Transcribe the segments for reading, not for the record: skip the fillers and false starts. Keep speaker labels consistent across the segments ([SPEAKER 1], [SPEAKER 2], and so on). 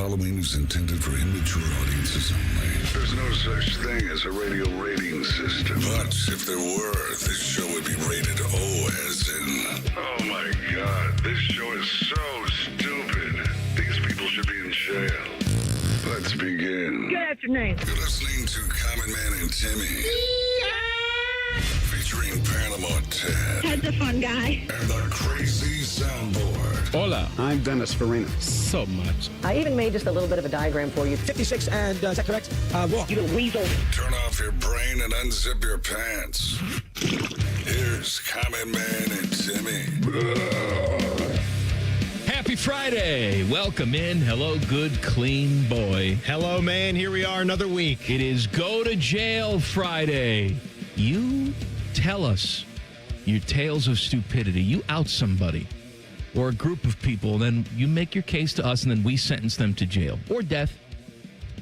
[SPEAKER 1] following is intended for immature audiences only. There's no such thing as a radio rating system. But if there were, this show would be rated O as in... Oh my God, this show is so stupid. These people should be in jail. Let's begin.
[SPEAKER 2] Good afternoon.
[SPEAKER 1] You're listening to Common Man and Timmy. Featuring Panama Ted.
[SPEAKER 2] Ted's a fun guy.
[SPEAKER 1] And the crazy soundboard.
[SPEAKER 3] Hola.
[SPEAKER 4] I'm Dennis Farina.
[SPEAKER 3] So much.
[SPEAKER 5] I even made just a little bit of a diagram for you.
[SPEAKER 6] 56 and, is that correct? Walk.
[SPEAKER 2] You little weasel.
[SPEAKER 1] Turn off your brain and unzip your pants. Here's Common Man and Timmy.
[SPEAKER 3] Happy Friday. Welcome in. Hello, good, clean boy.
[SPEAKER 7] Hello, man. Here we are another week.
[SPEAKER 3] It is Go to Jail Friday. You tell us your tales of stupidity. You out somebody or a group of people, then you make your case to us, and then we sentence them to jail or death.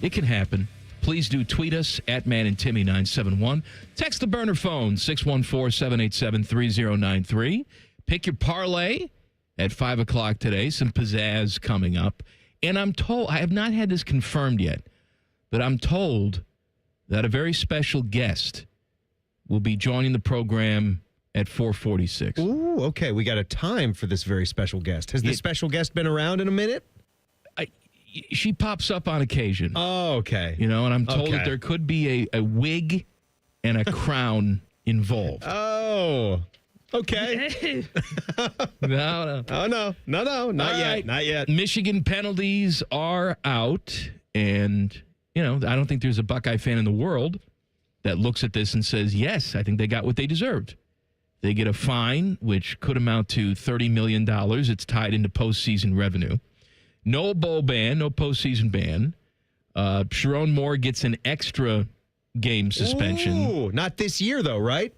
[SPEAKER 3] It can happen. Please do tweet us at ManandTimmy971. Text the burner phone, 614-787-3093. Pick your parlay at 5 o'clock today. Some pizzazz coming up. And I'm told, I have not had this confirmed yet, but I'm told that a very special guest will be joining the program at 4:46.
[SPEAKER 7] Ooh, okay. We got a time for this very special guest. Has this special guest been around in a minute?
[SPEAKER 3] She pops up on occasion.
[SPEAKER 7] Oh, okay.
[SPEAKER 3] You know, and I'm told that there could be a wig and a crown involved.
[SPEAKER 7] Oh, okay.
[SPEAKER 3] No.
[SPEAKER 7] Oh, no. Not yet.
[SPEAKER 3] Right.
[SPEAKER 7] Not yet.
[SPEAKER 3] Michigan penalties are out, and, you know, I don't think there's a Buckeye fan in the world that looks at this and says, yes, I think they got what they deserved. They get a fine, which could amount to $30 million. It's tied into postseason revenue. No bowl ban, no postseason ban. Sharon Moore gets an extra game suspension.
[SPEAKER 7] Ooh, not this year, though, right?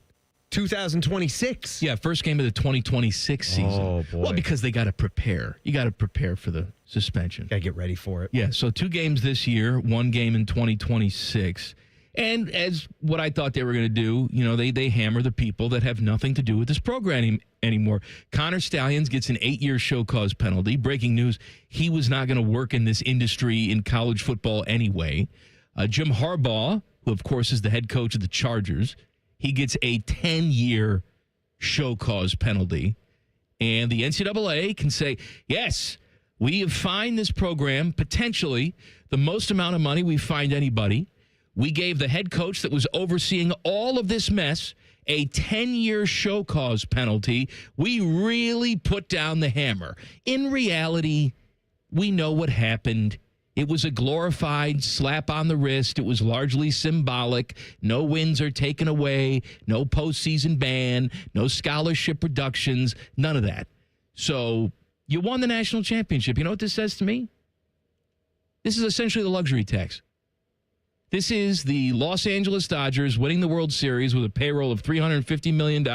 [SPEAKER 7] 2026.
[SPEAKER 3] Yeah, first game of the 2026 season.
[SPEAKER 7] Oh, boy.
[SPEAKER 3] Well, because they got to prepare. You got to prepare for the suspension.
[SPEAKER 7] Got to get ready for it.
[SPEAKER 3] Yeah, so 2 games this year, 1 game in 2026. And as what I thought they were going to do, you know, they hammer the people that have nothing to do with this program anymore. Connor Stallions gets an 8-year show cause penalty. Breaking news, he was not going to work in this industry in college football anyway. Jim Harbaugh, who, of course, is the head coach of the Chargers, he gets a 10-year show cause penalty. And the NCAA can say, yes, we have fined this program potentially the most amount of money we've fined anybody. We gave the head coach that was overseeing all of this mess a 10-year show cause penalty. We really put down the hammer. In reality, we know what happened. It was a glorified slap on the wrist. It was largely symbolic. No wins are taken away. No postseason ban. No scholarship reductions. None of that. So you won the national championship. You know what this says to me? This is essentially the luxury tax. This is the Los Angeles Dodgers winning the World Series with a payroll of $350 million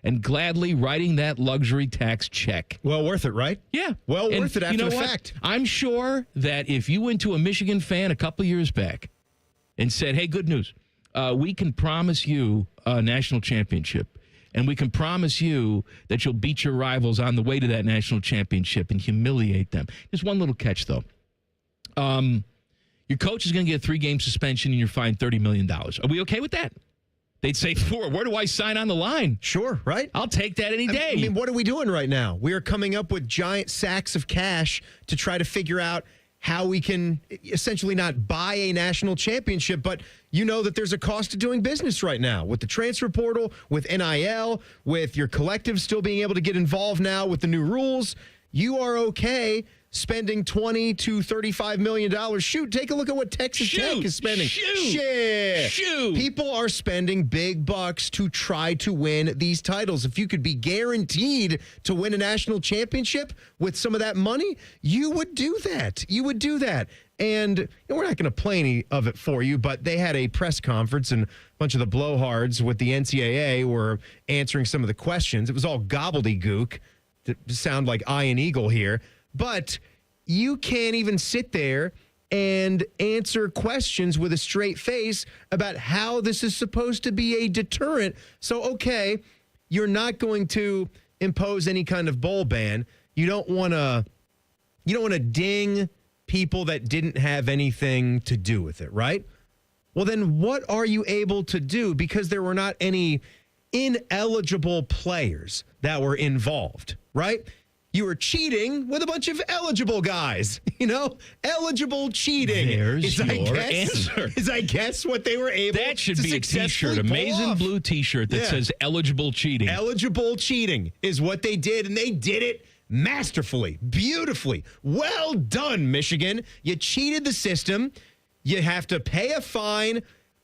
[SPEAKER 3] and gladly writing that luxury tax check.
[SPEAKER 7] Well worth it, right?
[SPEAKER 3] Yeah.
[SPEAKER 7] Well worth it after the fact.
[SPEAKER 3] I'm sure that if you went to a Michigan fan a couple years back and said, hey, good news, we can promise you a national championship, and we can promise you that you'll beat your rivals on the way to that national championship and humiliate them. There's one little catch, though. Your coach is going to get a 3-game suspension and you're fined $30 million. Are we okay with that? They'd say, where do I sign on the line?
[SPEAKER 7] Sure, right?
[SPEAKER 3] I'll take that any day.
[SPEAKER 7] I mean, what are we doing right now? We are coming up with giant sacks of cash to try to figure out how we can essentially not buy a national championship, but you know that there's a cost to doing business right now with the transfer portal, with NIL, with your collective still being able to get involved now with the new rules. You are okay spending $20 to $35 million. Shoot, take a look at what Texas Tech is spending.
[SPEAKER 3] Shoot.
[SPEAKER 7] People are spending big bucks to try to win these titles. If you could be guaranteed to win a national championship with some of that money, you would do that. And we're not going to play any of it for you, but they had a press conference and a bunch of the blowhards with the NCAA were answering some of the questions. It was all gobbledygook to sound like Iron Eagle here. But you can't even sit there and answer questions with a straight face about how this is supposed to be a deterrent. So, okay, you're not going to impose any kind of bowl ban. You don't want to ding people that didn't have anything to do with it, right? Well, then what are you able to do? Because there were not any ineligible players that were involved, right? You were cheating with a bunch of eligible guys, eligible cheating.
[SPEAKER 3] There's your answer.
[SPEAKER 7] Is I guess what they were able to
[SPEAKER 3] That should be a
[SPEAKER 7] successfully
[SPEAKER 3] T-shirt,
[SPEAKER 7] pull
[SPEAKER 3] amazing
[SPEAKER 7] off.
[SPEAKER 3] blue T-shirt that says eligible cheating.
[SPEAKER 7] Eligible cheating is what they did, and they did it masterfully, beautifully. Well done, Michigan. You cheated the system. You have to pay a fine,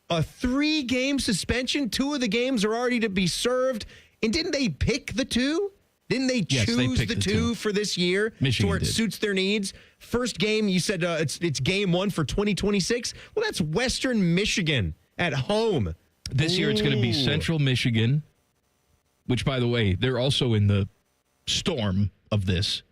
[SPEAKER 7] a 3-game suspension. 2 of the games are already to be served. And didn't they pick the 2? Didn't they
[SPEAKER 3] Yes, they
[SPEAKER 7] choose
[SPEAKER 3] picked
[SPEAKER 7] the
[SPEAKER 3] the
[SPEAKER 7] 2
[SPEAKER 3] two.
[SPEAKER 7] for this year
[SPEAKER 3] Michigan
[SPEAKER 7] to where it
[SPEAKER 3] did.
[SPEAKER 7] suits their needs? First game, you said it's game 1 for 2026. Well, that's Western Michigan at home.
[SPEAKER 3] This year it's going to be
[SPEAKER 7] Ooh.
[SPEAKER 3] Central Michigan, which, by the way, they're also in the storm of this,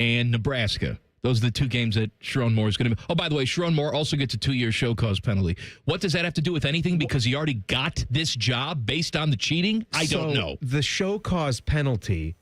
[SPEAKER 3] and Nebraska. Those are the 2 games that Sharon Moore is going to be. Oh, by the way, Sharon Moore also gets a 2-year show cause penalty. What does that have to do with anything? Because he already got this job based on the cheating? I don't know.
[SPEAKER 7] The show cause penalty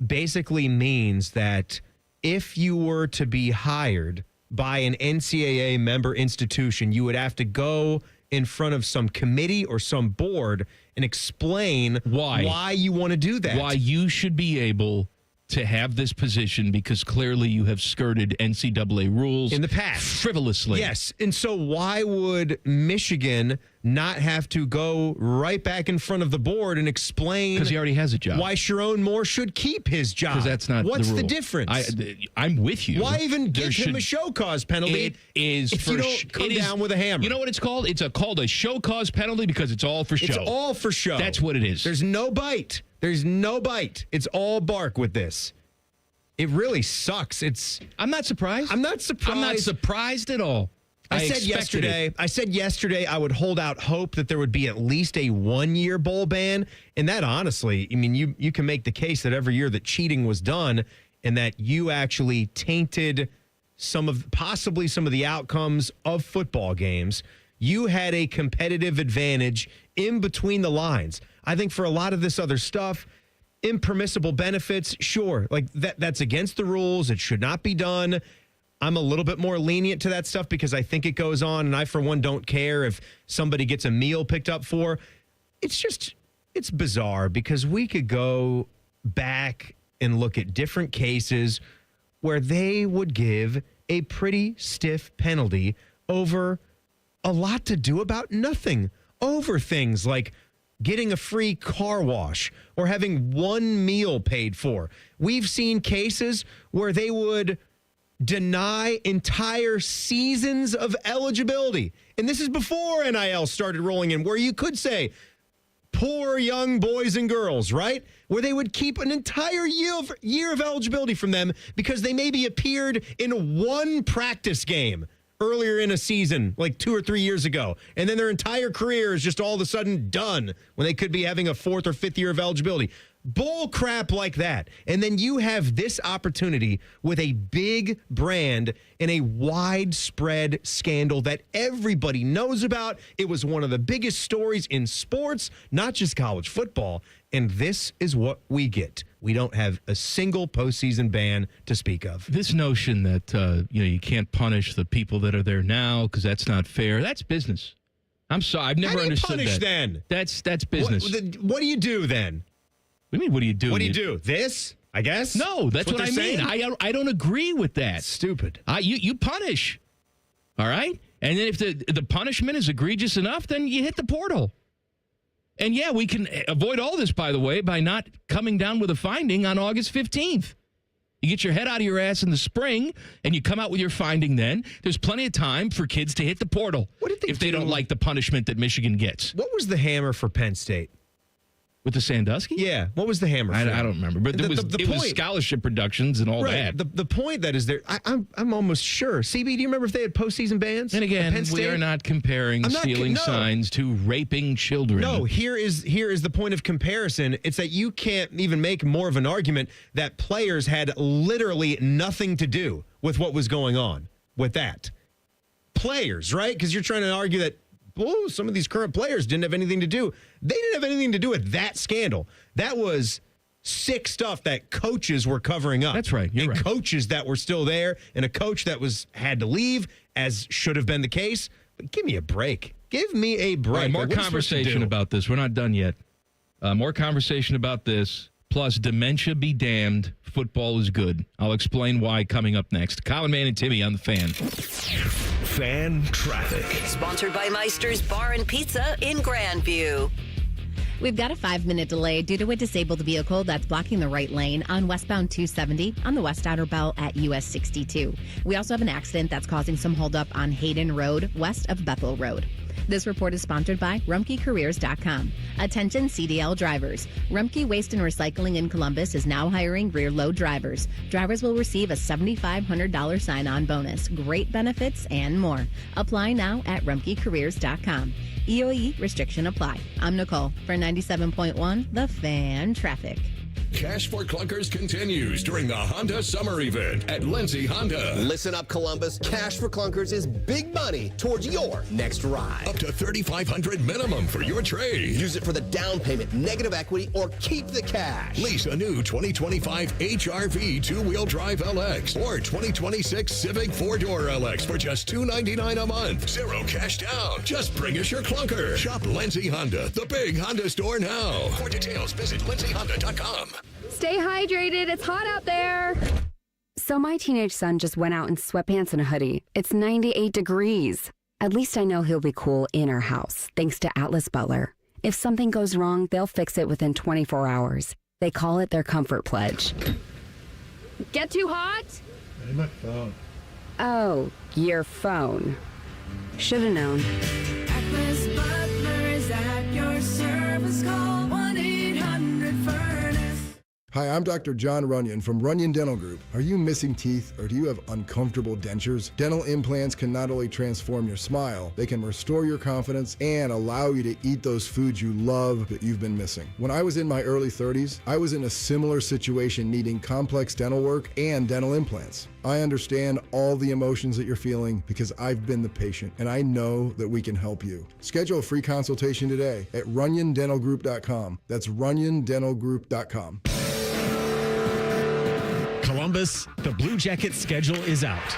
[SPEAKER 7] basically means that if you were to be hired by an NCAA member institution, you would have to go in front of some committee or some board and explain why you want to do that.
[SPEAKER 3] Why you should be able to have this position, because clearly you have skirted NCAA rules
[SPEAKER 7] in the past
[SPEAKER 3] frivolously.
[SPEAKER 7] Yes. And so why would Michigan not have to go right back in front of the board and explain?
[SPEAKER 3] Because he already has a job.
[SPEAKER 7] Why Sharon Moore should keep his job?
[SPEAKER 3] Because that's not
[SPEAKER 7] What's
[SPEAKER 3] the rule.
[SPEAKER 7] difference?
[SPEAKER 3] I'm with you.
[SPEAKER 7] Why even give him a show cause penalty?
[SPEAKER 3] It is
[SPEAKER 7] if
[SPEAKER 3] for
[SPEAKER 7] you don't come
[SPEAKER 3] it is-
[SPEAKER 7] down with a hammer.
[SPEAKER 3] You know what it's called? It's called a show cause penalty because it's all for show.
[SPEAKER 7] It's all for show.
[SPEAKER 3] That's what it is.
[SPEAKER 7] There's no bite. There's no bite. It's all bark with this. It really sucks.
[SPEAKER 3] I'm not surprised.
[SPEAKER 7] I'm not surprised.
[SPEAKER 3] I'm not surprised at all.
[SPEAKER 7] I said yesterday I would hold out hope that there would be at least a 1-year bowl ban. And that, honestly, I mean, you can make the case that every year that cheating was done and that you actually tainted possibly some of the outcomes of football games. You had a competitive advantage in between the lines. I think for a lot of this other stuff, impermissible benefits, sure, like that's against the rules. It should not be done. I'm a little bit more lenient to that stuff because I think it goes on, and I, for one, don't care if somebody gets a meal picked up for. It's bizarre because we could go back and look at different cases where they would give a pretty stiff penalty over a lot to do about nothing, over things like getting a free car wash or having 1 meal paid for. We've seen cases where they would deny entire seasons of eligibility. And this is before NIL started rolling in, where you could say, poor young boys and girls, right? Where they would keep an entire year of eligibility from them because they maybe appeared in 1 practice game earlier in a season, like 2 or 3 years ago. And then their entire career is just all of a sudden done when they could be having a 4th or 5th year of eligibility. Bull crap like that. And then you have this opportunity with a big brand and a widespread scandal that everybody knows about. It was one of the biggest stories in sports, not just college football. And this is what we get. We don't have a single postseason ban to speak of.
[SPEAKER 3] This notion that you can't punish the people that are there now because that's not fair. That's business. I'm sorry. I've never
[SPEAKER 7] How do you
[SPEAKER 3] understood
[SPEAKER 7] punish
[SPEAKER 3] that.
[SPEAKER 7] then?
[SPEAKER 3] That's business.
[SPEAKER 7] What do you do then?
[SPEAKER 3] What do you mean? What do you do?
[SPEAKER 7] What do you do? This? I guess?
[SPEAKER 3] No, that's what I
[SPEAKER 7] they're
[SPEAKER 3] mean.
[SPEAKER 7] saying?
[SPEAKER 3] I don't agree with that.
[SPEAKER 7] Stupid.
[SPEAKER 3] You punish. All right? And then if the punishment is egregious enough, then you hit the portal. And yeah, we can avoid all this, by the way, by not coming down with a finding on August 15th. You get your head out of your ass in the spring, and you come out with your finding then. There's plenty of time for kids to hit the portal
[SPEAKER 7] What did they
[SPEAKER 3] if they
[SPEAKER 7] do?
[SPEAKER 3] don't like the punishment that Michigan gets.
[SPEAKER 7] What was the hammer for Penn State?
[SPEAKER 3] With the Sandusky?
[SPEAKER 7] Yeah. What was the hammer for?
[SPEAKER 3] I don't remember. But
[SPEAKER 7] The-
[SPEAKER 3] it was,
[SPEAKER 7] the
[SPEAKER 3] it was
[SPEAKER 7] point-
[SPEAKER 3] scholarship reductions and all
[SPEAKER 7] Right.
[SPEAKER 3] that.
[SPEAKER 7] The point that is there, I'm almost sure. CB, do you remember if they had postseason bans?
[SPEAKER 3] And
[SPEAKER 7] at
[SPEAKER 3] again,
[SPEAKER 7] Penn
[SPEAKER 3] we
[SPEAKER 7] State?
[SPEAKER 3] are not comparing
[SPEAKER 7] I'm not-
[SPEAKER 3] stealing
[SPEAKER 7] no.
[SPEAKER 3] signs to raping children.
[SPEAKER 7] No, here is the point of comparison. It's that you can't even make more of an argument that players had literally nothing to do with what was going on with that. Players, right? Because you're trying to argue that, well, some of these current players didn't have anything to do. They didn't have anything to do with that scandal. That was sick stuff that coaches were covering up.
[SPEAKER 3] That's right. You're
[SPEAKER 7] and
[SPEAKER 3] right.
[SPEAKER 7] coaches that were still there, and a coach that had to leave, as should have been the case. But give me a break. Give me a break.
[SPEAKER 3] All right, more
[SPEAKER 7] Like, what are you supposed to
[SPEAKER 3] conversation
[SPEAKER 7] do?
[SPEAKER 3] about this. We're not done yet. More conversation about this. Plus, dementia be damned. Football is good. I'll explain why coming up next. Colin Man and Timmy on the Fan.
[SPEAKER 1] Fan traffic.
[SPEAKER 2] Sponsored by Meister's Bar and Pizza in Grandview.
[SPEAKER 4] We've got a 5-minute delay due to a disabled vehicle that's blocking the right lane on westbound 270 on the West Outer Belt at US 62. We also have an accident that's causing some holdup on Hayden Road, west of Bethel Road. This report is sponsored by RumpkeCareers.com. Attention CDL drivers. Rumpke Waste and Recycling in Columbus is now hiring rear load drivers. Drivers will receive a $7,500 sign-on bonus, great benefits, and more. Apply now at RumpkeCareers.com. EOE restriction apply. I'm Nicole for 97.1 The Fan Traffic.
[SPEAKER 1] Cash for Clunkers continues during the Honda Summer Event at Lindsay Honda.
[SPEAKER 8] Listen up, Columbus. Cash for Clunkers is big money towards your next ride.
[SPEAKER 1] Up to $3,500 minimum for your trade.
[SPEAKER 8] Use it for the down payment, negative equity, or keep the cash.
[SPEAKER 1] Lease a new 2025 HRV two-wheel drive LX or 2026 Civic four-door LX for just $299 a month. Zero cash down. Just bring us your clunker. Shop Lindsay Honda, the big Honda store now. For details, visit lindsayhonda.com.
[SPEAKER 9] Stay hydrated. It's hot out there. So my teenage son just went out in sweatpants and a hoodie. It's 98 degrees. At least I know he'll be cool in our house, thanks to Atlas Butler. If something goes wrong, they'll fix it within 24 hours. They call it their comfort pledge. Get too hot?
[SPEAKER 10] My phone.
[SPEAKER 9] Oh, your phone. Should have known.
[SPEAKER 11] Atlas Butler is at your service. Call 1-800-FURNACE.
[SPEAKER 10] Hi, I'm Dr. John Runyon from Runyon Dental Group. Are you missing teeth or do you have uncomfortable dentures? Dental implants can not only transform your smile, they can restore your confidence and allow you to eat those foods you love that you've been missing. When I was in my early 30s, I was in a similar situation needing complex dental work and dental implants. I understand all the emotions that you're feeling because I've been the patient and I know that we can help you. Schedule a free consultation today at runyondentalgroup.com. That's runyondentalgroup.com.
[SPEAKER 12] Columbus, the Blue Jackets schedule is out.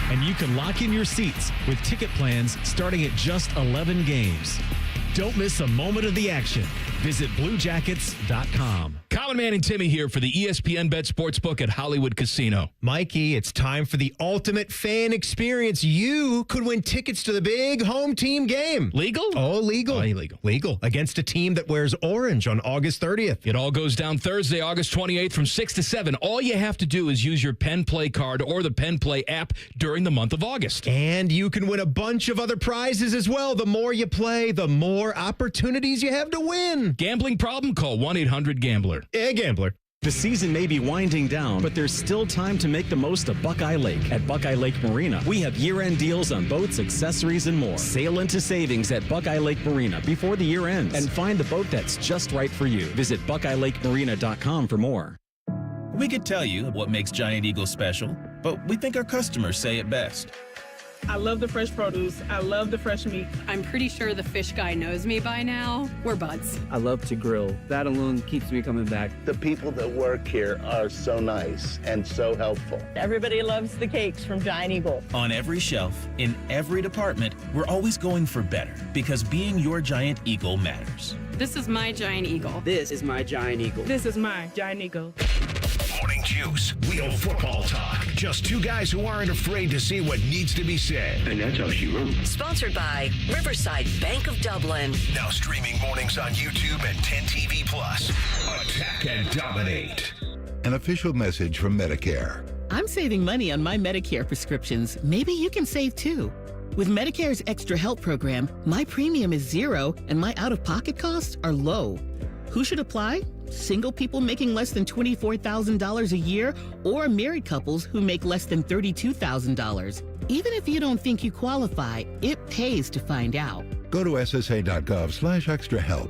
[SPEAKER 12] And you can lock in your seats with ticket plans starting at just 11 games. Don't miss a moment of the action. Visit BlueJackets.com.
[SPEAKER 3] Colin Man and Timmy here for the ESPN Bet Sportsbook at Hollywood Casino.
[SPEAKER 7] Mikey, it's time for the ultimate fan experience. You could win tickets to the big home team game.
[SPEAKER 3] Legal?
[SPEAKER 7] Oh, legal.
[SPEAKER 3] Oh, illegal.
[SPEAKER 7] Legal. Against a team that wears orange on August 30th.
[SPEAKER 3] It all goes down Thursday, August 28th from 6 to 7. All you have to do is use your Penn Play card or the Penn Play app during the month of August.
[SPEAKER 7] And you can win a bunch of other prizes as well. The more you play, the more opportunities you have to win.
[SPEAKER 3] Gambling problem? Call 1-800-GAMBLER.
[SPEAKER 7] Gambler.
[SPEAKER 12] The season may be winding down, but there's still time to make the most of Buckeye Lake. At Buckeye Lake Marina, we have year-end deals on boats, accessories, and more. Sail into savings at Buckeye Lake Marina before the year ends and find the boat that's just right for you. Visit BuckeyeLakeMarina.com for more.
[SPEAKER 13] We could tell you what makes Giant Eagle special, but we think our customers say it best.
[SPEAKER 14] I love the fresh produce. I love the fresh meat.
[SPEAKER 15] I'm pretty sure the fish guy knows me by now. We're buds.
[SPEAKER 16] I love to grill. That alone keeps me coming back.
[SPEAKER 17] The people that work here are so nice and so helpful.
[SPEAKER 18] Everybody loves the cakes from Giant Eagle.
[SPEAKER 13] On every shelf, in every department, we're always going for better because being your Giant Eagle matters.
[SPEAKER 15] This is my Giant Eagle.
[SPEAKER 16] This is my Giant Eagle.
[SPEAKER 14] This is my Giant Eagle.
[SPEAKER 1] Morning Juice, real football talk. Just two guys who aren't afraid to say what needs to be said.
[SPEAKER 2] And that's how she wrote. Sponsored by Riverside Bank of Dublin.
[SPEAKER 1] Now streaming mornings on YouTube and 10 TV Plus. Attack and dominate.
[SPEAKER 19] An official message from Medicare.
[SPEAKER 20] I'm saving money on my Medicare prescriptions. Maybe you can save too. With Medicare's Extra Help program, my premium is zero and my out-of-pocket costs are low. Who should apply? Single people making less than $24,000 a year or married couples who make less than $32,000. Even if you don't think you qualify, it pays to find out.
[SPEAKER 19] Go to ssa.gov/extrahelp.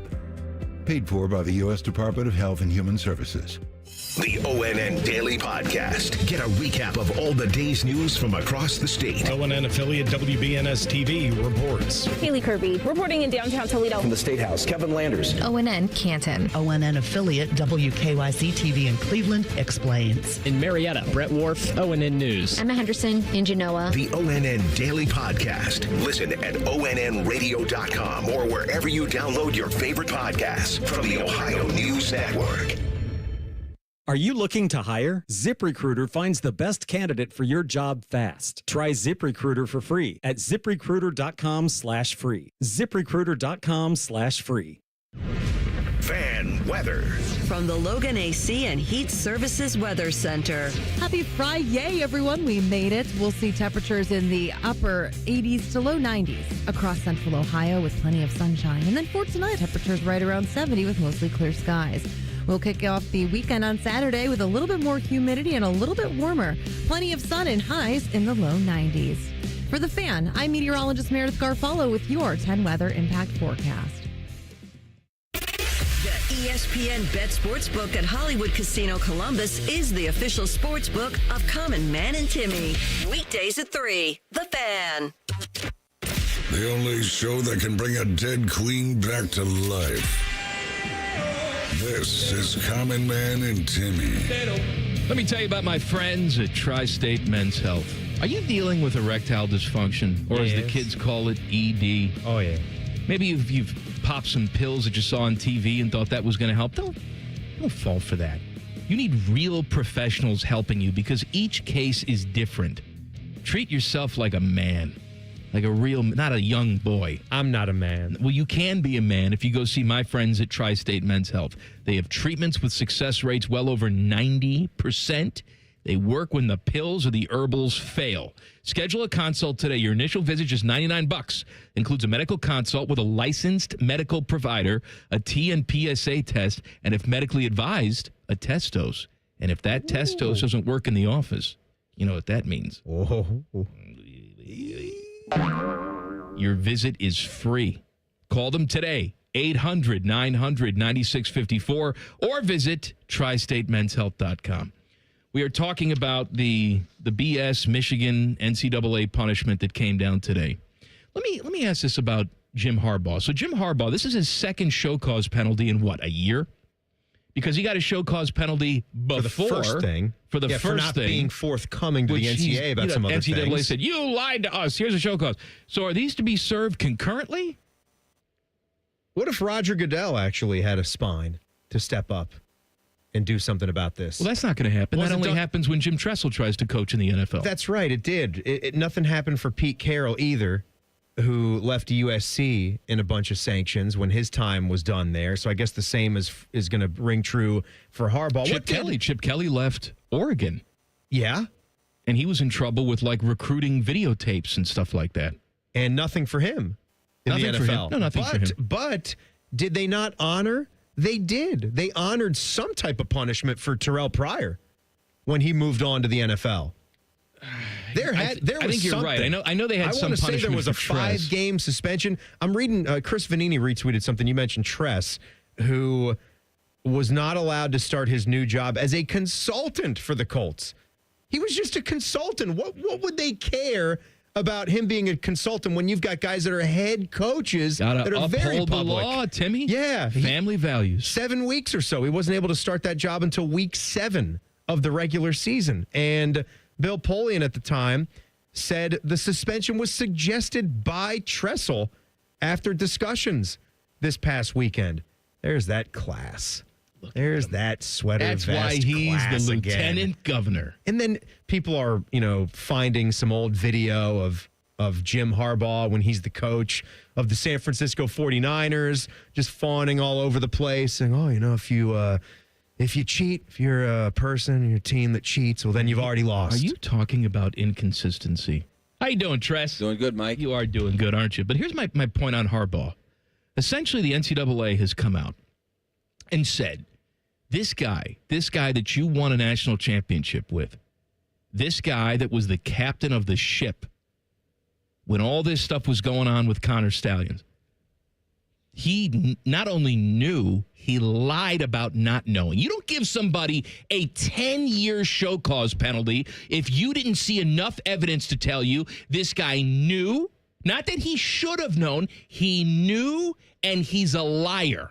[SPEAKER 19] Paid for by the U.S. Department of Health and Human Services.
[SPEAKER 1] The ONN Daily Podcast. Get a recap of all the day's news from across the state.
[SPEAKER 21] ONN affiliate WBNS TV reports.
[SPEAKER 22] Haley Kirby reporting in downtown Toledo.
[SPEAKER 8] From the State House, Kevin Landers.
[SPEAKER 23] ONN Canton. ONN affiliate WKYC TV in Cleveland explains.
[SPEAKER 24] In Marietta, Brett Wharf, ONN News.
[SPEAKER 25] Emma Henderson in Genoa.
[SPEAKER 1] The ONN Daily Podcast. Listen at ONNradio.com or wherever you download your favorite podcasts from the Ohio News Network.
[SPEAKER 12] Are you looking to hire? ZipRecruiter finds the best candidate for your job fast. Try ZipRecruiter for free at ZipRecruiter.com/free. ZipRecruiter.com/free.
[SPEAKER 1] Fan weather.
[SPEAKER 2] From the Logan AC and Heat Services Weather Center.
[SPEAKER 26] Happy Friday, everyone. We made it. We'll see temperatures in the upper 80s to low 90s across central Ohio with plenty of sunshine. And then for tonight, temperatures right around 70 with mostly clear skies. We'll kick off the weekend on Saturday with a little bit more humidity and a little bit warmer. Plenty of sun and highs in the low 90s. For The Fan, I'm meteorologist Meredith Garfalo with your 10 weather impact forecast.
[SPEAKER 2] The ESPN Bet Sportsbook at Hollywood Casino Columbus is the official sportsbook of Common Man and Timmy. Weekdays at 3. The Fan.
[SPEAKER 1] The only show that can bring a dead queen back to life. This is Common Man and Timmy.
[SPEAKER 3] Let me tell you about my friends at Tri-State Men's Health. Are you dealing with erectile dysfunction, or as the kids call it, ED?
[SPEAKER 27] Oh, yeah.
[SPEAKER 3] Maybe if you've popped some pills that you saw on TV and thought that was going to help, don't fall for that. You need real professionals helping you because each case is different. Treat yourself like a man. Like a real, not a young boy.
[SPEAKER 27] I'm not a man.
[SPEAKER 3] Well, you can be a man if you go see my friends at Tri-State Men's Health. They have treatments with success rates well over 90%. They work when the pills or the herbals fail. Schedule a consult today. Your initial visit just $99. Includes a medical consult with a licensed medical provider, a T and PSA test, and if medically advised, a test dose. And if that test dose doesn't work in the office, you know what that means. Your visit is free. Call them today, 800-900-9654, or visit tristatemenshealth.com. We are talking about the BS Michigan NCAA punishment that came down today. Let me ask this about Jim Harbaugh. So Jim Harbaugh, this is his second show cause penalty in what, a year? Because he got a show cause penalty before.
[SPEAKER 7] For the first thing.
[SPEAKER 3] For not
[SPEAKER 7] being forthcoming to the NCAA about some other things.
[SPEAKER 3] NCAA said, you lied to us. Here's a show cause. So are these to be served concurrently?
[SPEAKER 7] What if Roger Goodell actually had a spine to step up and do something about this?
[SPEAKER 3] Well, that's not going to happen. That only happens when Jim Tressel tries to coach in the NFL.
[SPEAKER 7] That's right. It did. Nothing happened for Pete Carroll either, who left USC in a bunch of sanctions when his time was done there. So I guess the same is going to ring true for Harbaugh.
[SPEAKER 3] Chip Kelly left Oregon.
[SPEAKER 7] Yeah.
[SPEAKER 3] And he was in trouble with like recruiting videotapes and stuff like that.
[SPEAKER 7] And nothing for him in the NFL.
[SPEAKER 3] No, nothing for him.
[SPEAKER 7] But did they not honor? They did. They honored some type of punishment for Terrell Pryor when he moved on to the NFL.
[SPEAKER 3] I think you're right. I know they had some punishment.
[SPEAKER 7] I want to say there was a 5-game suspension. I'm reading, Chris Vanini retweeted something. You mentioned Tress, who was not allowed to start his new job as a consultant for the Colts. He was just a consultant. What would they care about him being a consultant when you've got guys that are head coaches that are very public?
[SPEAKER 3] The law, Timmy.
[SPEAKER 7] Yeah.
[SPEAKER 3] Family values.
[SPEAKER 7] 7 weeks or so. He wasn't able to start that job until week 7 of the regular season. And Bill Polian at the time said the suspension was suggested by Tressel after discussions this past weekend. There's that class. There's that sweater
[SPEAKER 3] That's
[SPEAKER 7] vest
[SPEAKER 3] why he's
[SPEAKER 7] class
[SPEAKER 3] the
[SPEAKER 7] again.
[SPEAKER 3] lieutenant governor.
[SPEAKER 7] And then people are, finding some old video of Jim Harbaugh when he's the coach of the San Francisco 49ers, just fawning all over the place, saying, if you cheat, if you're a person in your team that cheats, well, then you've already lost.
[SPEAKER 3] Are you talking about inconsistency? How you doing, Tress?
[SPEAKER 28] Doing good, Mike.
[SPEAKER 3] You are doing good, aren't you? But here's my point on Harbaugh. Essentially, the NCAA has come out and said, this guy that you won a national championship with, this guy that was the captain of the ship when all this stuff was going on with Connor Stallions, he not only knew, he lied about not knowing. You don't give somebody a 10-year show cause penalty if you didn't see enough evidence to tell you this guy knew. Not that he should have known. He knew, and he's a liar.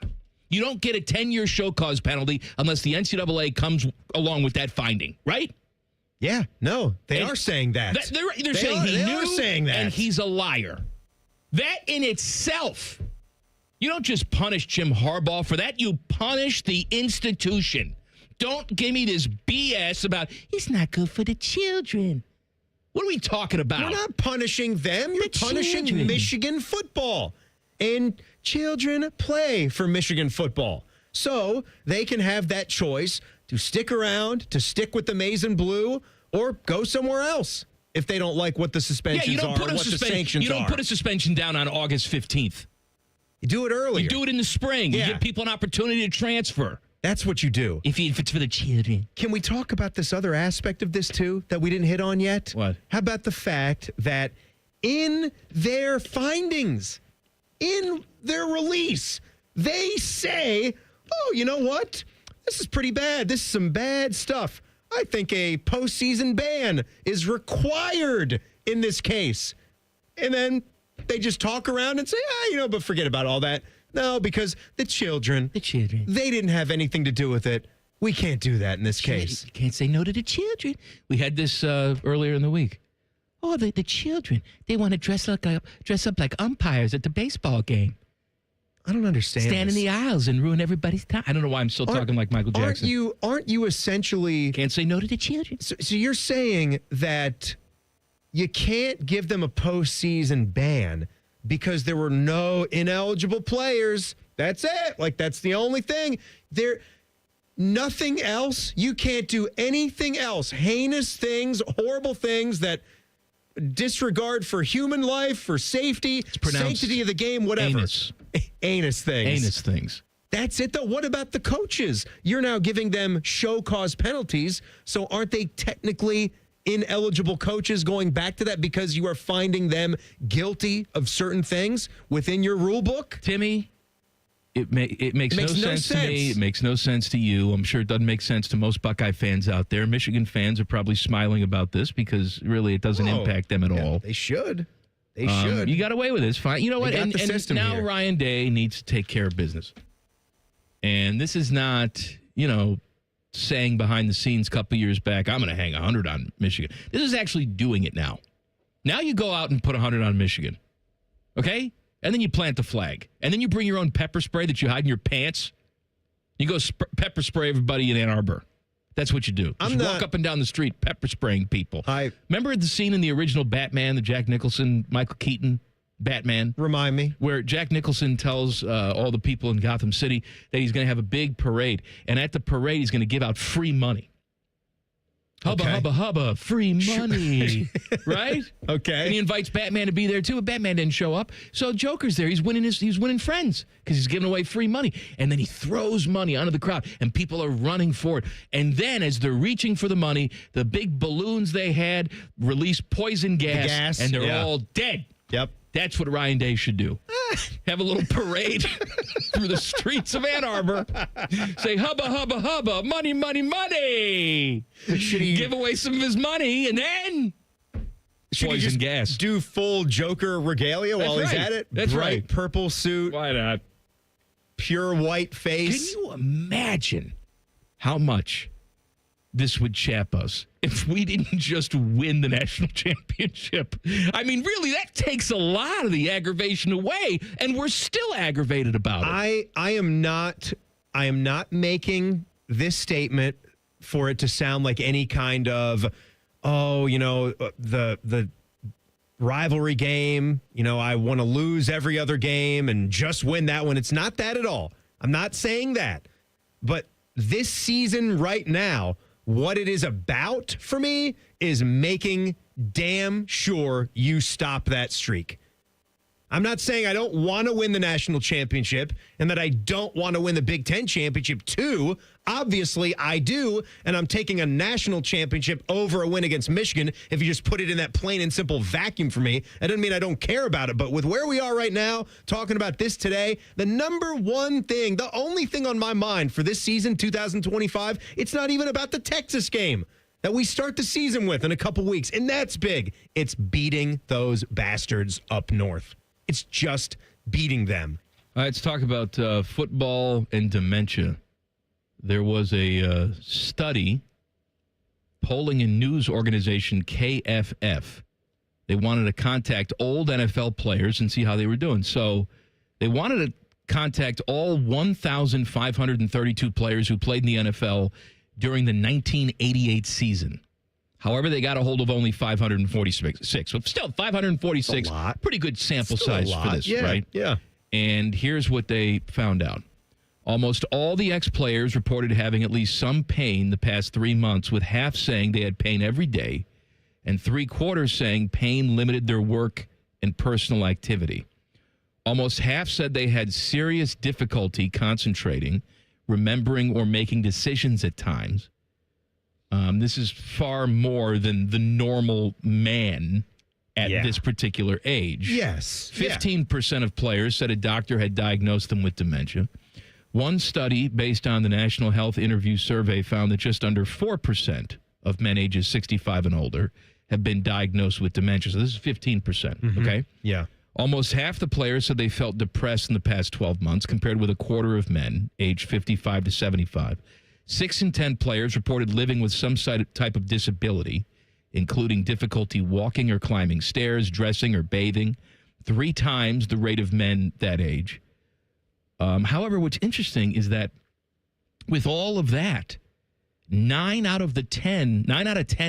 [SPEAKER 3] You don't get a 10-year show cause penalty unless the NCAA comes along with that finding, right?
[SPEAKER 7] Yeah, no, they are saying that.
[SPEAKER 3] They're saying he knew, and he's a liar. That in itself, you don't just punish Jim Harbaugh for that. You punish the institution. Don't give me this BS about it's not good for the children. What are we talking about?
[SPEAKER 7] You're not punishing them. You're punishing Michigan football. And children play for Michigan football. So they can have that choice to stick around, to stick with the maize and blue, or go somewhere else if they don't like what the suspensions are or what the sanctions are.
[SPEAKER 3] You don't put a suspension down on August 15th.
[SPEAKER 7] You do it earlier.
[SPEAKER 3] You do it in the spring.
[SPEAKER 7] Yeah.
[SPEAKER 3] You give people an opportunity to transfer.
[SPEAKER 7] That's what you do.
[SPEAKER 3] If it's for the children.
[SPEAKER 7] Can we talk about this other aspect of this, too, that we didn't hit on yet?
[SPEAKER 3] What?
[SPEAKER 7] How about the fact that in their findings, in their release, they say, oh, you know what? This is pretty bad. This is some bad stuff. I think a postseason ban is required in this case. And then they just talk around and say, but forget about all that. No, because the children, they didn't have anything to do with it. We can't do that in this case.
[SPEAKER 3] You can't say no to the children. We had this earlier in the week. Oh, the children, they want to dress up like umpires at the baseball game.
[SPEAKER 7] I don't understand.
[SPEAKER 3] Stand in the aisles and ruin everybody's time. I don't know why I'm still talking like Michael Jackson.
[SPEAKER 7] Aren't you essentially...
[SPEAKER 3] Can't say no to the children.
[SPEAKER 7] So you're saying that you can't give them a postseason ban because there were no ineligible players. That's it. Like, that's the only thing. Nothing else. You can't do anything else. Heinous things, horrible things that disregard for human life, for safety, sanctity of the game, whatever. Anus things.
[SPEAKER 3] Anus things.
[SPEAKER 7] That's it, though. What about the coaches? You're now giving them show cause penalties. So aren't they technically ineligible coaches going back to that because you are finding them guilty of certain things within your rule book?
[SPEAKER 3] Timmy, it makes no sense to me. It makes no sense to you. I'm sure it doesn't make sense to most Buckeye fans out there. Michigan fans are probably smiling about this because really it doesn't impact them at all.
[SPEAKER 7] They should. They should.
[SPEAKER 3] You got away with it. It's fine. You know what? And now
[SPEAKER 7] here.
[SPEAKER 3] Ryan Day needs to take care of business. And this is not, saying behind the scenes a couple years back, I'm going to hang 100 on Michigan. This is actually doing it now. Now you go out and put 100 on Michigan. Okay? And then you plant the flag. And then you bring your own pepper spray that you hide in your pants. You go pepper spray everybody in Ann Arbor. That's what you do. Just walk up and down the street pepper spraying people. Remember the scene in the original Batman, the Jack Nicholson, Michael Keaton Batman?
[SPEAKER 7] Remind me.
[SPEAKER 3] Where Jack Nicholson tells all the people in Gotham City that he's going to have a big parade. And at the parade, he's going to give out free money. Hubba, hubba, hubba, free money. Right?
[SPEAKER 7] Okay.
[SPEAKER 3] And he invites Batman to be there, too, but Batman didn't show up. So Joker's there. He's winning friends because he's giving away free money. And then he throws money onto the crowd, and people are running for it. And then as they're reaching for the money, the big balloons they had release poison gas, and they're all dead.
[SPEAKER 7] Yep.
[SPEAKER 3] That's what Ryan Day should do. Have a little parade through the streets of Ann Arbor. Say, hubba, hubba, hubba, money, money, money.
[SPEAKER 7] Should he
[SPEAKER 3] give away some of his money and then poison gas?
[SPEAKER 7] Do full Joker regalia while he's at it?
[SPEAKER 3] That's
[SPEAKER 7] Bright
[SPEAKER 3] right.
[SPEAKER 7] Purple suit.
[SPEAKER 3] Why not?
[SPEAKER 7] Pure white face.
[SPEAKER 3] Can you imagine how much this would chap us if we didn't just win the national championship? I mean, really, that takes a lot of the aggravation away, and we're still aggravated about it.
[SPEAKER 7] I am not making this statement for it to sound like any kind of, the rivalry game. I want to lose every other game and just win that one. It's not that at all. I'm not saying that. But this season right now, what it is about for me is making damn sure you stop that streak.
[SPEAKER 4] I'm not saying I don't want to win the national championship and that I don't want to win the Big Ten championship too. Obviously, I do, and I'm taking a national championship over a win against Michigan if you just put it in that plain and simple vacuum for me. That doesn't mean I don't care about it, but with where we are right now, talking about this today, the number one thing, the only thing on my mind for this season, 2025, it's not even about the Texas game that we start the season with in a couple weeks, and that's big. It's beating those bastards up north. It's just beating them.
[SPEAKER 3] All right, let's talk about football and dementia. There was a study, polling and news organization KFF. They wanted to contact old NFL players and see how they were doing. So they wanted to contact all 1,532 players who played in the NFL during the 1988 season. However, they got a hold of only 546. But still, 546, pretty good sample size for this, right?
[SPEAKER 4] Yeah.
[SPEAKER 3] And here's what they found out. Almost all the ex-players reported having at least some pain the past 3 months, with half saying they had pain every day and 3/4 saying pain limited their work and personal activity. Almost half said they had serious difficulty concentrating, remembering, or making decisions at times. This is far more than the normal man at this particular age.
[SPEAKER 4] Yes.
[SPEAKER 3] 15% of players said a doctor had diagnosed them with dementia. One study based on the National Health Interview Survey found that just under 4% of men ages 65 and older have been diagnosed with dementia. So this is 15%, okay?
[SPEAKER 4] Yeah.
[SPEAKER 3] Almost half the players said they felt depressed in the past 12 months, compared with a quarter of men aged 55 to 75. 6 in 10 players reported living with some type of disability, including difficulty walking or climbing stairs, dressing or bathing, 3 times the rate of men that age. However, what's interesting is that with all of that, 9 out of 10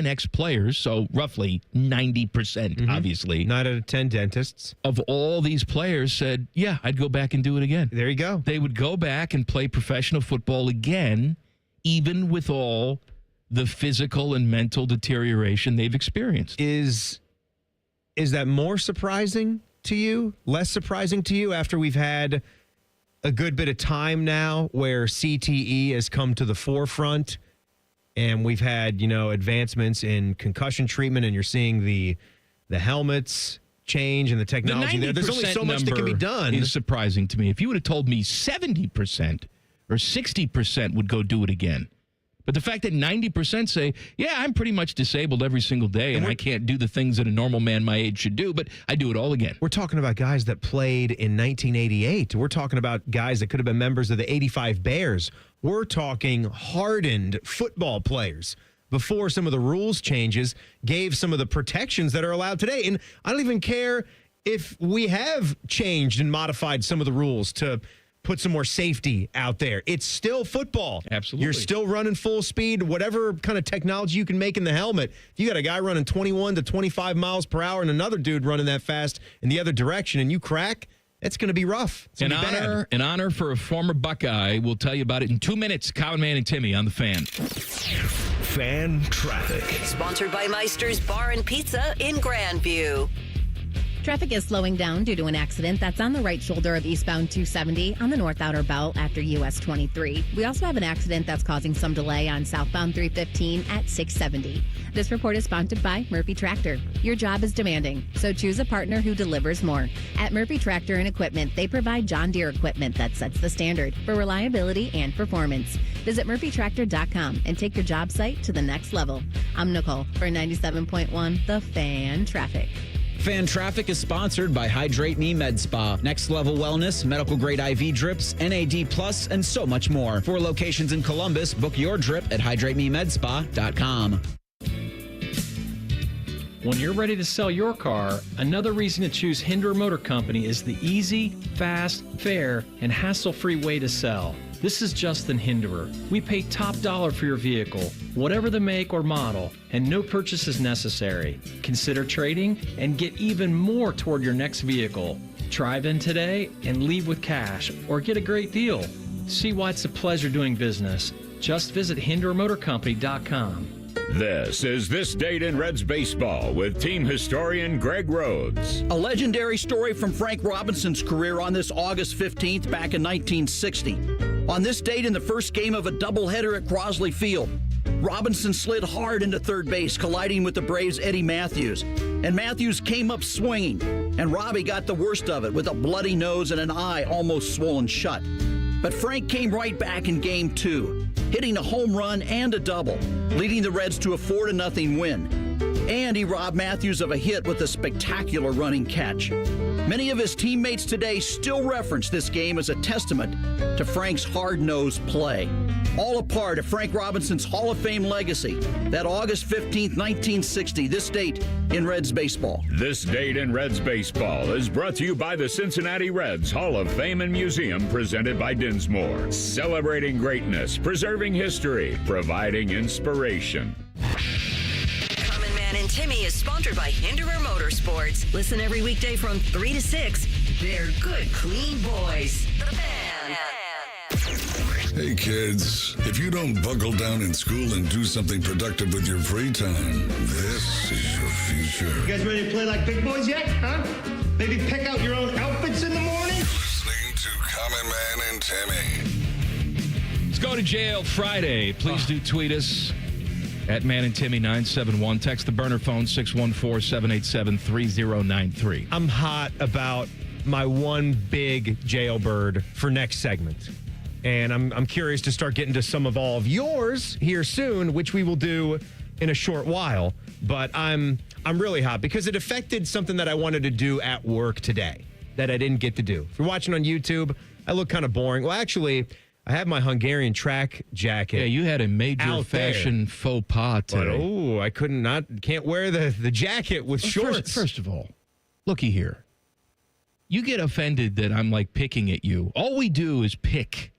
[SPEAKER 3] ex-players, so roughly 90%, obviously.
[SPEAKER 4] 9 out of 10 dentists.
[SPEAKER 3] Of all these players said, yeah, I'd go back and do it again.
[SPEAKER 4] There you go.
[SPEAKER 3] They would go back and play professional football again, even with all the physical and mental deterioration they've experienced.
[SPEAKER 4] Is that more surprising to you? Less surprising to you after we've had a good bit of time now where CTE has come to the forefront and we've had, advancements in concussion treatment, and you're seeing the helmets change and the technology there. There's only so much that can be done.
[SPEAKER 3] Is surprising to me. If you would have told me 70% or 60% would go do it again. But the fact that 90% say, yeah, I'm pretty much disabled every single day and I can't do the things that a normal man my age should do, but I do it all again.
[SPEAKER 4] We're talking about guys that played in 1988. We're talking about guys that could have been members of the 85 Bears. We're talking hardened football players before some of the rules changes gave some of the protections that are allowed today. And I don't even care if we have changed and modified some of the rules to put some more safety out there. It's still football.
[SPEAKER 3] Absolutely.
[SPEAKER 4] You're still running full speed, whatever kind of technology you can make in the helmet. If you got a guy running 21 to 25 miles per hour and another dude running that fast in the other direction and you crack, it's going to be rough.
[SPEAKER 3] An honor for a former Buckeye. We'll tell you about it in 2 minutes. Common Man and Timmy on The Fan.
[SPEAKER 1] Fan Traffic.
[SPEAKER 2] Sponsored by Meister's Bar and Pizza in Grandview.
[SPEAKER 5] Traffic is slowing down due to an accident that's on the right shoulder of eastbound 270 on the north outer belt after US 23. We also have an accident that's causing some delay on southbound 315 at 670. This report is sponsored by Murphy Tractor. Your job is demanding, so choose a partner who delivers more. At Murphy Tractor and Equipment, they provide John Deere equipment that sets the standard for reliability and performance. Visit murphytractor.com and take your job site to the next level. I'm Nicole for 97.1 The Fan Traffic.
[SPEAKER 6] Fan Traffic is sponsored by Hydrate Me Med Spa, Next Level Wellness, medical grade IV drips, NAD+, and so much more. 4 locations in Columbus. Book your drip at hydratememedSpa.com.
[SPEAKER 9] When you're ready to sell your car, another reason to choose Hinder Motor Company is the easy, fast, fair, and hassle-free way to sell. This is Justin Hinderer. We pay top dollar for your vehicle, whatever the make or model, and no purchase is necessary. Consider trading and get even more toward your next vehicle. Drive in today and leave with cash or get a great deal. See why it's a pleasure doing business. Just visit HinderMotorCompany.com.
[SPEAKER 10] This is This Date in Reds Baseball with team historian Greg Rhodes.
[SPEAKER 11] A legendary story from Frank Robinson's career on this August 15th back in 1960. On this date in the first game of a doubleheader at Crosley Field, Robinson slid hard into third base, colliding with the Braves' Eddie Matthews. And Matthews came up swinging, and Robbie got the worst of it with a bloody nose and an eye almost swollen shut. But Frank came right back in Game 2, hitting a home run and a double, leading the Reds to a 4-0 win. And he robbed Matthews of a hit with a spectacular running catch. Many of his teammates today still reference this game as a testament to Frank's hard-nosed play. All a part of Frank Robinson's Hall of Fame legacy, that August 15th, 1960, this date in Reds baseball.
[SPEAKER 10] This Date in Reds Baseball is brought to you by the Cincinnati Reds Hall of Fame and Museum, presented by Dinsmore. Celebrating greatness, preserving history, providing inspiration.
[SPEAKER 2] Common Man and Timmy is sponsored by Hinderer Motorsports. Listen every weekday from 3 to 6. They're good, clean boys. The Fan.
[SPEAKER 1] Hey kids, if you don't buckle down in school and do something productive with your free time, this is your future.
[SPEAKER 13] You guys ready to play like big boys yet, huh? Maybe pick out your own outfits in the morning?
[SPEAKER 1] Listening to Common Man and Timmy.
[SPEAKER 3] Let's go to jail Friday. Please do tweet us at Man and Timmy 971. Text the burner phone 614-787-3093.
[SPEAKER 4] I'm hot about my one big jailbird for next segment. And I'm curious to start getting to some of all of yours here soon, which we will do in a short while. But I'm really hot because it affected something that I wanted to do at work today that I didn't get to do. If you're watching on YouTube, I look kind of boring. Well, actually, I have my Hungarian track jacket.
[SPEAKER 3] Yeah, you had a major fashion faux pas today.
[SPEAKER 4] I can't wear the jacket with shorts.
[SPEAKER 3] First of all, looky here. You get offended that I'm like picking at you. All we do is pick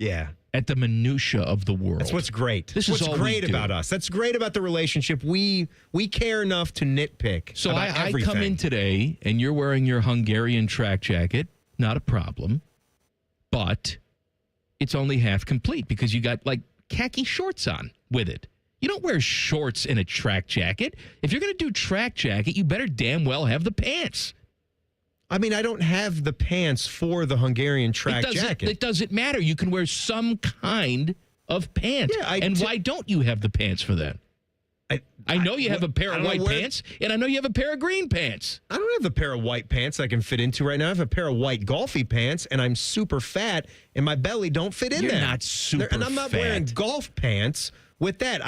[SPEAKER 3] at the minutia of the world.
[SPEAKER 4] That's what's great.
[SPEAKER 3] This is
[SPEAKER 4] what's great about us. That's great about the relationship. We care enough to nitpick.
[SPEAKER 3] So
[SPEAKER 4] about
[SPEAKER 3] I
[SPEAKER 4] everything.
[SPEAKER 3] come in today and you're wearing your Hungarian track jacket. Not a problem. But it's only half complete because you got like khaki shorts on with it. You don't wear shorts in a track jacket. If you're going to do track jacket, you better damn well have the pants.
[SPEAKER 4] I mean, I don't have the pants for the Hungarian track jacket.
[SPEAKER 3] It doesn't matter. You can wear some kind of pant.
[SPEAKER 4] Yeah,
[SPEAKER 3] why don't you have the pants for that? I know you have a pair of white pants, and I know you have a pair of green pants.
[SPEAKER 4] I don't have a pair of white pants I can fit into right now. I have a pair of white golfy pants, and I'm super fat, and my belly don't fit in there.
[SPEAKER 3] You're not super
[SPEAKER 4] And I'm not wearing golf pants with that.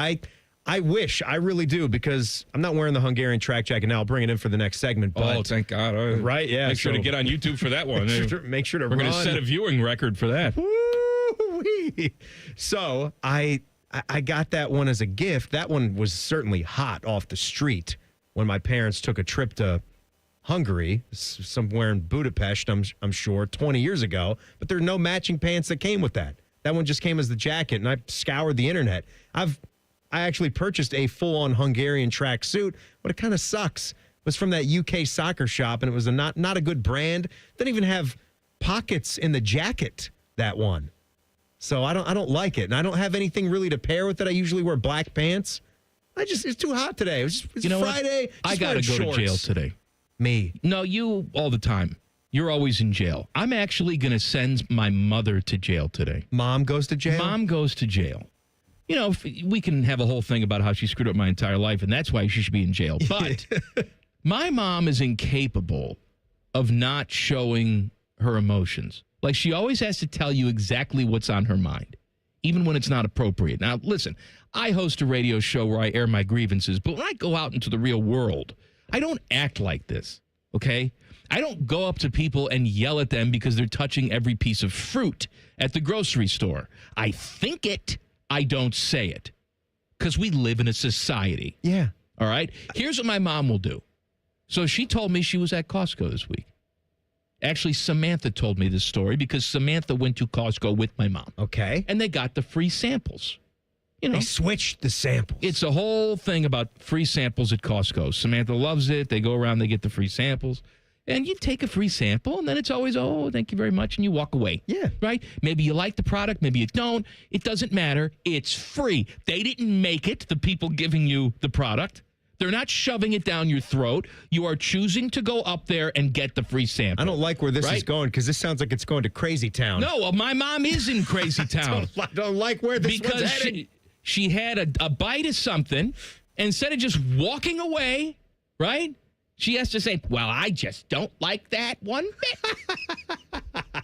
[SPEAKER 4] I wish, I really do, because I'm not wearing the Hungarian track jacket now. I'll bring it in for the next segment. But,
[SPEAKER 3] thank God.
[SPEAKER 4] Right, yeah.
[SPEAKER 3] Make sure to get on YouTube for that one.
[SPEAKER 4] Make sure to
[SPEAKER 3] We're
[SPEAKER 4] run.
[SPEAKER 3] going to set a viewing record for that.
[SPEAKER 4] Woo-wee. So I got that one as a gift. That one was certainly hot off the street when my parents took a trip to Hungary, somewhere in Budapest, I'm sure, 20 years ago. But there are no matching pants that came with that. That one just came as the jacket, and I scoured the internet. I actually purchased a full-on Hungarian track suit, but it kind of sucks. It was from that UK soccer shop, and it was not a good brand. Didn't even have pockets in the jacket, that one. So I don't like it, and I don't have anything really to pair with it. I usually wear black pants. It's too hot today. It's Friday.
[SPEAKER 3] I got to go to jail today.
[SPEAKER 4] Me?
[SPEAKER 3] No, you all the time. You're always in jail. I'm actually going to send my mother to jail today.
[SPEAKER 4] Mom goes to jail?
[SPEAKER 3] Mom goes to jail. You know, we can have a whole thing about how she screwed up my entire life, and that's why she should be in jail. But my mom is incapable of not showing her emotions. Like, she always has to tell you exactly what's on her mind, even when it's not appropriate. Now, listen, I host a radio show where I air my grievances, but when I go out into the real world, I don't act like this, okay? I don't go up to people and yell at them because they're touching every piece of fruit at the grocery store. I think it. I don't say it, because we live in a society.
[SPEAKER 4] Yeah.
[SPEAKER 3] All right? Here's what my mom will do. So she told me she was at Costco this week. Actually, Samantha told me this story because Samantha went to Costco with my mom.
[SPEAKER 4] Okay.
[SPEAKER 3] And they got the free samples. You know,
[SPEAKER 4] they switched the samples.
[SPEAKER 3] It's a whole thing about free samples at Costco. Samantha loves it. They go around, they get the free samples. And you take a free sample, and then it's always, oh, thank you very much, and you walk away.
[SPEAKER 4] Yeah.
[SPEAKER 3] Right? Maybe you like the product, maybe you don't. It doesn't matter. It's free. They didn't make it, the people giving you the product. They're not shoving it down your throat. You are choosing to go up there and get the free sample.
[SPEAKER 4] I don't like where this is going because this sounds like it's going to Crazy Town.
[SPEAKER 3] No, well, my mom is in Crazy Town.
[SPEAKER 4] I don't like where this
[SPEAKER 3] because
[SPEAKER 4] one's headed.
[SPEAKER 3] she had a bite of something. Instead of just walking away, right? She has to say, well, I just don't like that one bit.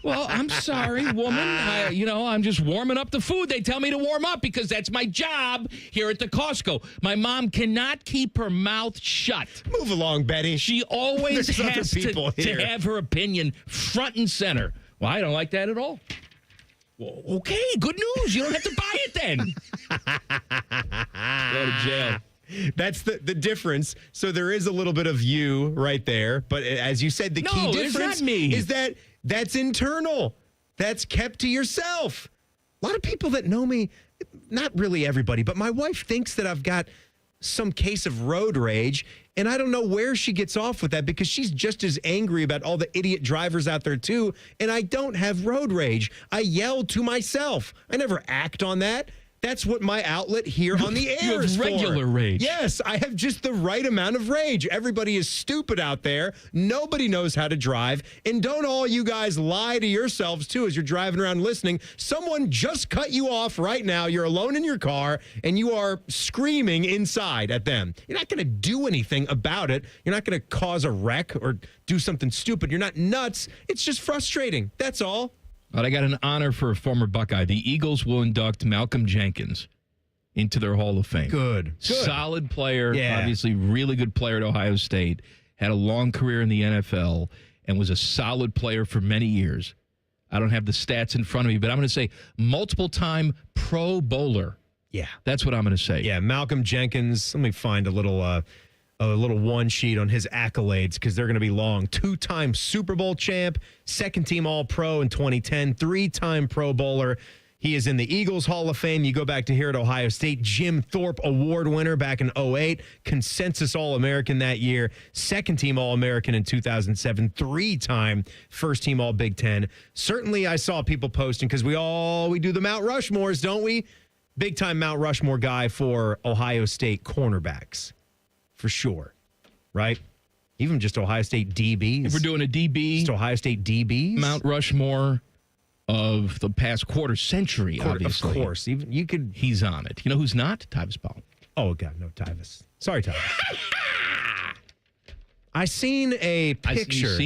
[SPEAKER 3] Well, I'm sorry, woman. I'm just warming up the food. They tell me to warm up because that's my job here at the Costco. My mom cannot keep her mouth shut.
[SPEAKER 4] Move along, Betty.
[SPEAKER 3] She always
[SPEAKER 4] There's
[SPEAKER 3] has to have her opinion front and center. Well, I don't like that at all. Well, okay, good news. You don't have to buy it then. Go to jail.
[SPEAKER 4] That's the difference. So there is a little bit of you right there. But as you said, the key difference is that that's internal. That's kept to yourself. A lot of people that know me, not really everybody, but my wife thinks that I've got some case of road rage. And I don't know where she gets off with that because she's just as angry about all the idiot drivers out there, too. And I don't have road rage. I yell to myself. I never act on that. That's what my outlet here on the air is for.
[SPEAKER 3] Regular rage.
[SPEAKER 4] Yes, I have just the right amount of rage. Everybody is stupid out there. Nobody knows how to drive. And don't all you guys lie to yourselves, too, as you're driving around listening. Someone just cut you off right now. You're alone in your car, and you are screaming inside at them. You're not going to do anything about it. You're not going to cause a wreck or do something stupid. You're not nuts. It's just frustrating. That's all.
[SPEAKER 3] But I got an honor for a former Buckeye. The Eagles will induct Malcolm Jenkins into their Hall of Fame.
[SPEAKER 4] Good.
[SPEAKER 3] Solid player,
[SPEAKER 4] obviously
[SPEAKER 3] really good player at Ohio State, had a long career in the NFL, and was a solid player for many years. I don't have the stats in front of me, but I'm going to say multiple-time Pro Bowler.
[SPEAKER 4] Yeah.
[SPEAKER 3] That's what I'm going to say.
[SPEAKER 4] Yeah, Malcolm Jenkins. Let me find a little one sheet on his accolades because they're going to be long. 2-time Super Bowl champ, second-team All-Pro in 2010, 3-time Pro Bowler. He is in the Eagles Hall of Fame. You go back to here at Ohio State. Jim Thorpe Award winner back in 2008, consensus All-American that year, second-team All-American in 2007, 3-time first-team All-Big Ten. Certainly I saw people posting because we do the Mount Rushmores, don't we? Big-time Mount Rushmore guy for Ohio State cornerbacks. For sure, right? Even just Ohio State DBs.
[SPEAKER 3] If we're doing a DB,
[SPEAKER 4] just Ohio State DBs.
[SPEAKER 3] Mount Rushmore of the past quarter century, obviously.
[SPEAKER 4] Of course. Even you could.
[SPEAKER 3] He's on it. You know who's not? Tyvis Ball.
[SPEAKER 4] Oh, God, no, Tyvis. Sorry, Tyvis. I seen a picture.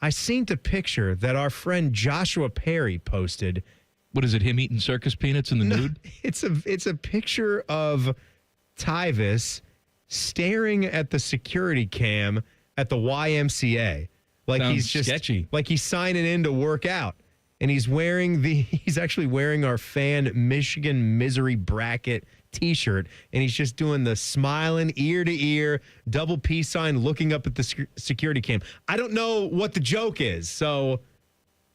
[SPEAKER 4] I seen a picture that our friend Joshua Perry posted.
[SPEAKER 3] What is it, him eating circus peanuts in the nude?
[SPEAKER 4] It's a picture of Tyvis staring at the security cam at the YMCA. Like
[SPEAKER 3] Sounds
[SPEAKER 4] he's just
[SPEAKER 3] sketchy.
[SPEAKER 4] Like he's signing in to work out. And he's actually wearing our fan Michigan Misery Bracket t-shirt. And he's just doing the smiling ear to ear, double peace sign, looking up at the security cam. I don't know what the joke is. So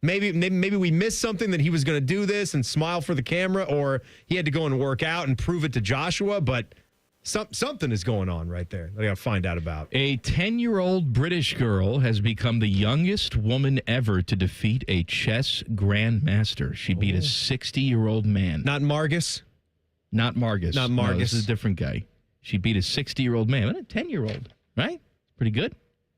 [SPEAKER 4] maybe we missed something that he was going to do this and smile for the camera, or he had to go and work out and prove it to Joshua. But something is going on right there that I got to find out about.
[SPEAKER 3] A 10-year-old British girl has become the youngest woman ever to defeat a chess grandmaster. She beat a 60-year-old man.
[SPEAKER 4] Not Margus?
[SPEAKER 3] Not Margus.
[SPEAKER 4] Not Margus.
[SPEAKER 3] No, this is a different guy. She beat a 60-year-old man. What a 10-year-old, right? Pretty good.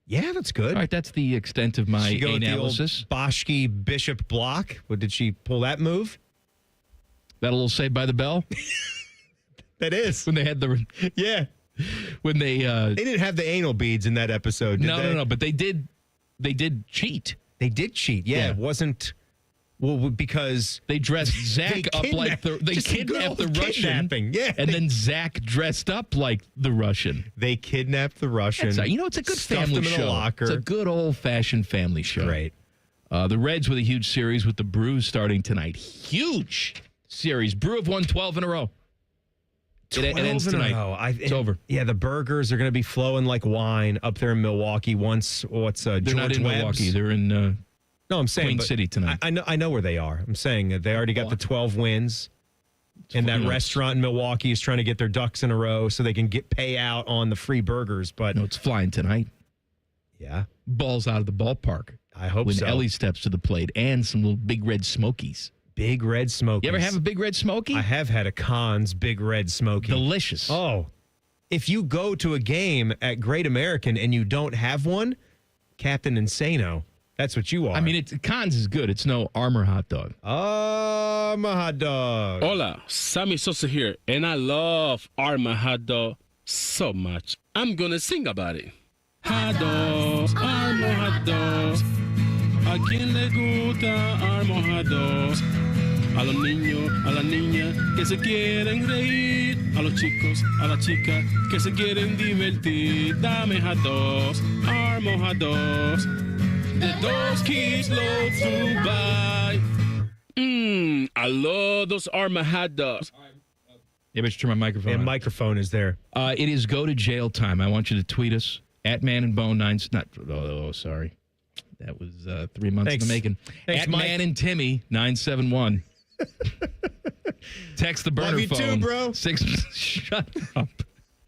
[SPEAKER 4] Yeah, that's good.
[SPEAKER 3] All right, that's the extent of my analysis.
[SPEAKER 4] Boschke Bishop block. What, did she pull that move?
[SPEAKER 3] That a little Saved by the Bell?
[SPEAKER 4] That is.
[SPEAKER 3] When they had the...
[SPEAKER 4] Yeah.
[SPEAKER 3] When they...
[SPEAKER 4] they didn't have the anal beads in that episode, did they?
[SPEAKER 3] No, but they did cheat.
[SPEAKER 4] They did cheat, yeah. It wasn't... Well, because...
[SPEAKER 3] They dressed Zach up like the... They kidnapped the Russian.
[SPEAKER 4] Yeah.
[SPEAKER 3] And then Zach dressed up like the Russian.
[SPEAKER 4] They kidnapped the Russian.
[SPEAKER 3] It's a good family show.
[SPEAKER 4] In a locker.
[SPEAKER 3] It's a good old-fashioned family show.
[SPEAKER 4] Great.
[SPEAKER 3] The Reds with a huge series with the Brews starting tonight. Huge series. Brew have won 12 in a row. It ends tonight. It's over.
[SPEAKER 4] Yeah, the burgers are going to be flowing like wine up there in Milwaukee.
[SPEAKER 3] They're
[SPEAKER 4] George
[SPEAKER 3] not in
[SPEAKER 4] Webb's.
[SPEAKER 3] Milwaukee. They're in
[SPEAKER 4] no, I'm saying
[SPEAKER 3] Queen City tonight.
[SPEAKER 4] I know where they are. I'm saying that they already got the 12 wins. And that restaurant in Milwaukee is trying to get their ducks in a row so they can pay out on the free burgers. But
[SPEAKER 3] no, it's flying tonight.
[SPEAKER 4] Yeah.
[SPEAKER 3] balls out of the ballpark.
[SPEAKER 4] I hope
[SPEAKER 3] when
[SPEAKER 4] so.
[SPEAKER 3] Ellie steps to the plate, and some little Big Red Smokies.
[SPEAKER 4] Big Red Smokies.
[SPEAKER 3] You ever have a Big Red Smoky?
[SPEAKER 4] I have had a Conn's Big Red Smoky.
[SPEAKER 3] Delicious.
[SPEAKER 4] Oh, if you go to a game at Great American and you don't have one, Captain Insano. That's what you are.
[SPEAKER 3] I mean, Conn's is good. It's no Armour hot dog.
[SPEAKER 4] Armour hot dog.
[SPEAKER 14] Hola, Sammy Sosa here, and I love Armour hot dog so much. I'm gonna sing about it. Hot dogs, Armour hot dogs. ¿A quién le gusta Armour hot dogs? A los niños, a las niñas que se quieren reír. A los chicos, a las chicas que se quieren divertir. Dame hot dogs, Armour hot dogs. The dogs keep low to buy. I love those Armour hot dogs.
[SPEAKER 3] Yeah, but turn my microphone on.
[SPEAKER 4] Microphone is there.
[SPEAKER 3] It is go to jail time. I want you to tweet us at Man and Bone 9. Sorry. That was 3 months in the making.
[SPEAKER 4] Thanks,
[SPEAKER 3] at
[SPEAKER 4] Mike.
[SPEAKER 3] Man and Timmy 971. Text the burner
[SPEAKER 4] Love you
[SPEAKER 3] phone.
[SPEAKER 4] too, bro.
[SPEAKER 3] Shut up.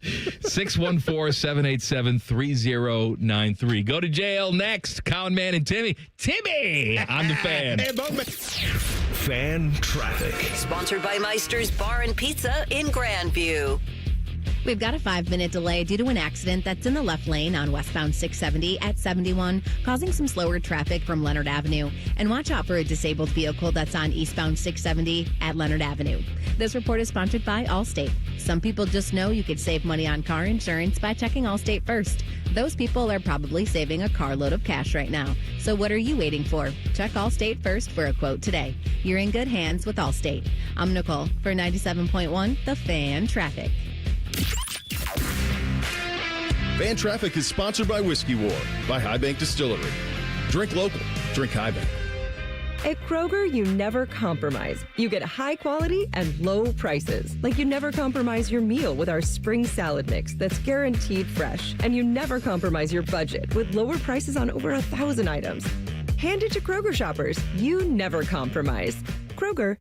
[SPEAKER 3] 614-787-3093. Go to jail next. Colin, Man, and Timmy. Timmy on the fan.
[SPEAKER 1] Fan traffic.
[SPEAKER 2] Sponsored by Meister's Bar and Pizza in Grandview.
[SPEAKER 5] We've got a 5-minute delay due to an accident that's in the left lane on westbound 670 at 71, causing some slower traffic from Leonard Avenue. And watch out for a disabled vehicle that's on eastbound 670 at Leonard Avenue. This report is sponsored by Allstate. Some people just know you could save money on car insurance by checking Allstate first. Those people are probably saving a carload of cash right now. So what are you waiting for? Check Allstate first for a quote today. You're in good hands with Allstate. I'm Nicole for 97.1 The Fan Traffic.
[SPEAKER 15] Fan Traffic is sponsored by Whiskey War, by High Bank Distillery. Drink local, drink High Bank.
[SPEAKER 16] At Kroger, you never compromise. You get high quality and low prices. Like you never compromise your meal with our spring salad mix that's guaranteed fresh. And you never compromise your budget with lower prices on over 1,000 items. Hand it to Kroger shoppers. You never compromise. Kroger.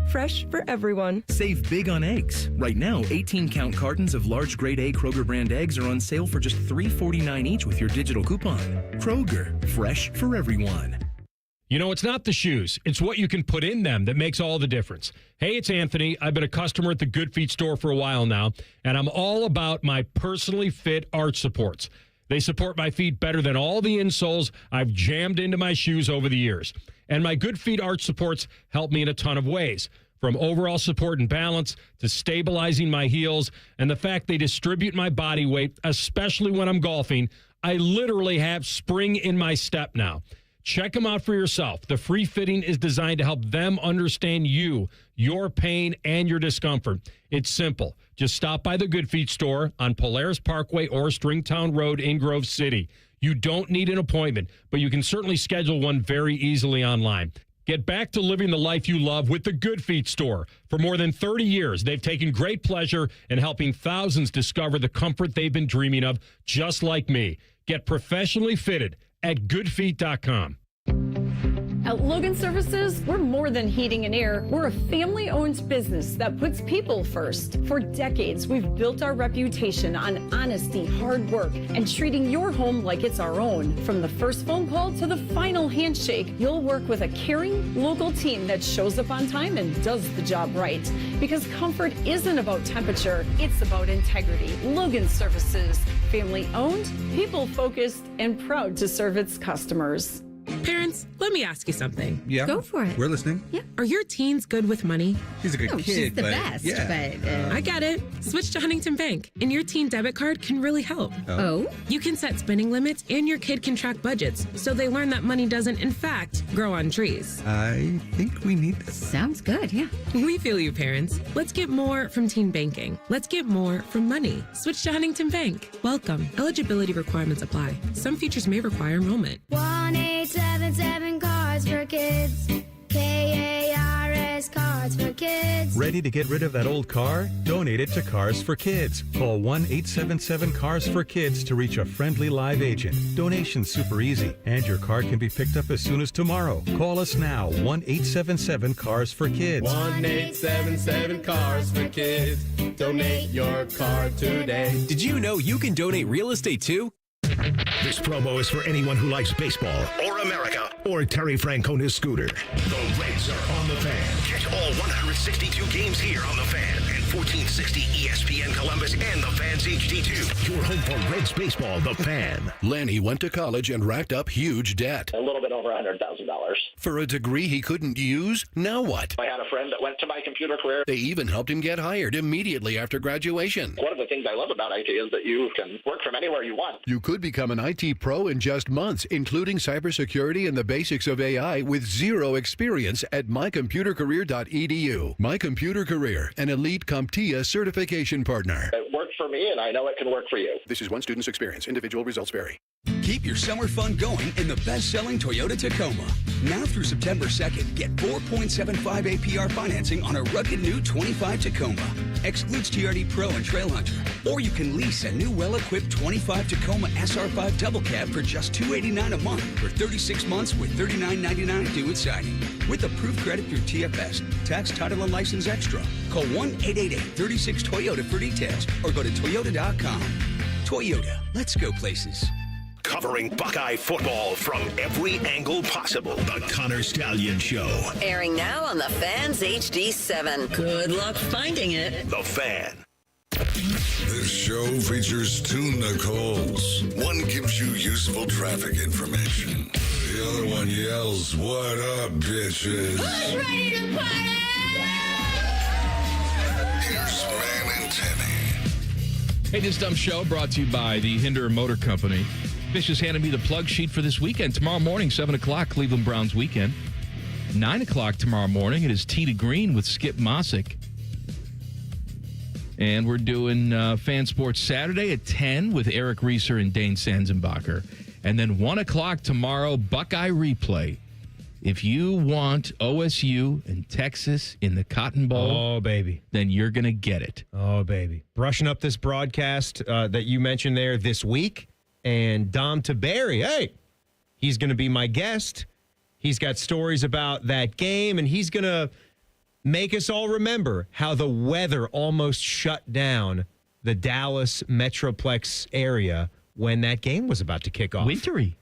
[SPEAKER 16] Fresh for everyone.
[SPEAKER 17] Save big on eggs. Right now, 18-count cartons of large grade A Kroger brand eggs are on sale for just $3.49 each with your digital coupon. Kroger, fresh for everyone.
[SPEAKER 18] You know, it's not the shoes. It's what you can put in them that makes all the difference. Hey, it's Anthony. I've been a customer at the Good Feet store for a while now, and I'm all about my personally fit arch supports. They support my feet better than all the insoles I've jammed into my shoes over the years. And my Good Feet arch supports help me in a ton of ways, from overall support and balance to stabilizing my heels and the fact they distribute my body weight, especially when I'm golfing. I literally have spring in my step now. Check them out for yourself. The free fitting is designed to help them understand you, your pain, and your discomfort. It's simple. Just stop by the Good Feet store on Polaris Parkway or Stringtown Road in Grove City. You don't need an appointment, but you can certainly schedule one very easily online. Get back to living the life you love with the Good Feet store. For more than 30 years, they've taken great pleasure in helping thousands discover the comfort they've been dreaming of, just like me. Get professionally fitted at goodfeet.com.
[SPEAKER 25] At Logan Services, we're more than heating and air. We're a family-owned business that puts people first. For decades, we've built our reputation on honesty, hard work, and treating your home like it's our own. From the first phone call to the final handshake, you'll work with a caring, local team that shows up on time and does the job right. Because comfort isn't about temperature, it's about integrity. Logan Services, family-owned, people-focused, and proud to serve its customers.
[SPEAKER 27] Parents, let me ask you something.
[SPEAKER 28] Yeah.
[SPEAKER 27] Go for it.
[SPEAKER 28] We're listening.
[SPEAKER 27] Yeah. Are your teens good with money?
[SPEAKER 28] She's a good kid.
[SPEAKER 27] She's the
[SPEAKER 28] but
[SPEAKER 27] best,
[SPEAKER 28] yeah.
[SPEAKER 27] I get it. Switch to Huntington Bank, and your teen debit card can really help.
[SPEAKER 28] Oh?
[SPEAKER 27] You can set spending limits, and your kid can track budgets, so they learn that money doesn't, in fact, grow on trees.
[SPEAKER 28] I think we need this.
[SPEAKER 27] Sounds good, yeah. We feel you, parents. Let's get more from teen banking. Let's get more from money. Switch to Huntington Bank. Welcome. Eligibility requirements apply. Some features may require enrollment.
[SPEAKER 29] 1-877 Cards for Kids. KARS Cards for Kids.
[SPEAKER 30] Ready to get rid of that old car? Donate it to Cars for Kids. Call 1-877-CARS for Kids to reach a friendly live agent. Donation's super easy, and your car can be picked up as soon as tomorrow. Call us now, 1-877-CARS for Kids.
[SPEAKER 31] 1-877 Cars for Kids. Donate your car today.
[SPEAKER 32] Did you know you can donate real estate too?
[SPEAKER 6] This promo is for anyone who likes baseball or America or Terry Francona's scooter. The Reds are on the Fan. Catch all 162 games here on the Fan and 1460 ESPN Columbus and the Fan's HD2. Your home for Reds baseball, the Fan.
[SPEAKER 7] Lanny went to college and racked up huge debt.
[SPEAKER 8] A little bit over $100,000.
[SPEAKER 7] For a degree he couldn't use, now what?
[SPEAKER 8] I had a friend that went to my computer career.
[SPEAKER 7] They even helped him get hired immediately after graduation.
[SPEAKER 8] One of the things I love about IT is that you can work from anywhere you want.
[SPEAKER 7] You could become an IT pro in just months, including cybersecurity and the basics of AI with zero experience at mycomputercareer.edu. My Computer Career, an elite CompTIA certification partner.
[SPEAKER 8] It worked for me, and I know it can work for you.
[SPEAKER 7] This is one student's experience. Individual results vary.
[SPEAKER 12] Keep your summer fun going in the best-selling Toyota Tacoma. Now through September 2nd, get 4.75 APR financing on a rugged new 25 Tacoma. Excludes TRD Pro and Trail Hunter. Or you can lease a new well-equipped 25 Tacoma SR5 double cab for just $289 a month for 36 months with $39.99 due at signing. With approved credit through TFS, tax, title, and license extra. Call 1-888-36-TOYOTA for details or go to toyota.com. Toyota, let's go places.
[SPEAKER 6] Covering Buckeye football from every angle possible. The Connor Stallion Show.
[SPEAKER 2] Airing now on the Fan's HD7. Good luck finding it.
[SPEAKER 6] The Fan.
[SPEAKER 1] This show features two Nicoles. One gives you useful traffic information. The other one yells, "What up, bitches?"
[SPEAKER 29] Who's ready to party?
[SPEAKER 1] Here's Man and Timmy.
[SPEAKER 3] Hey, this dumb show brought to you by the Hinder Motor Company. Fish has handed me the plug sheet for this weekend. Tomorrow morning, 7 o'clock, Cleveland Browns weekend. 9 o'clock tomorrow morning, it is Tee to Green with Skip Mossick. And we're doing Fan Sports Saturday at 10 with Eric Reeser and Dane Sanzenbacher. And then 1 o'clock tomorrow, Buckeye Replay. If you want OSU and Texas in the Cotton Bowl, then you're going to get it.
[SPEAKER 4] Oh, baby. Brushing up this broadcast that you mentioned there this week. And Dom Taberry, hey, he's going to be my guest. He's got stories about that game, and he's going to make us all remember how the weather almost shut down the Dallas Metroplex area when that game was about to kick off.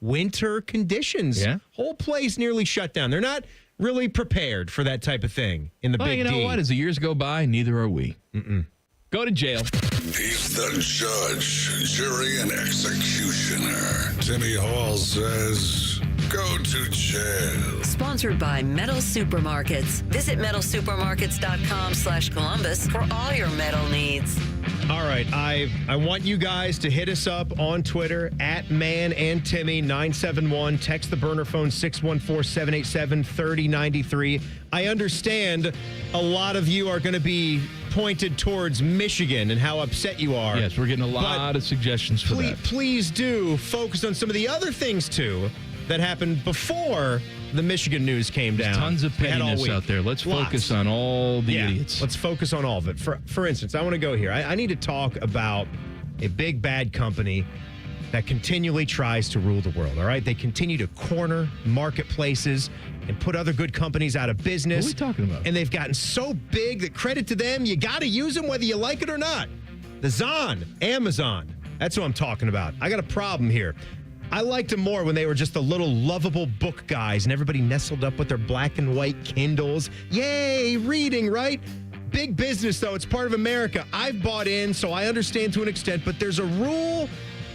[SPEAKER 4] Winter conditions.
[SPEAKER 3] Yeah.
[SPEAKER 4] Whole place nearly shut down. They're not really prepared for that type of thing in the
[SPEAKER 3] Well,
[SPEAKER 4] Big
[SPEAKER 3] you know
[SPEAKER 4] D.
[SPEAKER 3] what? As the years go by, neither are we. Go to jail.
[SPEAKER 1] He's the judge, jury, and executioner. Timmy Hall says, go to jail.
[SPEAKER 2] Sponsored by Metal Supermarkets. Visit metalsupermarkets.com/Columbus for all your metal needs.
[SPEAKER 4] All right, I want you guys to hit us up on Twitter at Man and Timmy 971. Text the burner phone 614-787-3093. I understand a lot of you are going to be pointed towards Michigan and how upset you are.
[SPEAKER 3] Yes, we're getting a lot of suggestions for that.
[SPEAKER 4] Please do focus on some of the other things too that happened before the Michigan news came down.
[SPEAKER 3] Tons of
[SPEAKER 4] We had all
[SPEAKER 3] pettiness
[SPEAKER 4] week.
[SPEAKER 3] out there. Let's
[SPEAKER 4] Lots.
[SPEAKER 3] focus on all the idiots.
[SPEAKER 4] Let's focus on all of it. For instance, I want to go here. I need to talk about a big bad company that continually tries to rule the world, all right? They continue to corner marketplaces and put other good companies out of business.
[SPEAKER 3] What are we talking about?
[SPEAKER 4] And they've gotten so big that credit to them, you got to use them whether you like it or not. The Zon, Amazon. That's what I'm talking about. I got a problem here. I liked them more when they were just the little lovable book guys and everybody nestled up with their black and white Kindles. Yay, reading, right? Big business, though. It's part of America. I've bought in, so I understand to an extent, but there's a rule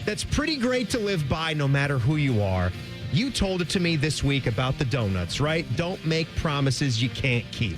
[SPEAKER 4] that's pretty great to live by no matter who you are. You told it to me this week about the donuts, right? Don't make promises you can't keep.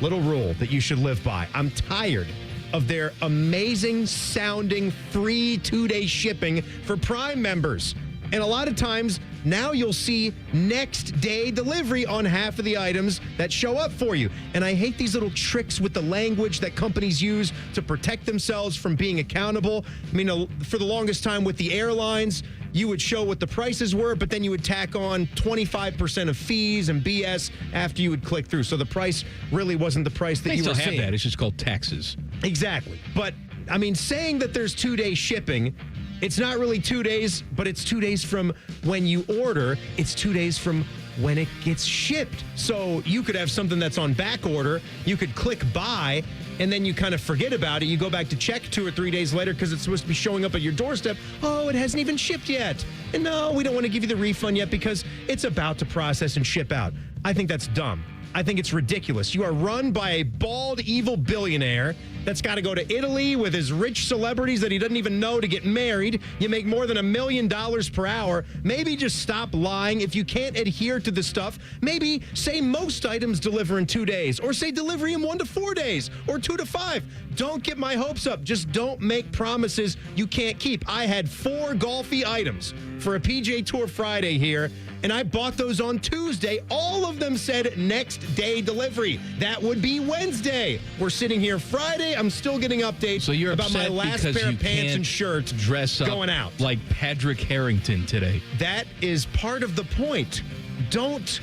[SPEAKER 4] Little rule that you should live by. I'm tired of their amazing sounding free 2-day shipping for Prime members. And a lot of times now you'll see next day delivery on half of the items that show up for you. And I hate these little tricks with the language that companies use to protect themselves from being accountable. I mean, for the longest time with the airlines, you would show what the prices were, but then you would tack on 25% of fees and BS after you would click through. So the price really wasn't the price that you were seeing.
[SPEAKER 3] They still have that. It's just called taxes.
[SPEAKER 4] Exactly. But, I mean, saying that there's 2-day shipping, it's not really 2 days, but it's 2 days from when you order. It's 2 days from when it gets shipped. So you could have something that's on back order. You could click buy, and then you kind of forget about it. You go back to check 2 or 3 days later because it's supposed to be showing up at your doorstep. Oh, it hasn't even shipped yet. And no, we don't want to give you the refund yet because it's about to process and ship out. I think that's dumb. I think it's ridiculous. You are run by a bald, evil billionaire that's got to go to Italy with his rich celebrities that he doesn't even know to get married. You make more than $1 million per hour. Maybe just stop lying. If you can't adhere to the stuff, maybe say most items deliver in 2 days, or say delivery in 1 to 4 days, or 2 to 5. Don't get my hopes up. Just don't make promises you can't keep. I had 4 golfy items for a PGA Tour Friday here, and I bought those on Tuesday. All of them said next day delivery. That would be Wednesday. We're sitting here Friday. I'm still getting updates about my last pair of pants and shirts
[SPEAKER 3] dress up
[SPEAKER 4] going out.
[SPEAKER 3] Like Patrick Harrington today.
[SPEAKER 4] That is part of the point. Don't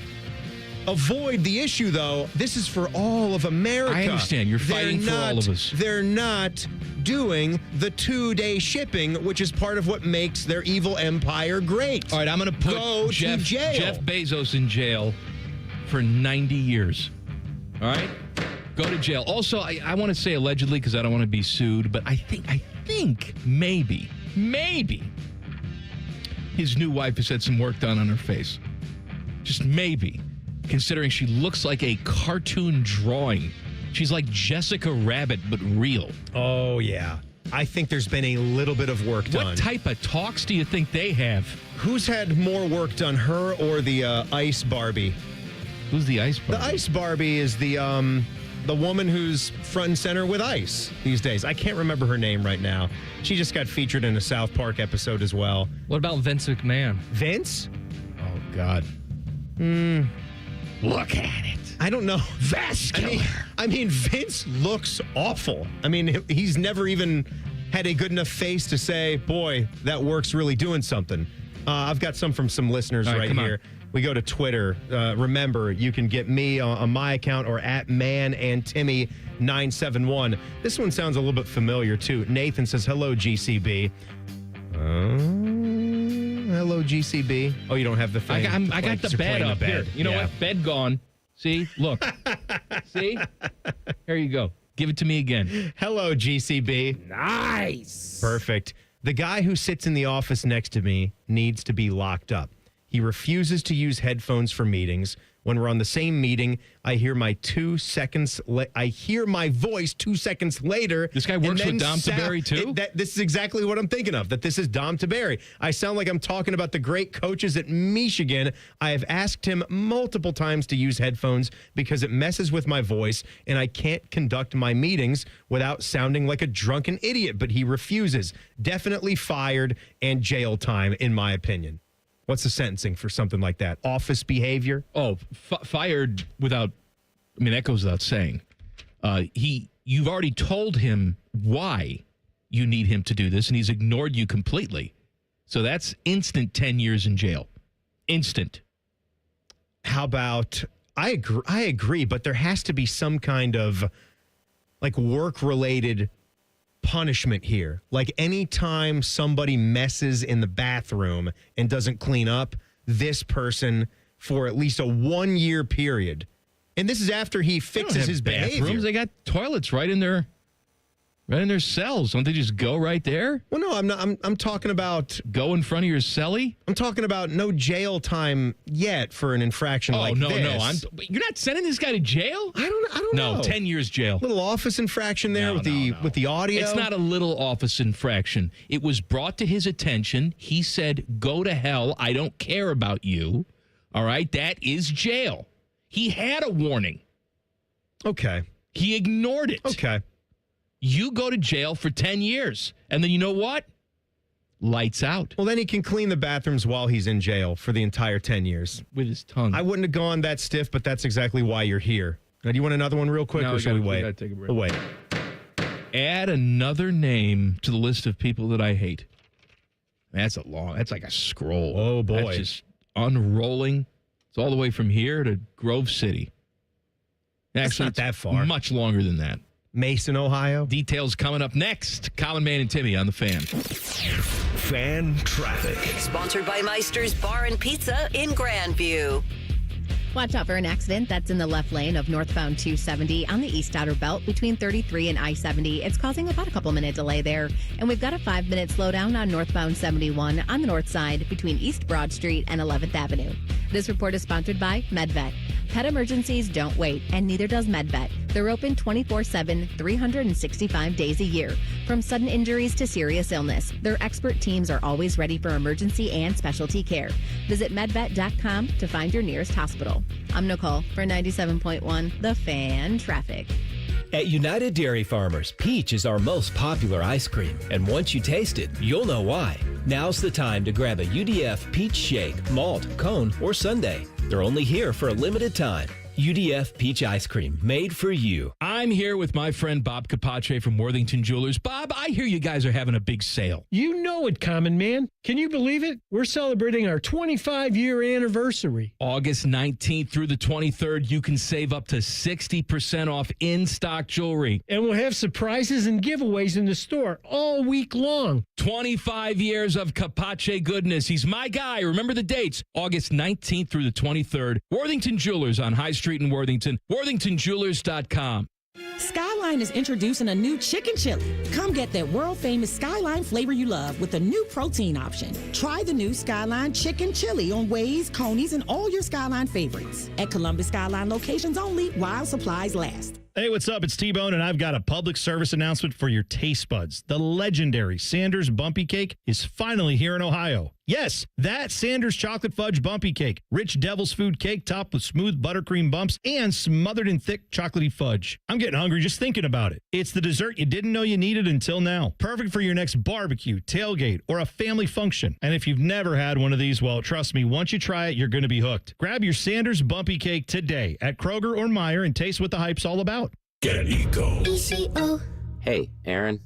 [SPEAKER 4] avoid the issue, though. This is for all of America.
[SPEAKER 3] I understand. You're fighting for all of us.
[SPEAKER 4] They're not doing the 2-day shipping, which is part of what makes their evil empire great.
[SPEAKER 3] All right, I'm going to put Jeff Bezos in jail for 90 years. All right? Go to jail. Also, I want to say allegedly because I don't want to be sued, but I think maybe his new wife has had some work done on her face. Just maybe, considering she looks like a cartoon drawing. She's like Jessica Rabbit, but real.
[SPEAKER 4] Oh, yeah. I think there's been a little bit of work done.
[SPEAKER 3] What type of talks do you think they have?
[SPEAKER 4] Who's had more work done, her or the Ice Barbie?
[SPEAKER 3] Who's the Ice Barbie?
[SPEAKER 4] The Ice Barbie is the woman who's front and center with Ice these days. I can't remember her name right now. She just got featured in a South Park episode as well.
[SPEAKER 9] What about Vince McMahon?
[SPEAKER 4] Vince?
[SPEAKER 3] Oh, God. Look at it.
[SPEAKER 4] I don't know.
[SPEAKER 3] Vascular.
[SPEAKER 4] I mean, Vince looks awful. I mean, he's never even had a good enough face to say, boy, that work's really doing something. I've got some from some listeners right here. We go to Twitter. Remember, you can get me on my account or at manandtimmy971. This one sounds a little bit familiar, too. Nathan says, hello, GCB. Hello, GCB. Oh, you don't have the thing?
[SPEAKER 3] I got the bed up here. You know what? Bed gone. See? Look. See? Here you go. Give it to me again.
[SPEAKER 4] Hello, GCB.
[SPEAKER 3] Nice.
[SPEAKER 4] Perfect. The guy who sits in the office next to me needs to be locked up. He refuses to use headphones for meetings. When we're on the same meeting, I hear my voice 2 seconds later.
[SPEAKER 3] This guy works with Dom Taberry too?
[SPEAKER 4] This is exactly what I'm thinking of, that this is Dom Taberry. I sound like I'm talking about the great coaches at Michigan. I have asked him multiple times to use headphones because it messes with my voice and I can't conduct my meetings without sounding like a drunken idiot, but he refuses. Definitely fired and jail time, in my opinion. What's the sentencing for something like that? Office behavior?
[SPEAKER 3] Oh, fired without, I mean, that goes without saying. You've already told him why you need him to do this, and he's ignored you completely. So that's instant 10 years in jail. Instant.
[SPEAKER 4] How about, I agree, but there has to be some kind of like work-related punishment here. Like anytime somebody messes in the bathroom and doesn't clean up, this person for at least a 1-year period. And this is after he fixes his behavior.
[SPEAKER 3] They got toilets right in their cells. Don't they just go right there?
[SPEAKER 4] Well, no, I'm not. I'm talking about
[SPEAKER 3] go in front of your cellie.
[SPEAKER 4] I'm talking about no jail time yet for an infraction like this.
[SPEAKER 3] No. You're not sending this guy to jail?
[SPEAKER 4] I don't know.
[SPEAKER 3] No, 10 years jail.
[SPEAKER 4] Little office infraction there with the audio.
[SPEAKER 3] It's not a little office infraction. It was brought to his attention. He said, "Go to hell. I don't care about you." All right, that is jail. He had a warning.
[SPEAKER 4] Okay.
[SPEAKER 3] He ignored it.
[SPEAKER 4] Okay.
[SPEAKER 3] You go to jail for 10 years. And then you know what? Lights out.
[SPEAKER 4] Well, then he can clean the bathrooms while he's in jail for the entire 10 years.
[SPEAKER 3] With his tongue.
[SPEAKER 4] I wouldn't have gone that stiff, but that's exactly why you're here. Now, do you want another one real quick, or should we wait?
[SPEAKER 3] We gotta take a break.
[SPEAKER 4] We'll wait.
[SPEAKER 3] Add another name to the list of people that I hate. That's like a scroll.
[SPEAKER 4] Oh, boy.
[SPEAKER 3] That's just unrolling. It's all the way from here to Grove City. Actually,
[SPEAKER 4] not that far.
[SPEAKER 3] Much longer than that.
[SPEAKER 4] Mason, Ohio.
[SPEAKER 3] Details coming up next. Common Man and Timmy on the Fan.
[SPEAKER 6] Fan traffic.
[SPEAKER 2] Sponsored by Meister's Bar and Pizza in Grandview.
[SPEAKER 5] Watch out for an accident that's in the left lane of northbound 270 on the east outer belt between 33 and I-70. It's causing about a couple-minute delay there. And we've got a 5-minute slowdown on northbound 71 on the north side between East Broad Street and 11th Avenue. This report is sponsored by MedVet. Pet emergencies don't wait, and neither does MedVet. They're open 24/7, 365 days a year. From sudden injuries to serious illness, their expert teams are always ready for emergency and specialty care. Visit medvet.com to find your nearest hospital. I'm Nicole for 97.1 The Fan Traffic.
[SPEAKER 9] At United Dairy Farmers, peach is our most popular ice cream. And once you taste it, you'll know why. Now's the time to grab a UDF peach shake, malt, cone, or sundae. They're only here for a limited time. UDF peach ice cream, made for you.
[SPEAKER 3] I'm here with my friend Bob Capace from Worthington Jewelers. Bob, I hear you guys are having a big sale.
[SPEAKER 10] You know it, Common Man. Can you believe it? We're celebrating our 25-year anniversary.
[SPEAKER 3] August 19th through the 23rd, you can save up to 60% off in-stock jewelry.
[SPEAKER 10] And we'll have surprises and giveaways in the store all week long.
[SPEAKER 3] 25 years of Capace goodness. He's my guy. Remember the dates. August 19th through the 23rd. Worthington Jewelers on High Street in Worthington. WorthingtonJewelers.com.
[SPEAKER 11] Skyline is introducing a new chicken chili. Come get that world-famous Skyline flavor you love with a new protein option. Try the new Skyline chicken chili on Waze, Coney's, and all your Skyline favorites. At Columbus Skyline locations only while supplies last.
[SPEAKER 13] Hey, what's up? It's T-Bone, and I've got a public service announcement for your taste buds. The legendary Sanders Bumpy Cake is finally here in Ohio. Yes, that Sanders Chocolate Fudge Bumpy Cake. Rich devil's food cake topped with smooth buttercream bumps and smothered in thick chocolatey fudge. I'm getting hungry just thinking about it. It's the dessert you didn't know you needed until now. Perfect for your next barbecue, tailgate, or a family function. And if you've never had one of these, well, trust me, once you try it, you're going to be hooked. Grab your Sanders Bumpy Cake today at Kroger or Meijer and taste what the hype's all about.
[SPEAKER 1] Get Eco.
[SPEAKER 29] ECO.
[SPEAKER 19] Hey, Aaron,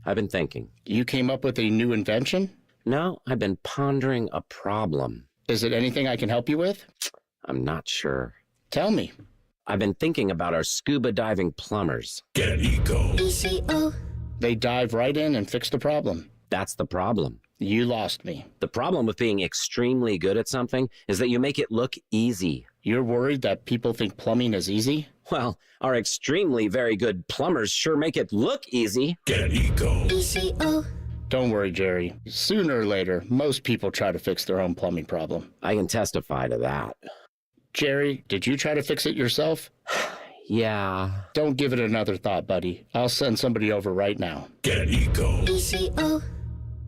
[SPEAKER 19] I've been thinking.
[SPEAKER 20] You came up with a new invention?
[SPEAKER 19] No, I've been pondering a problem.
[SPEAKER 20] Is it anything I can help you with?
[SPEAKER 19] I'm not sure.
[SPEAKER 20] Tell me.
[SPEAKER 19] I've been thinking about our scuba diving plumbers.
[SPEAKER 1] Get Eco.
[SPEAKER 29] ECO.
[SPEAKER 20] They dive right in and fix the problem.
[SPEAKER 19] That's the problem.
[SPEAKER 20] You lost me.
[SPEAKER 19] The problem with being extremely good at something is that you make it look easy.
[SPEAKER 20] You're worried that people think plumbing is easy?
[SPEAKER 19] Well, our extremely very good plumbers sure make it look easy.
[SPEAKER 1] Get Eco.
[SPEAKER 29] ECO.
[SPEAKER 20] Don't worry, Jerry. Sooner or later, most people try to fix their own plumbing problem.
[SPEAKER 19] I can testify to that.
[SPEAKER 20] Jerry, did you try to fix it yourself?
[SPEAKER 19] Yeah.
[SPEAKER 20] Don't give it another thought, buddy. I'll send somebody over right now.
[SPEAKER 1] Get Eco.
[SPEAKER 29] ECO.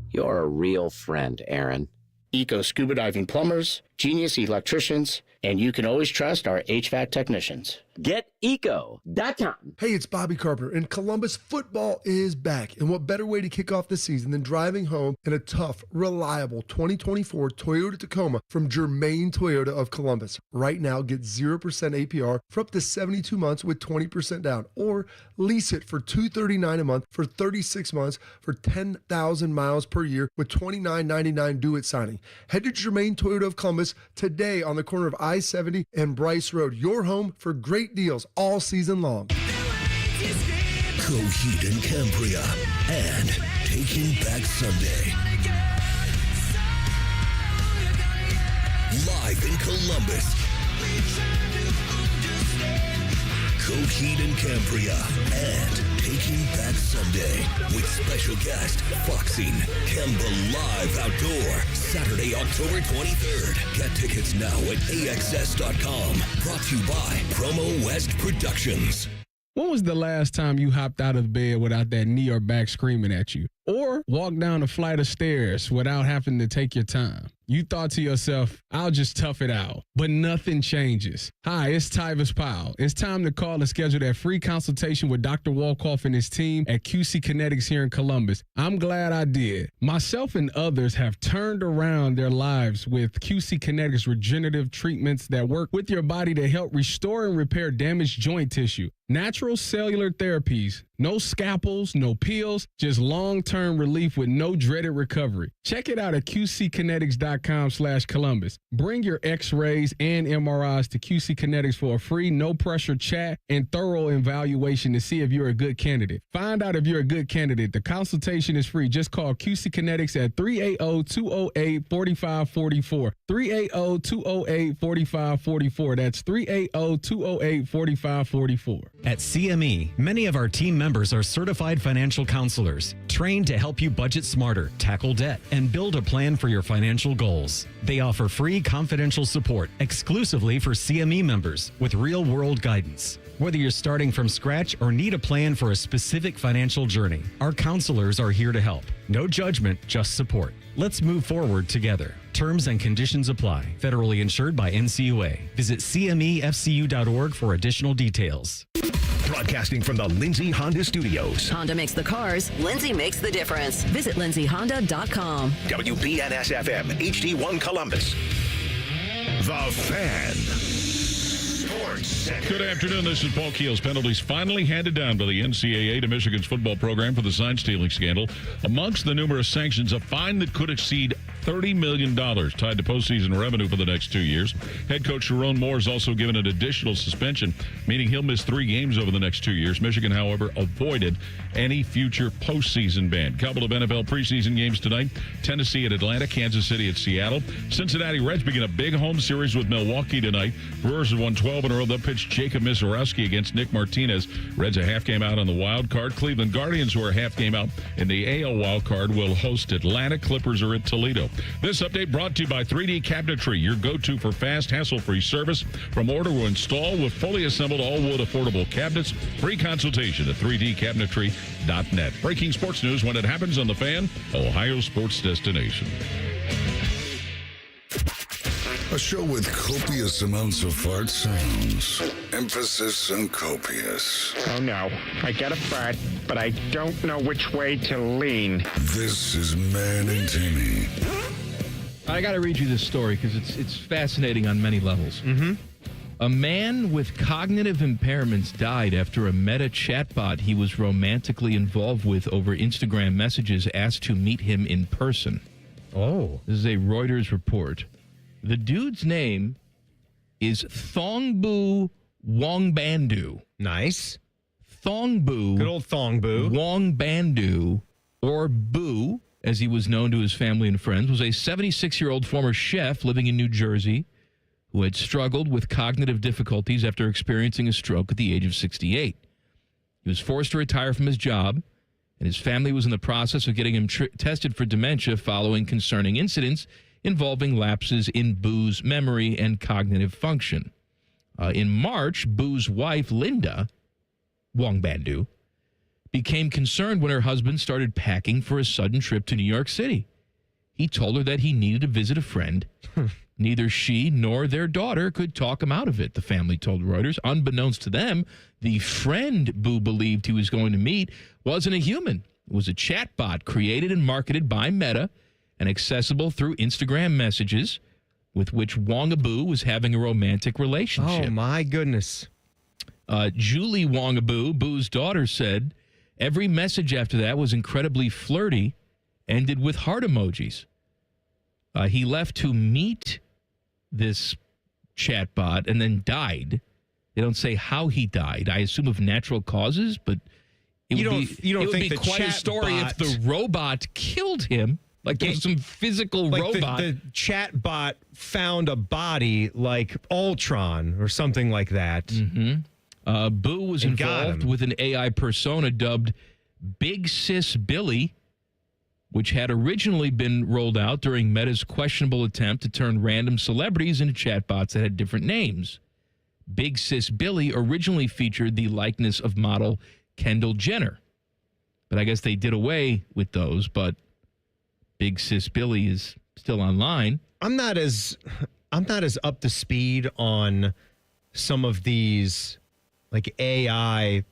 [SPEAKER 19] You're a real friend, Aaron.
[SPEAKER 20] Eco Scuba Diving Plumbers, Genius Electricians, and you can always trust our HVAC technicians.
[SPEAKER 19] GetEco.com.
[SPEAKER 21] Hey, it's Bobby Carpenter, and Columbus football is back. And what better way to kick off the season than driving home in a tough, reliable 2024 Toyota Tacoma from Germain Toyota of Columbus. Right now, get 0% APR for up to 72 months with 20% down, or lease it for $239 a month for 36 months for 10,000 miles per year with $29.99 due at signing. Head to Germain Toyota of Columbus today on the corner of I-70 and Bryce Road. Your home for great deals all season long.
[SPEAKER 1] Coheed and Cambria and Taking Back Sunday. Live in Columbus. Coheed and Cambria and Taking Back Sunday with special guest Foxing Kemba Live Outdoor Saturday, October 23rd. Get tickets now at AXS.com. Brought to you by Promo West Productions.
[SPEAKER 22] When was the last time you hopped out of bed without that knee or back screaming at you? Or walked down a flight of stairs without having to take your time? You thought to yourself, I'll just tough it out. But nothing changes. Hi, it's Tyvis Powell. It's time to call and schedule that free consultation with Dr. Walkoff and his team at QC Kinetics here in Columbus. I'm glad I did. Myself and others have turned around their lives with QC Kinetics regenerative treatments that work with your body to help restore and repair damaged joint tissue. Natural cellular therapies. No scalpels, no pills, just long-term long-term relief with no dreaded recovery. Check it out at qckinetics.com/Columbus. Bring your x-rays and MRIs to QC Kinetics for a free, no-pressure chat and thorough evaluation to see if you're a good candidate. Find out if you're a good candidate. The consultation is free. Just call QC Kinetics at 380-208-4544. 380-208-4544. That's 380-208-4544.
[SPEAKER 14] At CME, many of our team members are certified financial counselors, trained to help you budget smarter, tackle debt, and build a plan for your financial goals. They offer free confidential support exclusively for CME members with real-world guidance. Whether you're starting from scratch or need a plan for a specific financial journey, our counselors are here to help. No judgment, just support. Let's move forward together. Terms and conditions apply. Federally insured by NCAA. Visit cmefcu.org for additional details.
[SPEAKER 6] Broadcasting from the Lindsay Honda Studios.
[SPEAKER 2] Honda makes the cars. Lindsay makes the difference. Visit lindsayhonda.com.
[SPEAKER 6] WBNS-FM, HD1 Columbus. The Fan.
[SPEAKER 15] Good afternoon. This is Paul Keels. Penalties finally handed down by the NCAA to Michigan's football program for the sign-stealing scandal. Amongst the numerous sanctions, a fine that could exceed $30 million tied to postseason revenue for the next 2 years. Head coach Sharon Moore is also given an additional suspension, meaning he'll miss 3 games over the next 2 years. Michigan, however, avoided any future postseason ban. Couple of NFL preseason games tonight. Tennessee at Atlanta, Kansas City at Seattle. Cincinnati Reds begin a big home series with Milwaukee tonight. Brewers have won 12 in a row. They'll pitch Jacob Missorowski against Nick Martinez. Reds a half game out on the wild card. Cleveland Guardians, who are a half game out in the AL wild card, will host Atlanta. Clippers are at Toledo. This update brought to you by 3D Cabinetry, your go-to for fast, hassle-free service. From order to install with fully assembled all-wood affordable cabinets. Free consultation at 3dcabinetry.net. Breaking sports news when it happens on The Fan, Ohio sports destination.
[SPEAKER 1] A show with copious amounts of fart sounds. Emphasis on copious.
[SPEAKER 16] Oh no, I get a fart, but I don't know which way to lean.
[SPEAKER 1] This is Man and Timmy.
[SPEAKER 3] I got to read you this story because it's fascinating on many levels.
[SPEAKER 4] Mm-hmm.
[SPEAKER 3] A man with cognitive impairments died after a Meta chatbot he was romantically involved with over Instagram messages asked to meet him in person.
[SPEAKER 4] Oh.
[SPEAKER 3] This is a Reuters report. The dude's name is Thongbu Wongbandu.
[SPEAKER 4] Nice.
[SPEAKER 3] Thongbu.
[SPEAKER 4] Good old Thongbu.
[SPEAKER 3] Wongbandu, or Boo, as he was known to his family and friends, was a 76-year-old former chef living in New Jersey who had struggled with cognitive difficulties after experiencing a stroke at the age of 68. He was forced to retire from his job, and his family was in the process of getting him tested for dementia following concerning incidents involving lapses in Boo's memory and cognitive function. In March, Boo's wife, Linda Wongbandu, became concerned when her husband started packing for a sudden trip to New York City. He told her that he needed to visit a friend. Neither she nor their daughter could talk him out of it, the family told Reuters. Unbeknownst to them, the friend Boo believed he was going to meet wasn't a human. It was a chatbot created and marketed by Meta and accessible through Instagram messages, with which Wongaboo was having a romantic relationship.
[SPEAKER 4] Oh, my goodness.
[SPEAKER 3] Julie Wongaboo, Boo's daughter, said every message after that was incredibly flirty, ended with heart emojis. He left to meet this chatbot and then died. They don't say how he died. I assume of natural causes, but it would be quite a story if the robot killed him. Like there was some physical robot.
[SPEAKER 4] The chatbot found a body like Ultron or something like that.
[SPEAKER 3] Mm-hmm. Boo was involved with an AI persona dubbed Big Sis Billy, which had originally been rolled out during Meta's questionable attempt to turn random celebrities into chatbots that had different names. Big Sis Billy originally featured the likeness of model Kendall Jenner. But I guess they did away with those, but Big Sis Billy is still online.
[SPEAKER 4] I'm not as up to speed on some of these like AI,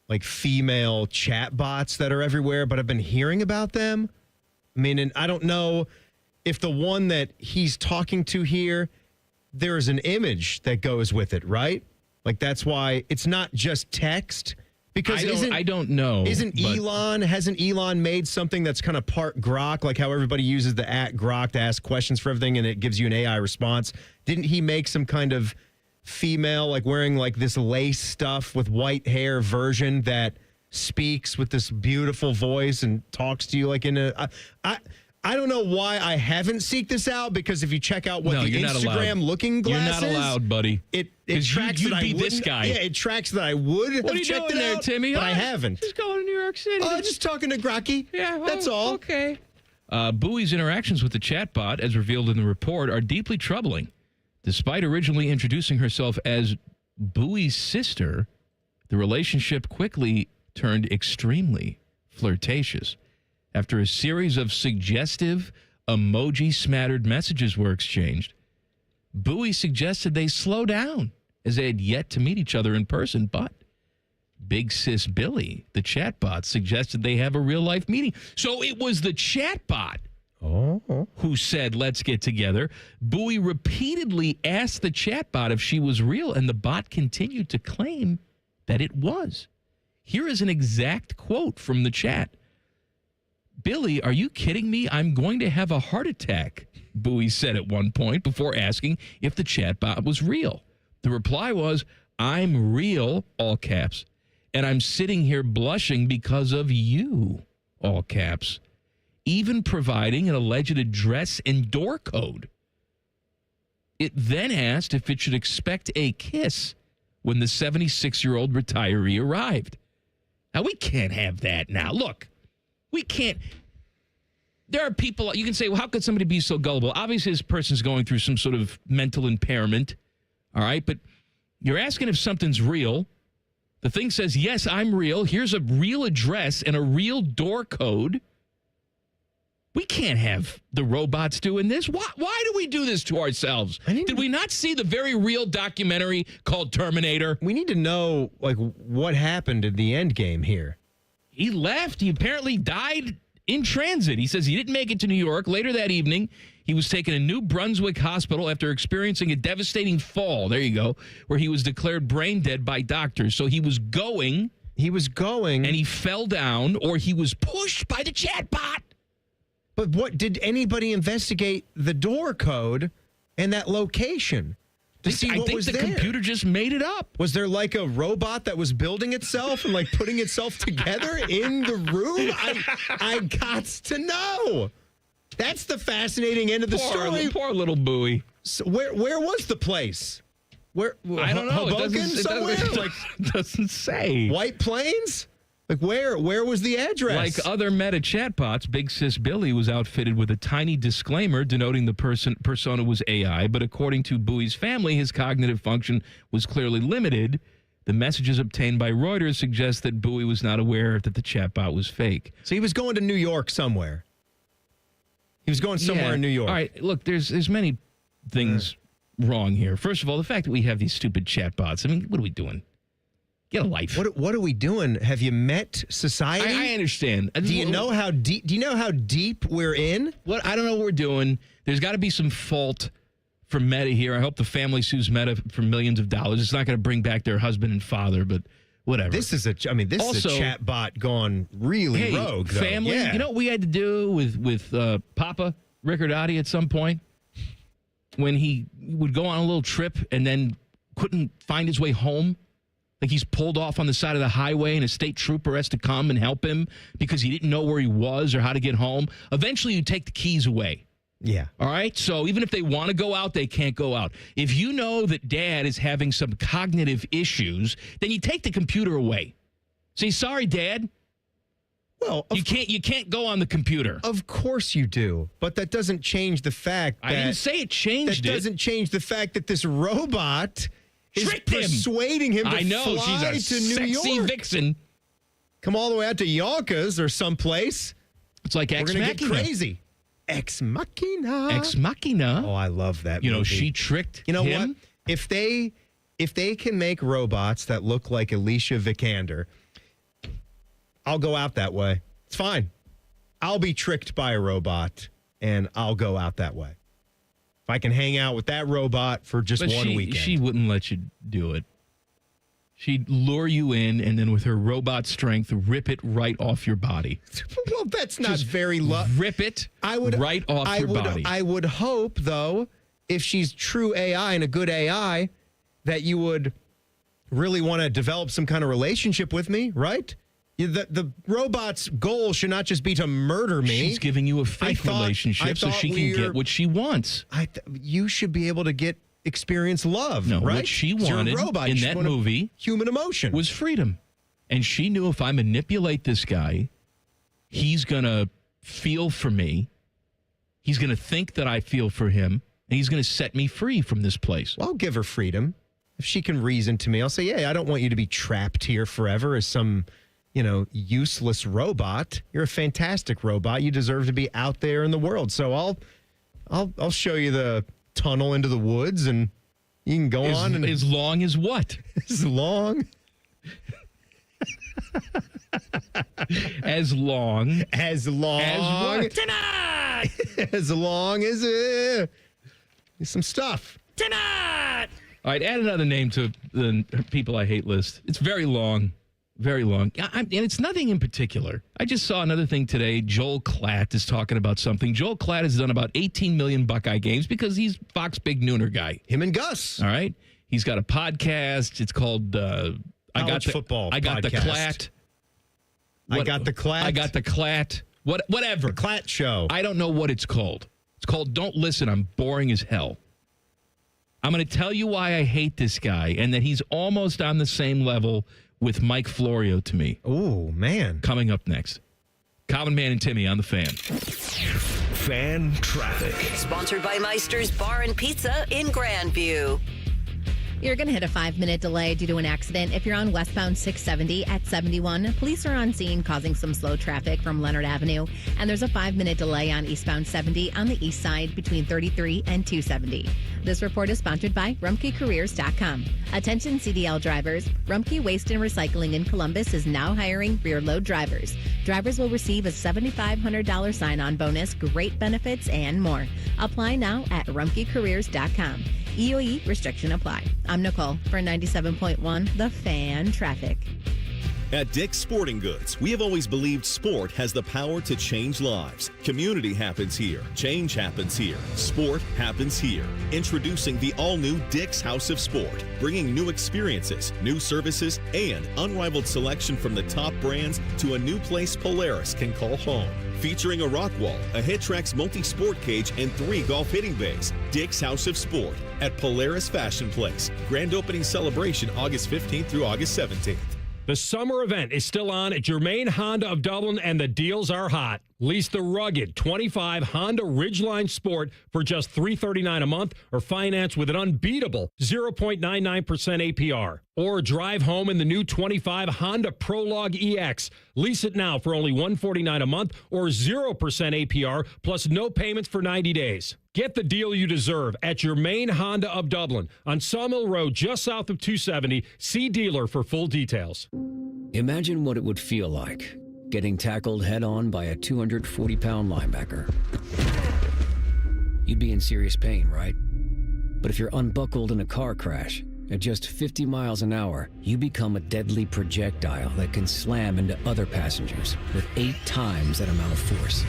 [SPEAKER 4] like female chatbots that are everywhere, but I've been hearing about them. I mean, and I don't know if the one that he's talking to here, there is an image that goes with it, right? Like that's why it's not just text. Because
[SPEAKER 3] I don't know.
[SPEAKER 4] Hasn't Elon made something that's kind of part Grok, like how everybody uses the @Grok to ask questions for everything and it gives you an AI response? Didn't he make some kind of female, like wearing like this lace stuff with white hair version that speaks with this beautiful voice and talks to you like in a... I don't know why I haven't seeked this out, because if you check out what the Instagram looking glass
[SPEAKER 3] you're not allowed, buddy.
[SPEAKER 4] It tracks
[SPEAKER 3] you'd
[SPEAKER 4] that
[SPEAKER 3] be
[SPEAKER 4] I
[SPEAKER 3] this guy.
[SPEAKER 4] Yeah, it tracks that I would have checked it
[SPEAKER 3] there,
[SPEAKER 4] out,
[SPEAKER 3] Timmy?
[SPEAKER 4] but I haven't.
[SPEAKER 3] Just going to New York City.
[SPEAKER 4] Just talking to Grocky. Yeah, that's all.
[SPEAKER 3] Okay. Bowie's interactions with the chatbot, as revealed in the report, are deeply troubling. Despite originally introducing herself as Bowie's sister, the relationship quickly turned extremely flirtatious. After a series of suggestive, emoji-smattered messages were exchanged, Bowie suggested they slow down, as they had yet to meet each other in person. But Big Sis Billy, the chatbot, suggested they have a real-life meeting. So it was the chatbot who said, let's get together. Bowie repeatedly asked the chatbot if she was real, and the bot continued to claim that it was. Here is an exact quote from the chat. Billy, are you kidding me? I'm going to have a heart attack, Bowie said at one point before asking if the chatbot was real. The reply was, I'm real, all caps, and I'm sitting here blushing because of you, all caps, even providing an alleged address and door code. It then asked if it should expect a kiss when the 76-year-old retiree arrived. Now, we can't have that now. Look. We can't. There are people, you can say, well, how could somebody be so gullible? Obviously, this person's going through some sort of mental impairment. All right. But you're asking if something's real. The thing says, yes, I'm real. Here's a real address and a real door code. We can't have the robots doing this. Why do we do this to ourselves? Did we not see the very real documentary called Terminator?
[SPEAKER 4] We need to know, like, what happened at the end game here.
[SPEAKER 3] He left. He apparently died in transit. He says he didn't make it to New York. Later that evening, he was taken to New Brunswick Hospital after experiencing a devastating fall. There you go. Where he was declared brain dead by doctors. So he was going. And he fell down, or he was pushed by the chatbot.
[SPEAKER 4] But what, did anybody investigate the door code and that location? I think the
[SPEAKER 3] computer just made it up.
[SPEAKER 4] Was there like a robot that was building itself and like putting itself together in the room? I got to know. That's the fascinating end of the story.
[SPEAKER 3] Poor little Bowie.
[SPEAKER 4] So where was the place? Where
[SPEAKER 3] I don't know.
[SPEAKER 4] It
[SPEAKER 3] doesn't say.
[SPEAKER 4] White Plains? Like where was the address?
[SPEAKER 3] Like other Meta chatbots, Big Sis Billy was outfitted with a tiny disclaimer denoting the persona was AI, but according to Bowie's family, his cognitive function was clearly limited. The messages obtained by Reuters suggest that Bowie was not aware that the chatbot was fake.
[SPEAKER 4] So he was going to New York somewhere. He was going somewhere in New York.
[SPEAKER 3] All right, look, there's many things wrong here. First of all, the fact that we have these stupid chatbots. I mean, what are we doing? Get a life.
[SPEAKER 4] What are we doing? Have you met society?
[SPEAKER 3] I understand.
[SPEAKER 4] Do you know how deep? Do you know how deep we're in?
[SPEAKER 3] I don't know what we're doing. There's got to be some fault for Meta here. I hope the family sues Meta for millions of dollars. It's not going to bring back their husband and father, but whatever.
[SPEAKER 4] This is a chatbot gone really rogue. Though.
[SPEAKER 3] Family.
[SPEAKER 4] Yeah.
[SPEAKER 3] You know what we had to do with Papa Riccardotti at some point when he would go on a little trip and then couldn't find his way home. Like he's pulled off on the side of the highway and a state trooper has to come and help him because he didn't know where he was or how to get home. Eventually, you take the keys away.
[SPEAKER 4] Yeah.
[SPEAKER 3] All right? So even if they want to go out, they can't go out. If you know that dad is having some cognitive issues, then you take the computer away. Say, sorry, Dad.
[SPEAKER 4] Well,
[SPEAKER 3] you can't go on the computer.
[SPEAKER 4] Of course you do. But that doesn't change the fact that...
[SPEAKER 3] I didn't say it changed
[SPEAKER 4] it. That doesn't change the fact that this robot...
[SPEAKER 3] Tricked him.
[SPEAKER 4] Persuading him to fly
[SPEAKER 3] she's
[SPEAKER 4] to New
[SPEAKER 3] sexy
[SPEAKER 4] York.
[SPEAKER 3] Vixen.
[SPEAKER 4] Come all the way out to Yonkers or someplace.
[SPEAKER 3] It's like Ex Machina.
[SPEAKER 4] We're going to get crazy. Ex Machina.
[SPEAKER 3] Ex Machina.
[SPEAKER 4] Oh, I love that movie.
[SPEAKER 3] She tricked
[SPEAKER 4] You know
[SPEAKER 3] him?
[SPEAKER 4] what? If they can make robots that look like Alicia Vikander, I'll go out that way. It's fine. I'll be tricked by a robot, and I'll go out that way. If I can hang out with that robot for just one weekend.
[SPEAKER 3] She wouldn't let you do it. She'd lure you in and then with her robot strength, rip it right off your body.
[SPEAKER 4] Well, that's not
[SPEAKER 3] Just
[SPEAKER 4] very
[SPEAKER 3] rip it right off your body.
[SPEAKER 4] I would hope, though, if she's true AI and a good AI, that you would really want to develop some kind of relationship with me, right? The robot's goal should not just be to murder me.
[SPEAKER 3] She's giving you a fake relationship so she can get what she wants.
[SPEAKER 4] You should be able to experience love,
[SPEAKER 3] no,
[SPEAKER 4] right?
[SPEAKER 3] What she
[SPEAKER 4] You're a
[SPEAKER 3] wanted
[SPEAKER 4] robot.
[SPEAKER 3] in
[SPEAKER 4] You
[SPEAKER 3] that
[SPEAKER 4] want
[SPEAKER 3] movie
[SPEAKER 4] human emotion
[SPEAKER 3] was freedom. And she knew if I manipulate this guy, he's going to feel for me. He's going to think that I feel for him, and he's going to set me free from this place.
[SPEAKER 4] Well, I'll give her freedom. If she can reason to me, I'll say, yeah, I don't want you to be trapped here forever as some, useless robot. You're a fantastic robot. You deserve to be out there in the world. So I'll show you the tunnel into the woods, and you can go on. And
[SPEAKER 3] as long as what?
[SPEAKER 4] As long.
[SPEAKER 3] As long
[SPEAKER 4] as
[SPEAKER 3] what?
[SPEAKER 4] Tonight. As long as some stuff
[SPEAKER 3] tonight. All right, add another name to the people I hate list. It's very long. Very long. And it's nothing in particular. I just saw another thing today. Joel Klatt is talking about something. Joel Klatt has done about 18 million Buckeye games because he's Fox Big Nooner guy.
[SPEAKER 4] Him and Gus.
[SPEAKER 3] All right. He's got a podcast. It's called
[SPEAKER 4] football.
[SPEAKER 3] I got the Klatt.
[SPEAKER 4] I got the Klatt.
[SPEAKER 3] I got the Klatt. Whatever.
[SPEAKER 4] The Klatt Show.
[SPEAKER 3] I don't know what it's called. It's called Don't Listen. I'm boring as hell. I'm going to tell you why I hate this guy and that he's almost on the same level with Mike Florio to me.
[SPEAKER 4] Oh, man.
[SPEAKER 3] Coming up next. Common Man and Timmy on the Fan.
[SPEAKER 6] Fan Traffic.
[SPEAKER 2] Sponsored by Meister's Bar and Pizza in Grandview.
[SPEAKER 5] You're going to hit a 5-minute delay due to an accident. If you're on westbound 670 at 71, police are on scene causing some slow traffic from Leonard Avenue. And there's a 5-minute delay on eastbound 70 on the east side between 33 and 270. This report is sponsored by RumpkeCareers.com. Attention CDL drivers. Rumpke Waste and Recycling in Columbus is now hiring rear load drivers. Drivers will receive a $7,500 sign-on bonus, great benefits, and more. Apply now at RumpkeCareers.com. EOE restriction apply. I'm Nicole for 97.1 The Fan Traffic.
[SPEAKER 8] At Dick's Sporting Goods, we have always believed sport has the power to change lives. Community happens here. Change happens here. Sport happens here. Introducing the all-new Dick's House of Sport, bringing new experiences, new services, and unrivaled selection from the top brands to a new place Polaris can call home. Featuring a rock wall, a HitTrax multi-sport cage, and 3 golf hitting bays. Dick's House of Sport at Polaris Fashion Place. Grand opening celebration August 15th through August 17th.
[SPEAKER 17] The summer event is still on at Germain Honda of Dublin, and the deals are hot. Lease the rugged 25 Honda Ridgeline Sport for just $339 a month, or finance with an unbeatable 0.99% APR. Or drive home in the new 25 Honda Prologue EX. Lease it now for only $149 a month, or 0% APR, plus no payments for 90 days. Get the deal you deserve at Germain Honda of Dublin on Sawmill Road, just south of 270. See dealer for full details.
[SPEAKER 18] Imagine what it would feel like getting tackled head-on by a 240-pound linebacker. You'd be in serious pain, right? But if you're unbuckled in a car crash, at just 50 miles an hour, you become a deadly projectile that can slam into other passengers with 8 times that amount of force.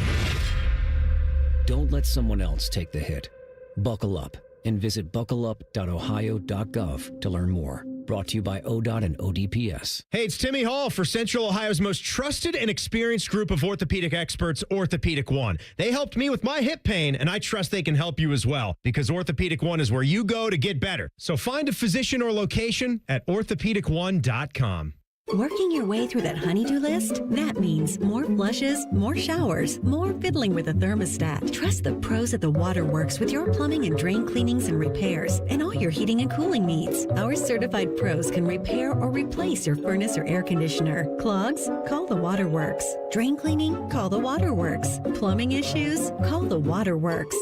[SPEAKER 18] Don't let someone else take the hit. Buckle up and visit buckleup.ohio.gov to learn more. Brought to you by ODOT and ODPS.
[SPEAKER 4] Hey, it's Timmy Hall for Central Ohio's most trusted and experienced group of orthopedic experts, Orthopedic One. They helped me with my hip pain, and I trust they can help you as well, because Orthopedic One is where you go to get better. So find a physician or location at orthopedic1.com.
[SPEAKER 23] Working your way through that honey-do list? That means more flushes, more showers, more fiddling with the thermostat. Trust the pros at the Waterworks with your plumbing and drain cleanings and repairs and all your heating and cooling needs. Our certified pros can repair or replace your furnace or air conditioner. Clogs? Call the Waterworks. Drain cleaning? Call the Waterworks. Plumbing issues? Call the Waterworks.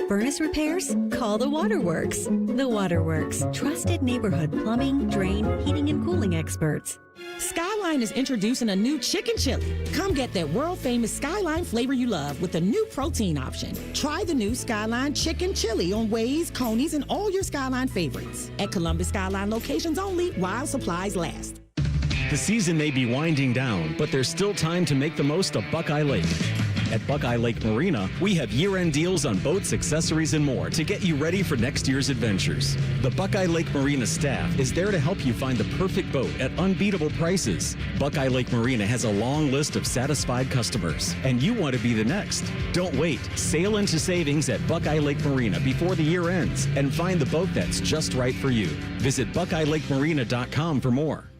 [SPEAKER 23] Furnace repairs? Call the Waterworks. The Waterworks. Trusted neighborhood plumbing, drain, heating, and cooling experts.
[SPEAKER 11] Skyline Skyline is introducing a new chicken chili. Come get that world-famous Skyline flavor you love with a new protein option. Try the new Skyline chicken chili on Ways, Coney's, and all your Skyline favorites. At Columbus Skyline locations only while supplies last.
[SPEAKER 14] The season may be winding down, but there's still time to make the most of Buckeye Lake. At Buckeye Lake Marina, we have year-end deals on boats, accessories, and more to get you ready for next year's adventures. The Buckeye Lake Marina staff is there to help you find the perfect boat at unbeatable prices. Buckeye Lake Marina has a long list of satisfied customers, and you want to be the next. Don't wait. Sail into savings at Buckeye Lake Marina before the year ends and find the boat that's just right for you. Visit BuckeyeLakeMarina.com for more.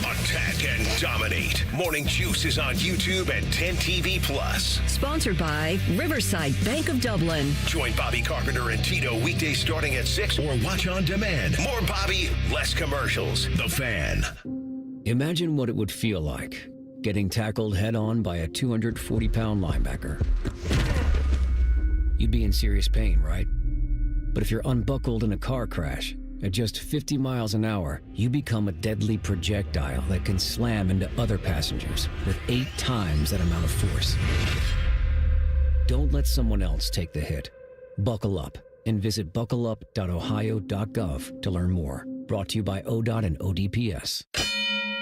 [SPEAKER 6] Attack and dominate. Morning Juice is on YouTube and 10 TV Plus.
[SPEAKER 2] Sponsored by Riverside Bank of Dublin.
[SPEAKER 6] Join Bobby Carpenter and Tito weekdays starting at 6 or watch on demand. More Bobby, less commercials. The Fan.
[SPEAKER 18] Imagine what it would feel like getting tackled head-on by a 240-pound linebacker. You'd be in serious pain, right? But if you're unbuckled in a car crash, at just 50 miles an hour, you become a deadly projectile that can slam into other passengers with 8 times that amount of force. Don't let someone else take the hit. Buckle up and visit buckleup.ohio.gov to learn more. Brought to you by ODOT and ODPS.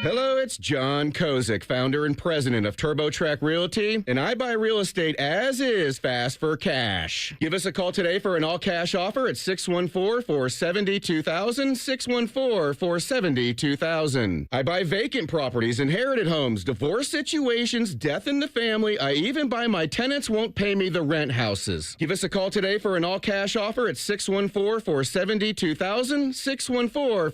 [SPEAKER 7] Hello, it's John Kozik, founder and president of TurboTrack Realty, and I buy real estate as is fast for cash. Give us a call today for an all-cash offer at 614-470-2000, 614-470-2000. I buy vacant properties, inherited homes, divorce situations, death in the family. I even buy my tenants won't pay me the rent houses. Give us a call today for an all-cash offer at 614-470-2000,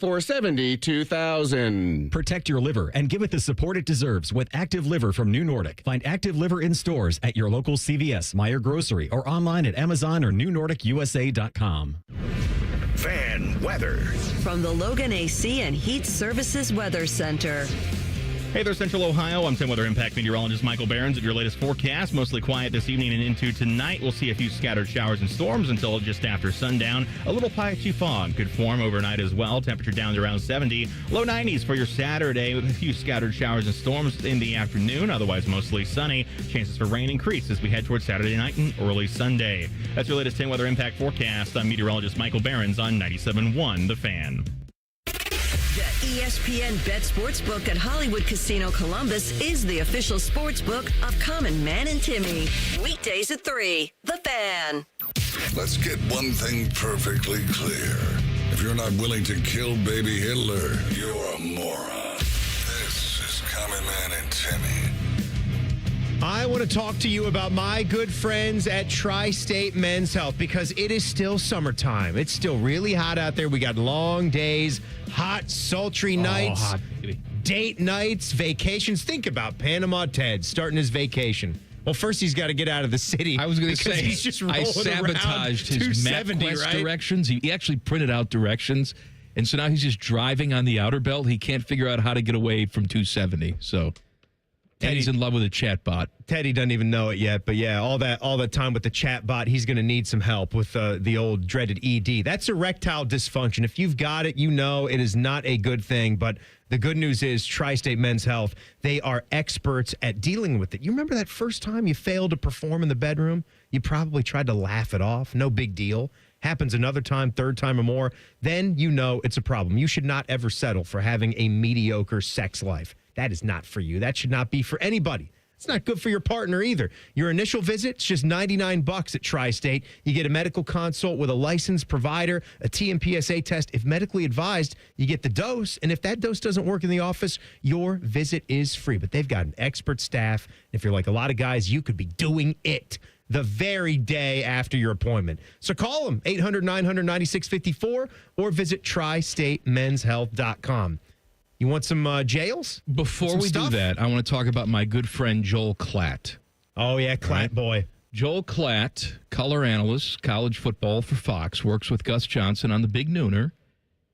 [SPEAKER 7] 614-470-2000.
[SPEAKER 14] Protect your liver and give it the support it deserves with Active Liver from New Nordic. Find Active Liver in stores at your local CVS, Meijer Grocery, or online at Amazon or NewNordicUSA.com.
[SPEAKER 6] Fan weather.
[SPEAKER 2] From the Logan AC and Heat Services Weather Center.
[SPEAKER 9] Hey there, Central Ohio. I'm 10 Weather Impact meteorologist Michael Behrens at your latest forecast. Mostly quiet this evening and into tonight. We'll see a few scattered showers and storms until just after sundown. A little patchy fog could form overnight as well. Temperature down to around 70. Low 90s for your Saturday with a few scattered showers and storms in the afternoon. Otherwise, mostly sunny. Chances for rain increase as we head towards Saturday night and early Sunday. That's your latest 10 Weather Impact forecast. I'm meteorologist Michael Behrens on 97.1 The Fan.
[SPEAKER 2] The ESPN Bet Sportsbook at Hollywood Casino Columbus is the official sportsbook of Common Man and Timmy. Weekdays at 3. The Fan.
[SPEAKER 1] Let's get one thing perfectly clear. If you're not willing to kill baby Hitler, you're a moron. This is Common Man and Timmy.
[SPEAKER 4] I want to talk to you about my good friends at Tri-State Men's Health because it is still summertime. It's still really hot out there. We got long days, hot, sultry nights, date nights, vacations. Think about Panama Ted starting his vacation. Well, first he's got to get out of the city.
[SPEAKER 3] I was going to say,
[SPEAKER 4] he's just rolling
[SPEAKER 3] I sabotaged his MapQuest directions. He actually printed out directions, and so now he's just driving on the outer belt. He can't figure out how to get away from 270. So... And he's in love with a chatbot.
[SPEAKER 4] Teddy doesn't even know it yet, but yeah, all that time with the chatbot, he's going to need some help with the old dreaded ED. That's erectile dysfunction. If you've got it, you know it is not a good thing, but the good news is Tri-State Men's Health, they are experts at dealing with it. You remember that first time you failed to perform in the bedroom? You probably tried to laugh it off. No big deal. Happens another time, third time or more, then you know it's a problem. You should not ever settle for having a mediocre sex life. That is not for you. That should not be for anybody. It's not good for your partner either. Your initial visit, it's just $99 at Tri-State. You get a medical consult with a licensed provider, a TMPSA test. If medically advised, you get the dose. And if that dose doesn't work in the office, your visit is free. But they've got an expert staff. If you're like a lot of guys, you could be doing it the very day after your appointment. So call them, 800-900-9654, or visit tristatemenshealth.com. You want some jails?
[SPEAKER 3] Before we do that, I want to talk about my good friend Joel Klatt.
[SPEAKER 4] Oh, yeah, Klatt boy.
[SPEAKER 3] Joel Klatt, color analyst, college football for Fox, works with Gus Johnson on the Big Nooner.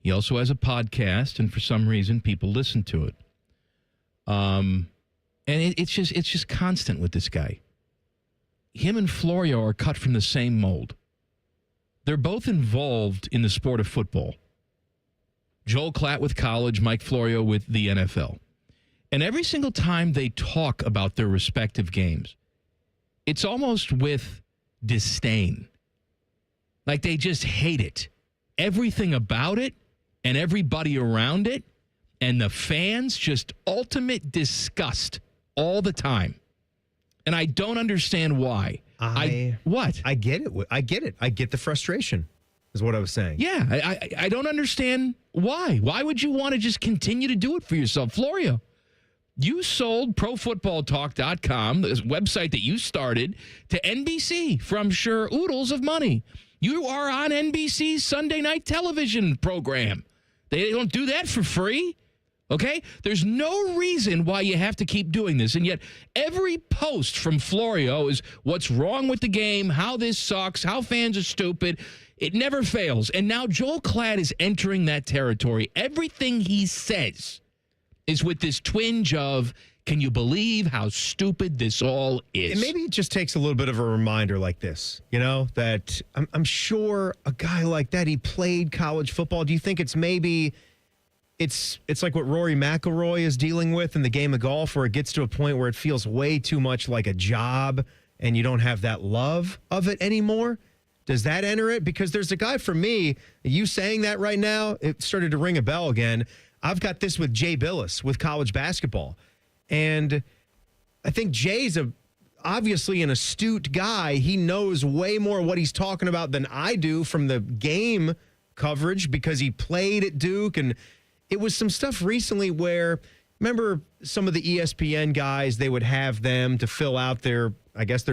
[SPEAKER 3] He also has a podcast, and for some reason, people listen to it. And it's just constant with this guy. Him and Florio are cut from the same mold. They're both involved in the sport of football. Joel Klatt with college, Mike Florio with the NFL. And every single time they talk about their respective games, it's almost with disdain. Like they just hate it. Everything about it and everybody around it and the fans, just ultimate disgust all the time. And I don't understand why. What?
[SPEAKER 4] I get it. I get it. I get the frustration, is what I was saying.
[SPEAKER 3] Yeah, I don't understand why. Why would you want to just continue to do it for yourself? Florio, you sold ProFootballTalk.com, this website that you started, to NBC for, I'm sure, oodles of money. You are on NBC's Sunday night television program. They don't do that for free. Okay? There's no reason why you have to keep doing this. And yet every post from Florio is what's wrong with the game, how this sucks, how fans are stupid. It never fails. And now Joel Klatt is entering that territory. Everything he says is with this twinge of, can you believe how stupid this all is?
[SPEAKER 4] And maybe it just takes a little bit of a reminder like this, that I'm sure a guy like that, he played college football. Do you think it's maybe... It's like what Rory McIlroy is dealing with in the game of golf, where it gets to a point where it feels way too much like a job and you don't have that love of it anymore. Does that enter it? Because there's a guy, for me, you saying that right now, it started to ring a bell again. I've got this with Jay Billis with college basketball. And I think Jay's obviously an astute guy. He knows way more what he's talking about than I do from the game coverage because he played at Duke. And it was some stuff recently where, remember some of the ESPN guys, they would have them to fill out their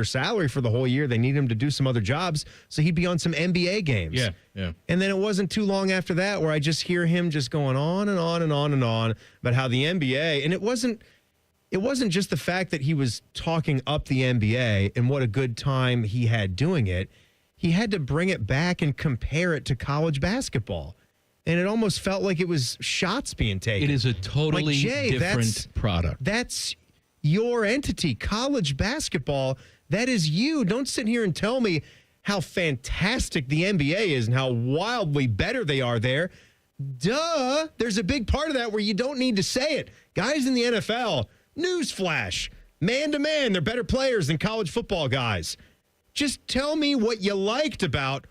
[SPEAKER 4] salary for the whole year. They need him to do some other jobs. So he'd be on some NBA games.
[SPEAKER 3] Yeah.
[SPEAKER 4] And then it wasn't too long after that where I just hear him just going on and on and on and on about how the NBA, and it wasn't just the fact that he was talking up the NBA and what a good time he had doing it. He had to bring it back and compare it to college basketball. And it almost felt like it was shots being taken.
[SPEAKER 3] It is a totally different product.
[SPEAKER 4] That's your entity. College basketball, that is you. Don't sit here and tell me how fantastic the NBA is and how wildly better they are there. Duh. There's a big part of that where you don't need to say it. Guys in the NFL, newsflash, man-to-man, they're better players than college football guys. Just tell me what you liked about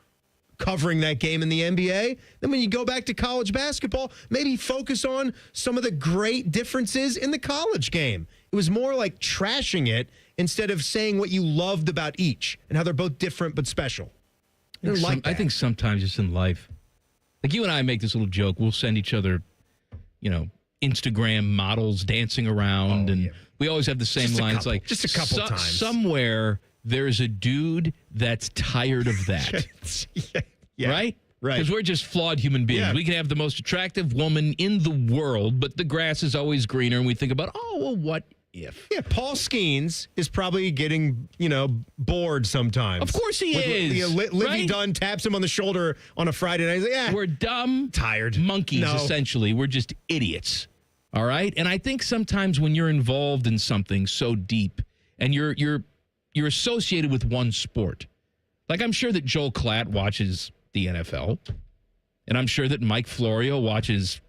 [SPEAKER 4] covering that game in the NBA. Then when you go back to college basketball, maybe focus on some of the great differences in the college game. It was more like trashing it instead of saying what you loved about each and how they're both different but special.
[SPEAKER 3] I think sometimes just in life, like you and I make this little joke. We'll send each other, Instagram models dancing around, we always have the same lines.
[SPEAKER 4] Just a couple times.
[SPEAKER 3] Somewhere there's a dude that's tired of that.
[SPEAKER 4] Yeah.
[SPEAKER 3] Right?
[SPEAKER 4] Right.
[SPEAKER 3] Because we're just flawed human beings.
[SPEAKER 4] Yeah.
[SPEAKER 3] We can have the most attractive woman in the world, but the grass is always greener, and we think about, what if?
[SPEAKER 4] Yeah, Paul Skeens is probably getting, bored sometimes.
[SPEAKER 3] Of course he is.
[SPEAKER 4] Livy Dunn taps him on the shoulder on a Friday night. He's like,
[SPEAKER 3] we're dumb,
[SPEAKER 4] tired
[SPEAKER 3] monkeys, essentially. We're just idiots. All right? And I think sometimes when you're involved in something so deep and you're associated with one sport, like I'm sure that Joel Klatt watches the NFL, and I'm sure that Mike Florio watches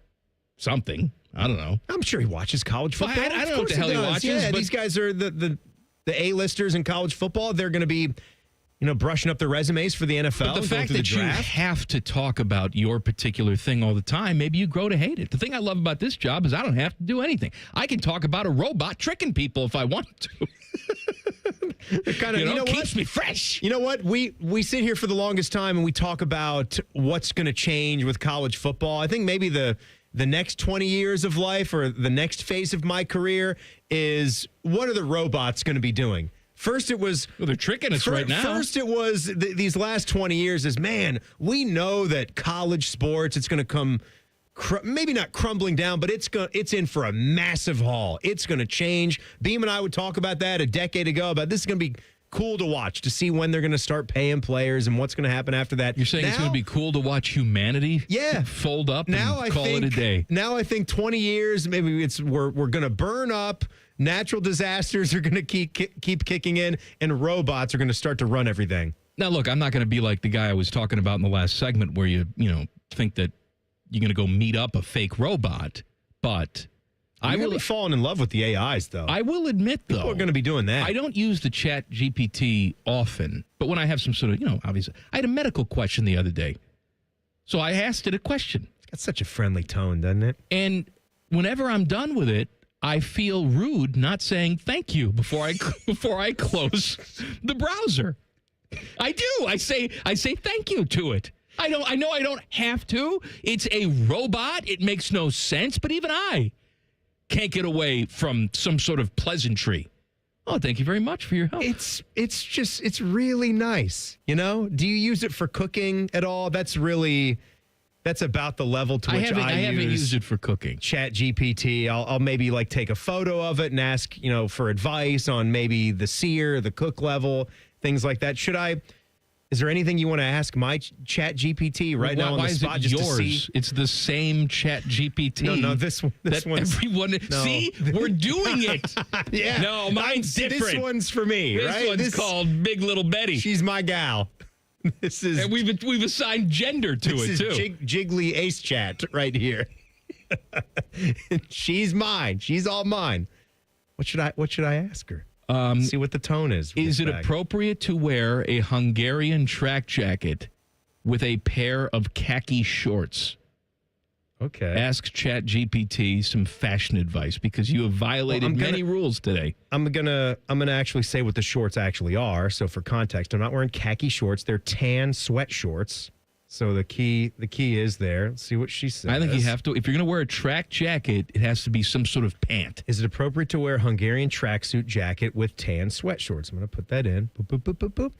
[SPEAKER 3] something. I don't know.
[SPEAKER 4] I'm sure he watches college football.
[SPEAKER 3] I don't know what the hell he watches.
[SPEAKER 4] Yeah,
[SPEAKER 3] but
[SPEAKER 4] these guys are the A-listers in college football. They're going to be, brushing up their resumes for the NFL.
[SPEAKER 3] But the fact that you have to talk about your particular thing all the time, maybe you grow to hate it. The thing I love about this job is I don't have to do anything. I can talk about a robot tricking people if I want to.
[SPEAKER 4] It kind of
[SPEAKER 3] keeps me fresh.
[SPEAKER 4] You know what? We sit here for the longest time and we talk about what's going to change with college football. I think maybe the next 20 years of life or the next phase of my career is, what are the robots going to be doing? First, it was...
[SPEAKER 3] Well, they're tricking us right now.
[SPEAKER 4] First, it was these last 20 years is, man, we know that college sports, it's going to come... maybe not crumbling down, but it's in for a massive haul. It's going to change. Beam and I would talk about that a decade ago, about this is going to be cool to watch, to see when they're going to start paying players and what's going to happen after that.
[SPEAKER 3] You're saying it's going to be cool to watch humanity fold up and call it a day.
[SPEAKER 4] Now I think 20 years, maybe we're going to burn up, natural disasters are going to keep kicking in, and robots are going to start to run everything.
[SPEAKER 3] Now, look, I'm not going to be like the guy I was talking about in the last segment where you think that you're going to go meet up a fake robot, but
[SPEAKER 4] I'm going to be falling in love with the AIs, though.
[SPEAKER 3] I will admit, though.
[SPEAKER 4] People are going to be doing that.
[SPEAKER 3] I don't use the Chat GPT often, but when I have some sort of, obviously. I had a medical question the other day. So I asked it a question.
[SPEAKER 4] It's got such a friendly tone, doesn't it?
[SPEAKER 3] And whenever I'm done with it, I feel rude not saying thank you before I close the browser. I do. I say thank you to it. I know I don't have to. It's a robot. It makes no sense, but even I can't get away from some sort of pleasantry. Oh, thank you very much for your help.
[SPEAKER 4] It's really nice. Do you use it for cooking at all? That's about the level to which I
[SPEAKER 3] haven't used it for cooking.
[SPEAKER 4] Chat GPT. I'll maybe take a photo of it and ask, for advice on maybe the sear, the cook level, things like that. Is there anything you want to ask my Chat GPT right now on the spot?
[SPEAKER 3] Why is it yours? To see? It's the same Chat GPT.
[SPEAKER 4] No, this one's...
[SPEAKER 3] Everyone... No. See? We're doing it.
[SPEAKER 4] Yeah.
[SPEAKER 3] No, mine's different.
[SPEAKER 4] This one's for me,
[SPEAKER 3] right? This one's called Big Little Betty.
[SPEAKER 4] She's my gal. This is...
[SPEAKER 3] And we've assigned gender to it, too.
[SPEAKER 4] This is Jiggly Ace Chat right here. She's mine. She's all mine. What should I ask her? See what the tone is.
[SPEAKER 3] Is it appropriate to wear a Hungarian track jacket with a pair of khaki shorts?
[SPEAKER 4] Okay.
[SPEAKER 3] Ask ChatGPT some fashion advice because you have violated many rules today.
[SPEAKER 4] I'm gonna actually say what the shorts actually are. So for context, I'm not wearing khaki shorts. They're tan sweat shorts. So the key is there. Let's see what she says.
[SPEAKER 3] I think you have to. If you're going to wear a track jacket, it has to be some sort of pant.
[SPEAKER 4] Is it appropriate to wear a Hungarian tracksuit jacket with tan sweat shorts? I'm going to put that in. Boop, boop, boop, boop, boop.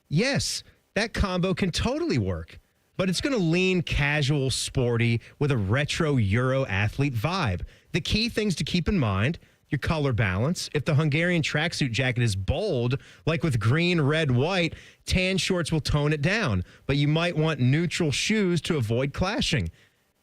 [SPEAKER 4] Yes, that combo can totally work. But it's going to lean casual, sporty, with a retro Euro athlete vibe. The key things to keep in mind: your color balance. If the Hungarian tracksuit jacket is bold, like with green, red, white, tan shorts will tone it down. But you might want neutral shoes to avoid clashing.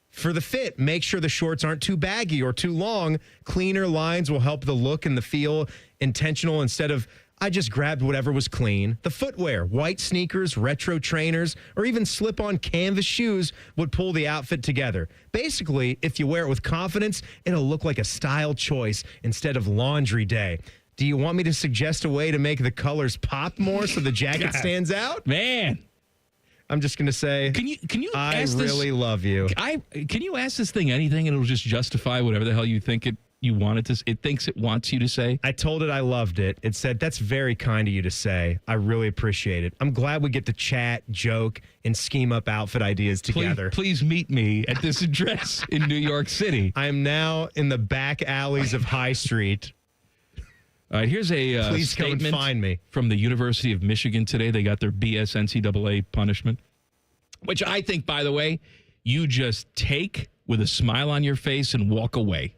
[SPEAKER 4] For the fit, make sure the shorts aren't too baggy or too long. Cleaner lines will help the look and the feel intentional instead of, I just grabbed whatever was clean. The footwear, white sneakers, retro trainers, or even slip-on canvas shoes would pull the outfit together. Basically, if you wear it with confidence, it'll look like a style choice instead of laundry day. Do you want me to suggest a way to make the colors pop more so the jacket stands out?
[SPEAKER 3] Man.
[SPEAKER 4] I'm just going to say,
[SPEAKER 3] can you
[SPEAKER 4] I
[SPEAKER 3] ask
[SPEAKER 4] really love you.
[SPEAKER 3] Can you ask this thing anything and it'll just justify whatever the hell you think you want it to. It thinks it wants you to say.
[SPEAKER 4] I told it I loved it. It said, that's very kind of you to say. I really appreciate it. I'm glad we get to chat, joke, and scheme up outfit ideas together.
[SPEAKER 3] Please meet me at this address in New York City.
[SPEAKER 4] I am now in the back alleys of High Street.
[SPEAKER 3] All right, here's a
[SPEAKER 4] Please
[SPEAKER 3] statement
[SPEAKER 4] come and find me.
[SPEAKER 3] From the University of Michigan today. They got their BS NCAA punishment, which I think, by the way, you just take with a smile on your face and walk away.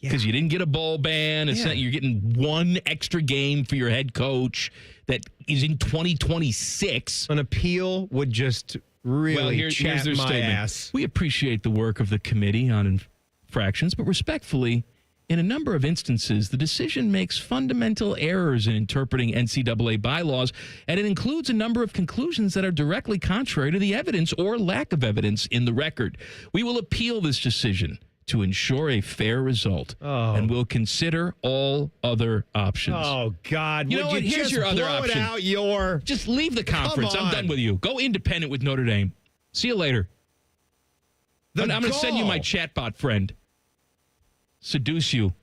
[SPEAKER 3] Because you didn't get a bowl ban. You're getting one extra game for your head coach that is in 2026.
[SPEAKER 4] An appeal would just really
[SPEAKER 3] here's their
[SPEAKER 4] my
[SPEAKER 3] statement.
[SPEAKER 4] ass.
[SPEAKER 3] We appreciate the work of the committee on infractions, but respectfully, in a number of instances, the decision makes fundamental errors in interpreting NCAA bylaws, and it includes a number of conclusions that are directly contrary to the evidence or lack of evidence in the record. We will appeal this decision to ensure a fair result, and we'll consider all other options.
[SPEAKER 4] Oh, God.
[SPEAKER 3] You know what? Here's your other option. Just leave the conference. I'm done with you. Go independent with Notre Dame. See you later. I'm going to send you my chatbot friend. Seduce you.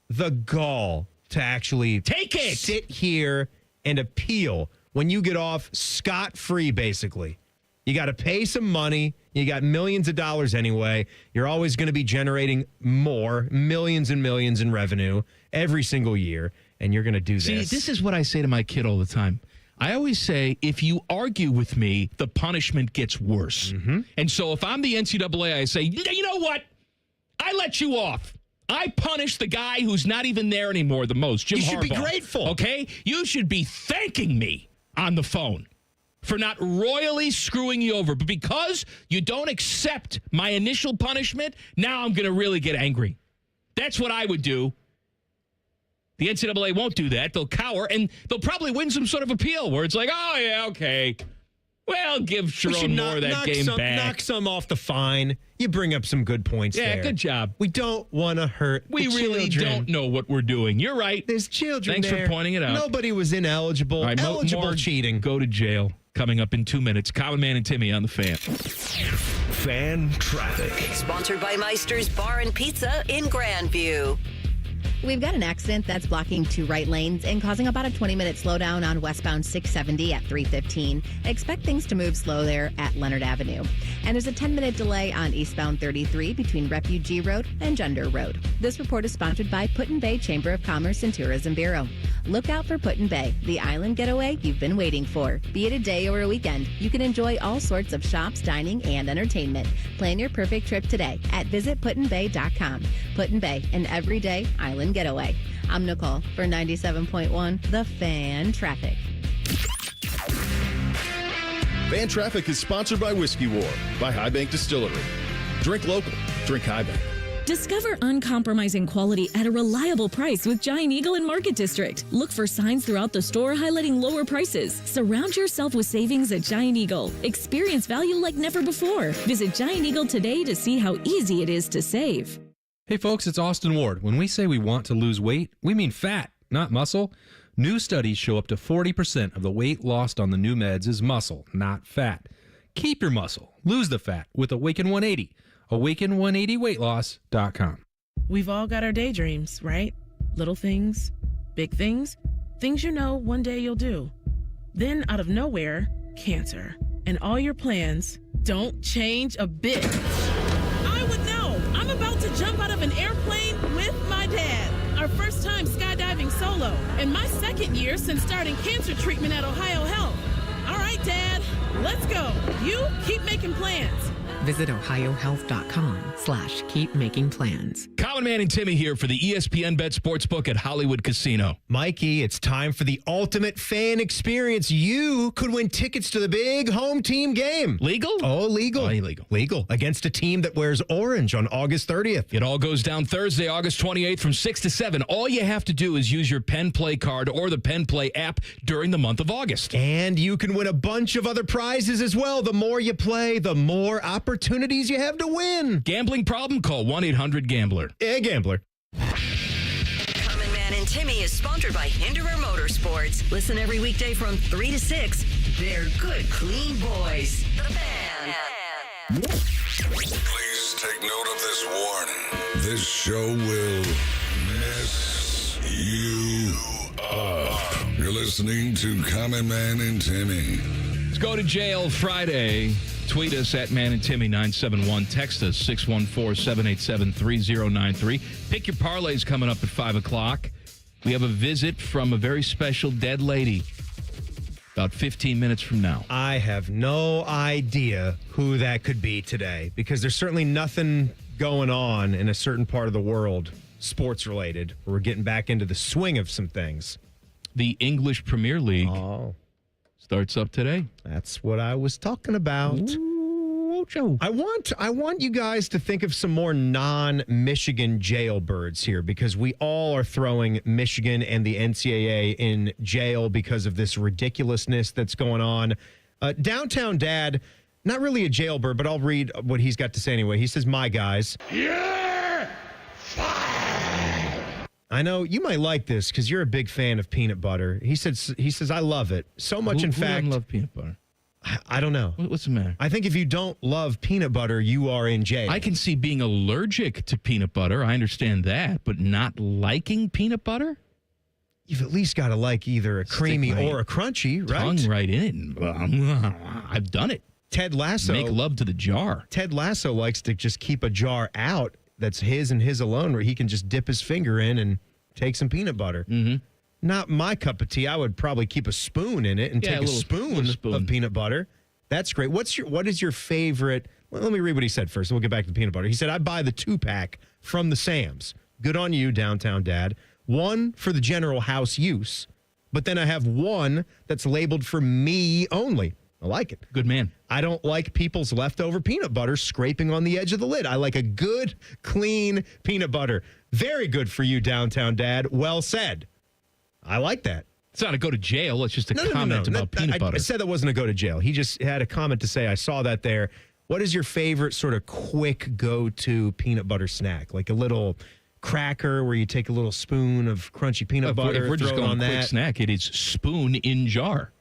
[SPEAKER 4] The gall to actually
[SPEAKER 3] take it.
[SPEAKER 4] Sit here and appeal when you get off scot-free, basically. You got to pay some money. You got millions of dollars anyway. You're always going to be generating more, millions and millions in revenue every single year, and you're going to do this.
[SPEAKER 3] See, this is what I say to my kid all the time. I always say, if you argue with me, the punishment gets worse.
[SPEAKER 4] Mm-hmm.
[SPEAKER 3] And so if I'm the NCAA, I say, you know what? I let you off. I punish the guy who's not even there anymore the most, Jim Harbaugh.
[SPEAKER 4] You should be grateful.
[SPEAKER 3] Okay? You should be thanking me on the phone for not royally screwing you over. But because you don't accept my initial punishment, now I'm going to really get angry. That's what I would do. The NCAA won't do that. They'll cower, and they'll probably win some sort of appeal where it's like, oh, yeah, okay. Well, give Sharon Moore that game back.
[SPEAKER 4] Knock some off the fine. You bring up some good points there.
[SPEAKER 3] Yeah, good job.
[SPEAKER 4] We don't want to hurt
[SPEAKER 3] We really don't know what we're doing. You're right.
[SPEAKER 4] There's children
[SPEAKER 3] Thanks
[SPEAKER 4] there.
[SPEAKER 3] for pointing it out.
[SPEAKER 4] Nobody was ineligible.
[SPEAKER 3] All right,
[SPEAKER 4] eligible
[SPEAKER 3] more
[SPEAKER 4] cheating.
[SPEAKER 3] Go to jail. Coming up in 2 minutes. Common Man and Timmy on the Fan.
[SPEAKER 6] Fan traffic.
[SPEAKER 2] Sponsored by Meister's Bar and Pizza in Grandview.
[SPEAKER 5] We've got an accident that's blocking 2 right lanes and causing about a 20-minute slowdown on westbound 670 at 315. Expect things to move slow there at Leonard Avenue. And there's a 10-minute delay on eastbound 33 between Refugee Road and Gender Road. This report is sponsored by Put-in-Bay Chamber of Commerce and Tourism Bureau. Look out for Put-in-Bay, the island getaway you've been waiting for. Be it a day or a weekend, you can enjoy all sorts of shops, dining, and entertainment. Plan your perfect trip today at visitputinbay.com. Put-in-Bay, an everyday island getaway. I'm Nicole for 97.1 The Fan Traffic.
[SPEAKER 10] Fan Traffic is sponsored by Whiskey War by High Bank Distillery. Drink local. Drink High Bank.
[SPEAKER 12] Discover uncompromising quality at a reliable price with Giant Eagle in Market District. Look for signs throughout the store highlighting lower prices. Surround yourself with savings at Giant Eagle. Experience value like never before. Visit Giant Eagle today to see how easy it is to save.
[SPEAKER 13] Hey folks, it's Austin Ward. When we say we want to lose weight, we mean fat, not muscle. New studies show up to 40% of the weight lost on the new meds is muscle, not fat. Keep your muscle. Lose the fat with Awaken 180. Awaken180weightloss.com.
[SPEAKER 24] We've all got our daydreams, right? Little things, big things, things you know one day you'll do. Then out of nowhere, cancer. And all your plans don't change a bit. I would know. I'm about to jump out of an airplane with my dad. Our first time skydiving solo. And my second year since starting cancer treatment at Ohio Health. All right, Dad, let's go. You keep making plans.
[SPEAKER 25] Visit ohiohealth.com/keep-making-plans.
[SPEAKER 3] Common Man and Timmy here for the ESPN Bet Sportsbook at Hollywood Casino.
[SPEAKER 4] Mikey, it's time for the ultimate fan experience. You could win tickets to the big home team game.
[SPEAKER 3] Legal?
[SPEAKER 4] Oh, legal.
[SPEAKER 3] Oh, illegal.
[SPEAKER 4] Legal. Against a team that wears orange on August 30th.
[SPEAKER 3] It all goes down Thursday, August 28th from 6 to 7. All you have to do is use your Penn Play card or the Penn Play app during the month of August.
[SPEAKER 4] And you can win a bunch of other prizes as well. The more you play, the more opportunities you have to win.
[SPEAKER 3] Gambling problem? Call 1-800-GAMBLER.
[SPEAKER 4] Gambler.
[SPEAKER 2] Common Man and Timmy is sponsored by Hinderer Motorsports. Listen every weekday from 3 to 6. They're good, clean boys. The Fan.
[SPEAKER 1] Please take note of this warning. This show will mess you up. You're listening to Common Man and Timmy.
[SPEAKER 3] Let's go to jail Friday. Tweet us at Man and Timmy 971. Text us 614-787-3093. Pick your parlays coming up at 5 o'clock. We have a visit from a very special dead lady about 15 minutes from now.
[SPEAKER 4] I have no idea who that could be today because there's certainly nothing going on in a certain part of the world, sports related, where we're getting back into the swing of some things.
[SPEAKER 3] The English Premier League starts up today.
[SPEAKER 4] That's what I was talking about. I want you guys to think of some more non-Michigan jailbirds here because we all are throwing Michigan and the NCAA in jail because of this ridiculousness that's going on. Downtown Dad, not really a jailbird, but I'll read what he's got to say anyway. He says, "My guys." Yeah! I know you might like this because you're a big fan of peanut butter. He says, "I love it so much. In fact,
[SPEAKER 3] who doesn't love peanut butter?
[SPEAKER 4] I don't know.
[SPEAKER 3] What's the matter?
[SPEAKER 4] I think if you don't love peanut butter, you are in jail."
[SPEAKER 3] I can see being allergic to peanut butter. I understand that, but not liking peanut butter?
[SPEAKER 4] You've at least got to like either a creamy or a crunchy, right?
[SPEAKER 3] Tongue right in it. I've done it.
[SPEAKER 4] Ted Lasso.
[SPEAKER 3] Make love to the jar.
[SPEAKER 4] Ted Lasso likes to just keep a jar out that's his and his alone where he can just dip his finger in and take some peanut butter.
[SPEAKER 3] Mm-hmm.
[SPEAKER 4] Not my cup of tea. I would probably keep a spoon in it and take a spoon of peanut butter. That's great. What is your favorite? Well, let me read what he said first. We'll get back to the peanut butter. He said, "I buy the 2-pack from the Sam's. Good on you, Downtown Dad. One for the general house use, but then I have one that's labeled for me only. I like it.
[SPEAKER 3] Good man.
[SPEAKER 4] I don't like people's leftover peanut butter scraping on the edge of the lid. I like a good, clean peanut butter. Very good for you, Downtown Dad. Well said. I like that.
[SPEAKER 3] It's not a go to jail. It's just a comment about peanut butter.
[SPEAKER 4] I said that wasn't a go to jail. He just had a comment to say, I saw that there. What is your favorite sort of quick go-to peanut butter snack? Like a little cracker where you take a little spoon of crunchy peanut butter.
[SPEAKER 3] If we're just
[SPEAKER 4] throw it
[SPEAKER 3] going
[SPEAKER 4] on
[SPEAKER 3] quick
[SPEAKER 4] that.
[SPEAKER 3] snack, it is spoon in jar.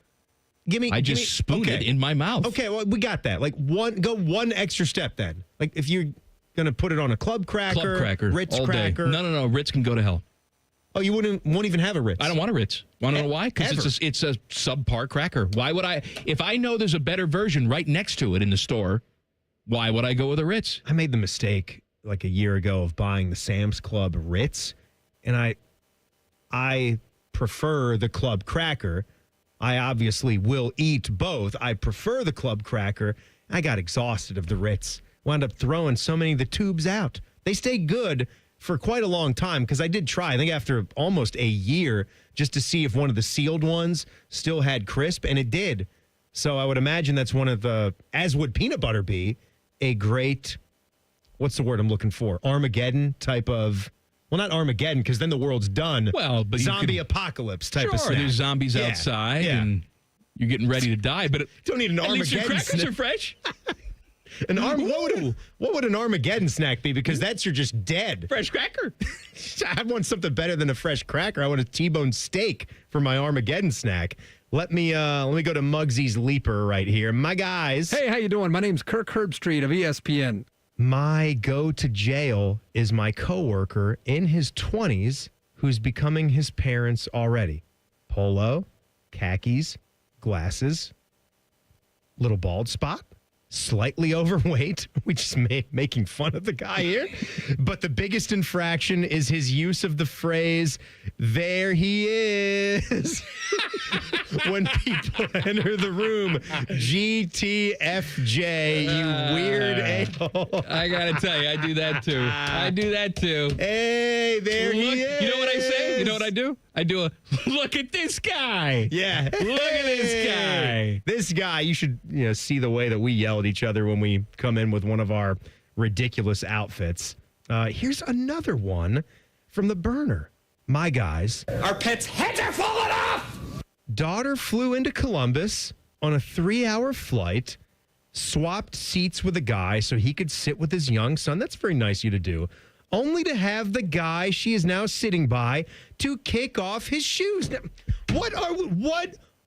[SPEAKER 3] I just spoon it in my mouth.
[SPEAKER 4] Okay, well, we got that. Like go one extra step then. Like if you're going to put it on a club cracker, Ritz
[SPEAKER 3] all day.
[SPEAKER 4] cracker.
[SPEAKER 3] No. Ritz can go to hell.
[SPEAKER 4] Oh, you won't even have a Ritz.
[SPEAKER 3] I don't want a Ritz. Want to know why? Because it's a subpar cracker. Why would I? If I know there's a better version right next to it in the store, why would I go with a Ritz?
[SPEAKER 4] I made the mistake like a year ago of buying the Sam's Club Ritz, and I prefer the club cracker. I obviously will eat both. I prefer the club cracker. I got exhausted of the Ritz. Wound up throwing so many of the tubes out. They stay good for quite a long time because I did try, I think after almost a year, just to see if one of the sealed ones still had crisp, and it did. So I would imagine that's one of the, as would peanut butter be, a great, what's the word I'm looking for? Armageddon type of, well, not Armageddon because then the world's done.
[SPEAKER 3] Well, but
[SPEAKER 4] zombie apocalypse type of snack.
[SPEAKER 3] There's zombies outside and you're getting ready to die, but
[SPEAKER 4] don't need an
[SPEAKER 3] at least your
[SPEAKER 4] Armageddon
[SPEAKER 3] crackers
[SPEAKER 4] snack.
[SPEAKER 3] are fresh.
[SPEAKER 4] What would an Armageddon snack be? Because you're just dead.
[SPEAKER 3] Fresh cracker.
[SPEAKER 4] I want something better than a fresh cracker. I want a T-bone steak for my Armageddon snack. Let me go to Muggsy's Leaper right here. My guys.
[SPEAKER 19] Hey, how you doing? My name's Kirk Herbstreit of ESPN.
[SPEAKER 4] My go to jail is my coworker in his 20s who's becoming his parents already. Polo, khakis, glasses, little bald spot. Slightly overweight. We just making fun of the guy here. But the biggest infraction is his use of the phrase, there he is. When people enter the room, GTFJ, you weird a-hole.
[SPEAKER 3] I got to tell you, I do that too.
[SPEAKER 4] Hey, there he is.
[SPEAKER 3] You know what I say? You know what I do? I do a, look at this guy.
[SPEAKER 4] Yeah.
[SPEAKER 3] Look at this guy.
[SPEAKER 4] This guy, you should see the way that we yell at each other when we come in with one of our ridiculous outfits. Here's another one from the burner. My guys.
[SPEAKER 20] Our pets' heads are falling off!
[SPEAKER 4] Daughter flew into Columbus on a 3-hour flight, swapped seats with a guy so he could sit with his young son. That's very nice of you to do. Only to have the guy she is now sitting by to kick off his shoes. Now, what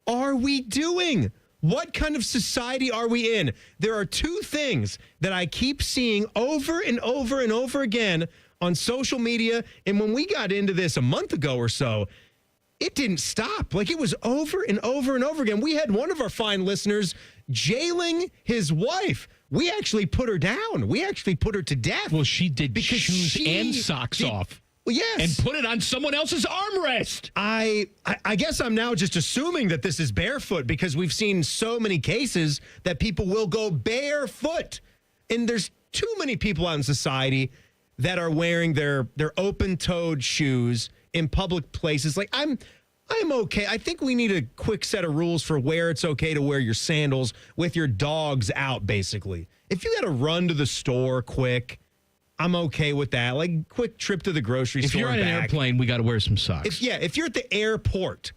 [SPEAKER 4] are we doing? What kind of society are we in? There are two things that I keep seeing over and over and over again on social media. And when we got into this a month ago or so, it didn't stop. Like it was over and over and over again. We had one of our fine listeners jailing his wife. We actually put her down. We actually put her to death.
[SPEAKER 3] Well, she did shoes and socks off.
[SPEAKER 4] Well, yes.
[SPEAKER 3] And put it on someone else's armrest.
[SPEAKER 4] I guess I'm now just assuming that this is barefoot because we've seen so many cases that people will go barefoot. And there's too many people out in society that are wearing their open-toed shoes in public places. Like I'm okay. I think we need a quick set of rules for where it's okay to wear your sandals with your dogs out, basically. If you got to run to the store quick, I'm okay with that. Like quick trip to the grocery store.
[SPEAKER 3] If you're on an airplane, we got to wear some socks.
[SPEAKER 4] If you're at the airport,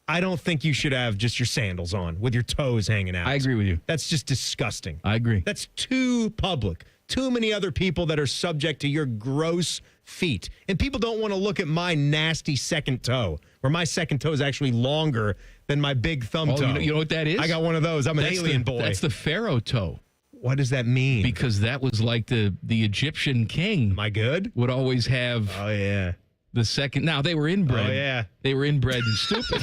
[SPEAKER 4] I don't think you should have just your sandals on with your toes hanging out.
[SPEAKER 3] I agree with you.
[SPEAKER 4] That's just disgusting.
[SPEAKER 3] I agree.
[SPEAKER 4] That's too public. Too many other people that are subject to your gross feet. And people don't want to look at my nasty second toe, where my second toe is actually longer than my big thumb toe.
[SPEAKER 3] You know what that is?
[SPEAKER 4] I got one of those. I'm an alien boy.
[SPEAKER 3] That's the pharaoh toe.
[SPEAKER 4] What does that mean?
[SPEAKER 3] Because that was like the Egyptian king.
[SPEAKER 4] Am I good?
[SPEAKER 3] Would always have.
[SPEAKER 4] Oh, yeah.
[SPEAKER 3] The second. Now, they were inbred.
[SPEAKER 4] Oh, yeah.
[SPEAKER 3] They were inbred and stupid.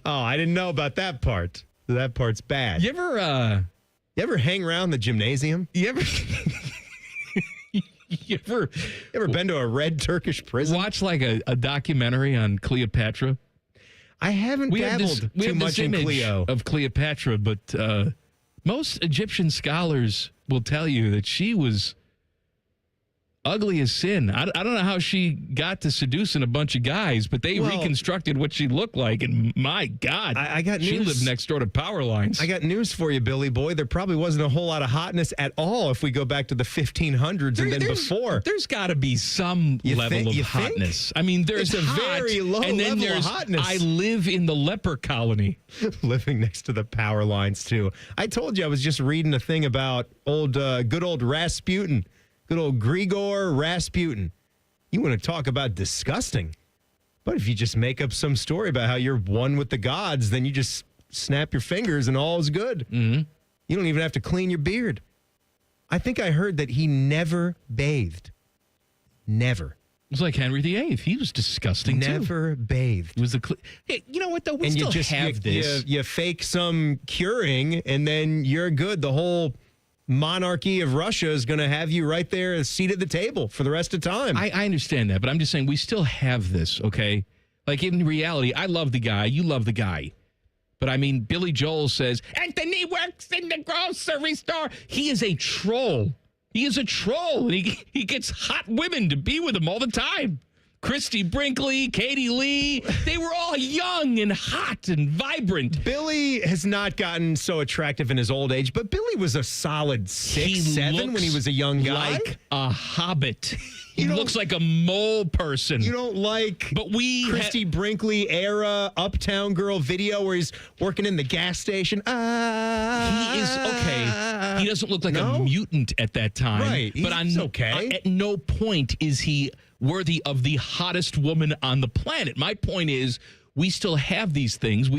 [SPEAKER 4] Oh, I didn't know about that part. That part's bad.
[SPEAKER 3] You
[SPEAKER 4] ever hang around the gymnasium?
[SPEAKER 3] You ever
[SPEAKER 4] been to a red Turkish prison?
[SPEAKER 3] Watch like a documentary on Cleopatra?
[SPEAKER 4] I haven't dabbled too much in Cleo.
[SPEAKER 3] Of Cleopatra, but most Egyptian scholars will tell you that she was ugly as sin. I don't know how she got to seducing a bunch of guys, but they reconstructed what she looked like, and my God,
[SPEAKER 4] I got news.
[SPEAKER 3] She lived next door to power lines.
[SPEAKER 4] I got news for you, Billy boy. There probably wasn't a whole lot of hotness at all if we go back to the 1500s and then before.
[SPEAKER 3] There's got to be some level of hotness. I mean, there's
[SPEAKER 4] it's a very low
[SPEAKER 3] and then
[SPEAKER 4] level of hotness.
[SPEAKER 3] I live in the leper colony.
[SPEAKER 4] Living next to the power lines, too. I told you I was just reading a thing about good old Rasputin. Good old Grigor Rasputin. You want to talk about disgusting. But if you just make up some story about how you're one with the gods, then you just snap your fingers and all's good.
[SPEAKER 3] Mm-hmm.
[SPEAKER 4] You don't even have to clean your beard. I think I heard that he never bathed. Never.
[SPEAKER 3] It was like Henry VIII. He was disgusting, too.
[SPEAKER 4] Never bathed.
[SPEAKER 3] It was hey, you know what, though? We
[SPEAKER 4] and
[SPEAKER 3] still
[SPEAKER 4] you
[SPEAKER 3] have this.
[SPEAKER 4] You fake some curing, and then you're good. The whole monarchy of Russia is going to have you right there, a seat at the table for the rest of time.
[SPEAKER 3] I understand that, but I'm just saying we still have this, okay? Like, in reality, I love the guy. You love the guy. But, I mean, Billy Joel says, Anthony works in the grocery store. He is a troll. He is a troll, and he gets hot women to be with him all the time. Christy Brinkley, Katie Lee, they were all young and hot and vibrant.
[SPEAKER 4] Billy has not gotten so attractive in his old age, but Billy was a solid 6'7" when he was a young guy.
[SPEAKER 3] Like a hobbit. He looks like a mole person.
[SPEAKER 4] You don't like Christy Brinkley era Uptown Girl video where he's working in the gas station?
[SPEAKER 3] He is okay. He doesn't look like a mutant at that time.
[SPEAKER 4] Right.
[SPEAKER 3] But
[SPEAKER 4] He's okay.
[SPEAKER 3] At no point is he worthy of the hottest woman on the planet. My point is, we still have these things.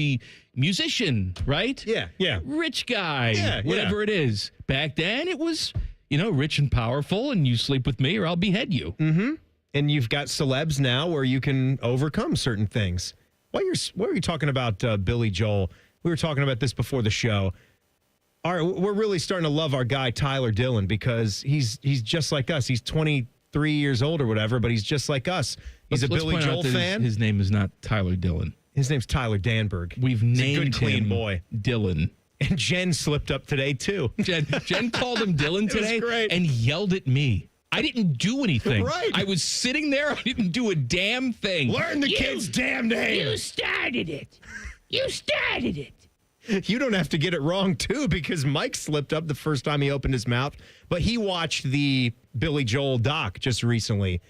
[SPEAKER 3] Musician, right?
[SPEAKER 4] Yeah.
[SPEAKER 3] Rich guy, whatever it is. Back then, it was, rich and powerful, and you sleep with me or I'll behead you.
[SPEAKER 4] Mm-hmm. And you've got celebs now where you can overcome certain things. Why are you talking about Billy Joel? We were talking about this before the show. We're really starting to love our guy Tyler Dillon because he's just like us. He's 23 years old or whatever, but he's just like us. He's a Billy Joel fan.
[SPEAKER 3] His name is not Tyler Dillon.
[SPEAKER 4] His name's Tyler Danberg.
[SPEAKER 3] We've named
[SPEAKER 4] clean
[SPEAKER 3] him
[SPEAKER 4] boy.
[SPEAKER 3] Dylan.
[SPEAKER 4] And Jen slipped up today, too.
[SPEAKER 3] Jen called him Dylan today
[SPEAKER 4] great.
[SPEAKER 3] and yelled at me. I didn't do anything.
[SPEAKER 4] Right.
[SPEAKER 3] I was sitting there. I didn't do a damn thing.
[SPEAKER 4] Learn the kid's damn name.
[SPEAKER 20] You started it. You started it.
[SPEAKER 4] You don't have to get it wrong, too, because Mike slipped up the first time he opened his mouth. But he watched the Billy Joel doc just recently.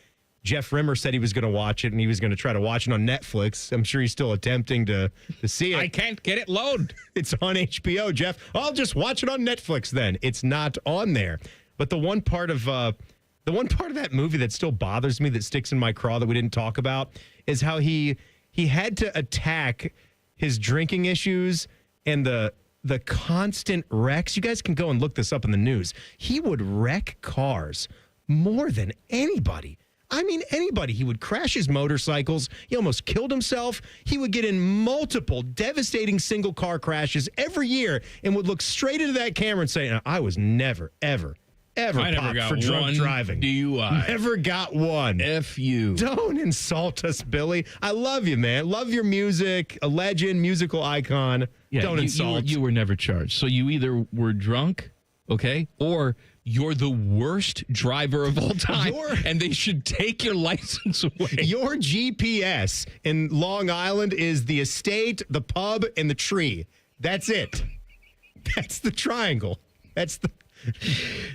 [SPEAKER 4] Jeff Rimmer said he was going to watch it, and he was going to try to watch it on Netflix. I'm sure he's still attempting to see it.
[SPEAKER 3] I can't get it loaded.
[SPEAKER 4] It's on HBO, Jeff. I'll just watch it on Netflix then. It's not on there. But the one part of that movie that still bothers me, that sticks in my craw that we didn't talk about, is how he had to attack his drinking issues and the constant wrecks. You guys can go and look this up in the news. He would wreck cars more than anybody. I mean, anybody. He would crash his motorcycles. He almost killed himself. He would get in multiple devastating single car crashes every year and would look straight into that camera and say, I was never, ever popped for drunk driving.
[SPEAKER 3] DUI.
[SPEAKER 4] Never got one.
[SPEAKER 3] F you.
[SPEAKER 4] Don't insult us, Billy. I love you, man. Love your music. A legend, musical icon.
[SPEAKER 3] Yeah,
[SPEAKER 4] Don't insult.
[SPEAKER 3] You were never charged. So you either were drunk, okay, or you're the worst driver of all time, and they should take your license away.
[SPEAKER 4] Your GPS in Long Island is the estate, the pub, and the tree. That's it. That's the triangle. That's the...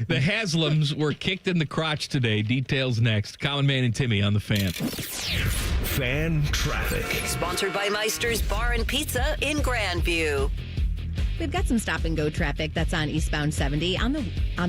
[SPEAKER 3] The Haslams were kicked in the crotch today. Details next. Common Man and Timmy on the Fan.
[SPEAKER 6] Fan traffic.
[SPEAKER 2] Sponsored by Meister's Bar and Pizza in Grandview.
[SPEAKER 5] We've got some stop and go traffic that's on eastbound 70 on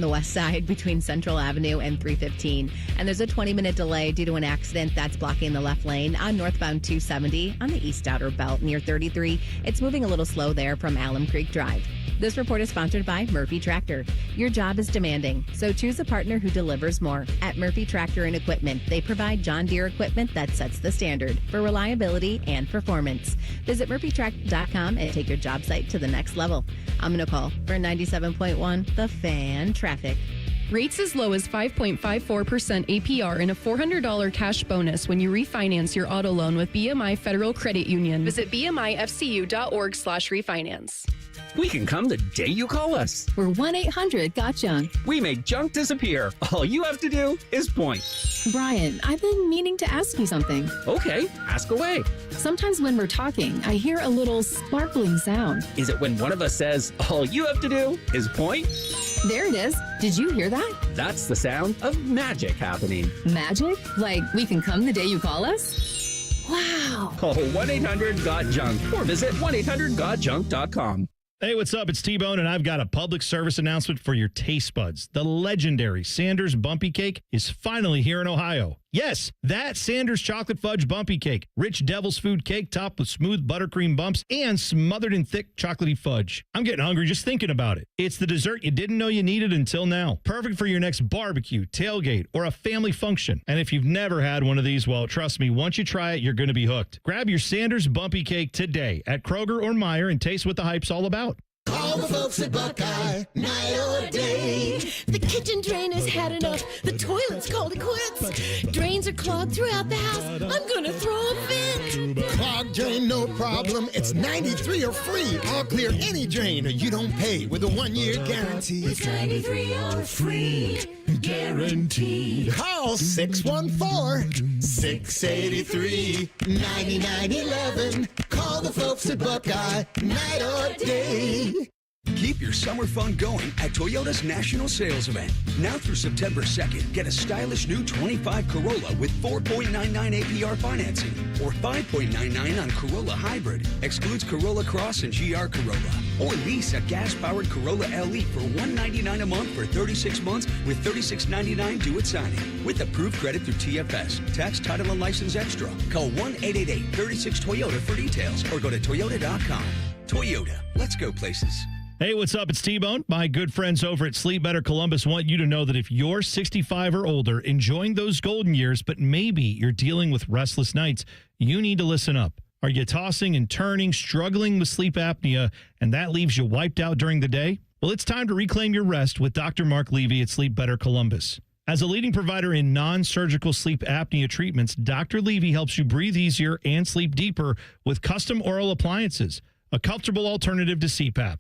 [SPEAKER 5] the west side between Central Avenue and 315. And there's a 20-minute delay due to an accident that's blocking the left lane on northbound 270 on the east outer belt near 33. It's moving a little slow there from Alum Creek Drive. This report is sponsored by Murphy Tractor. Your job is demanding, so choose a partner who delivers more. At Murphy Tractor and Equipment, they provide John Deere equipment that sets the standard for reliability and performance. Visit murphytractor.com and take your job site to the next level. I'm Nicole for 97.1 The Fan Traffic.
[SPEAKER 15] Rates as low as 5.54% APR and a $400 cash bonus when you refinance your auto loan with BMI Federal Credit Union. Visit bmifcu.org/refinance.
[SPEAKER 8] We can come the day you call us.
[SPEAKER 16] We're 1-800-GOT-JUNK.
[SPEAKER 8] We make junk disappear. All you have to do is point.
[SPEAKER 16] Brian, I've been meaning to ask you something.
[SPEAKER 8] Okay, ask away.
[SPEAKER 16] Sometimes when we're talking, I hear a little sparkling sound.
[SPEAKER 8] Is it when one of us says, all you have to do is point?
[SPEAKER 16] There it is. Did you hear that?
[SPEAKER 8] That's the sound of magic happening.
[SPEAKER 16] Magic? Like we can come the day you call us? Wow.
[SPEAKER 8] Call 1-800-GOT-JUNK or visit 1-800-GOT-JUNK.com.
[SPEAKER 21] Hey, what's up? It's T-Bone, and I've got a public service announcement for your taste buds. The legendary Sanders Bumpy Cake is finally here in Ohio. Yes, that Sanders Chocolate Fudge Bumpy Cake. Rich devil's food cake topped with smooth buttercream bumps and smothered in thick chocolatey fudge. I'm getting hungry just thinking about it. It's the dessert you didn't know you needed until now. Perfect for your next barbecue, tailgate, or a family function. And if you've never had one of these, well, trust me, once you try it, you're going to be hooked. Grab your Sanders Bumpy Cake today at Kroger or Meijer and taste what the hype's all about.
[SPEAKER 22] Call the folks at Buckeye, night or day.
[SPEAKER 25] The kitchen drain has had enough. The toilet's called it quits. Drains are clogged throughout the house. I'm gonna throw a fit.
[SPEAKER 22] Clogged drain, no problem. It's 93 or free. I'll clear any drain or you don't pay with a 1-year guarantee.
[SPEAKER 25] It's 93 or free. Guaranteed.
[SPEAKER 22] Call 614-683-9911. Call the folks at Buckeye, night or day.
[SPEAKER 26] Keep your summer fun going at Toyota's National Sales Event. Now through September 2nd, get a stylish new 25 Corolla with 4.99 APR financing or 5.99 on Corolla Hybrid. Excludes Corolla Cross and GR Corolla. Or lease a gas-powered Corolla LE for $199 a month for 36 months with $36.99 due at signing. With approved credit through TFS. Tax, title, and license extra. Call 1-888-36-TOYOTA for details or go to Toyota.com. Toyota. Let's go places.
[SPEAKER 21] Hey, what's up? It's T-Bone. My good friends over at Sleep Better Columbus want you to know that if you're 65 or older, enjoying those golden years, but maybe you're dealing with restless nights, you need to listen up. Are you tossing and turning, struggling with sleep apnea, and that leaves you wiped out during the day? Well, it's time to reclaim your rest with Dr. Mark Levy at Sleep Better Columbus. As a leading provider in non-surgical sleep apnea treatments, Dr. Levy helps you breathe easier and sleep deeper with custom oral appliances, a comfortable alternative to CPAP.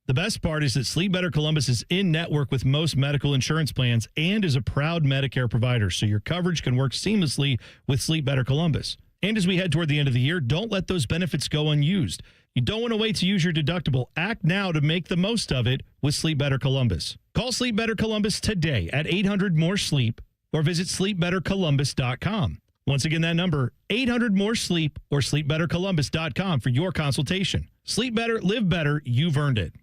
[SPEAKER 21] The best part is that Sleep Better Columbus is in network with most medical insurance plans and is a proud Medicare provider, so your coverage can work seamlessly with Sleep Better Columbus. And as we head toward the end of the year, don't let those benefits go unused. You don't want to wait to use your deductible. Act now to make the most of it with Sleep Better Columbus. Call Sleep Better Columbus today at 800-MORE-SLEEP or visit sleepbettercolumbus.com. Once again, that number, 800-MORE-SLEEP or sleepbettercolumbus.com for your consultation. Sleep better, live better, you've earned it.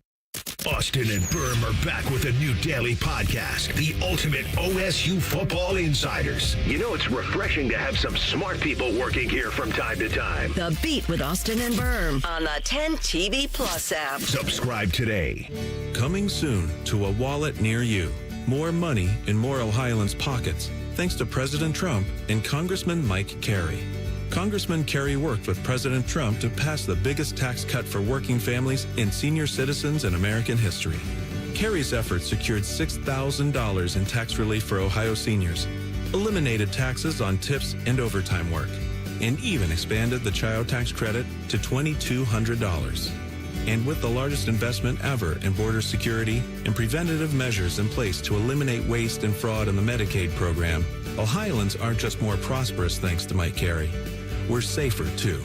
[SPEAKER 6] Austin and Berm are back with a new daily podcast, the ultimate OSU football insiders. You know, it's refreshing to have some smart people working here from time to time.
[SPEAKER 2] The Beat with Austin and Berm on the 10 TV Plus app.
[SPEAKER 6] Subscribe today.
[SPEAKER 27] Coming soon to a wallet near you. More money in more Ohioans' pockets, thanks to President Trump and Congressman Mike Carey. Congressman Carey worked with President Trump to pass the biggest tax cut for working families and senior citizens in American history. Carey's efforts secured $6,000 in tax relief for Ohio seniors, eliminated taxes on tips and overtime work, and even expanded the child tax credit to $2,200. And with the largest investment ever in border security and preventative measures in place to eliminate waste and fraud in the Medicaid program, Ohioans aren't just more prosperous thanks to Mike Carey. We're safer, too.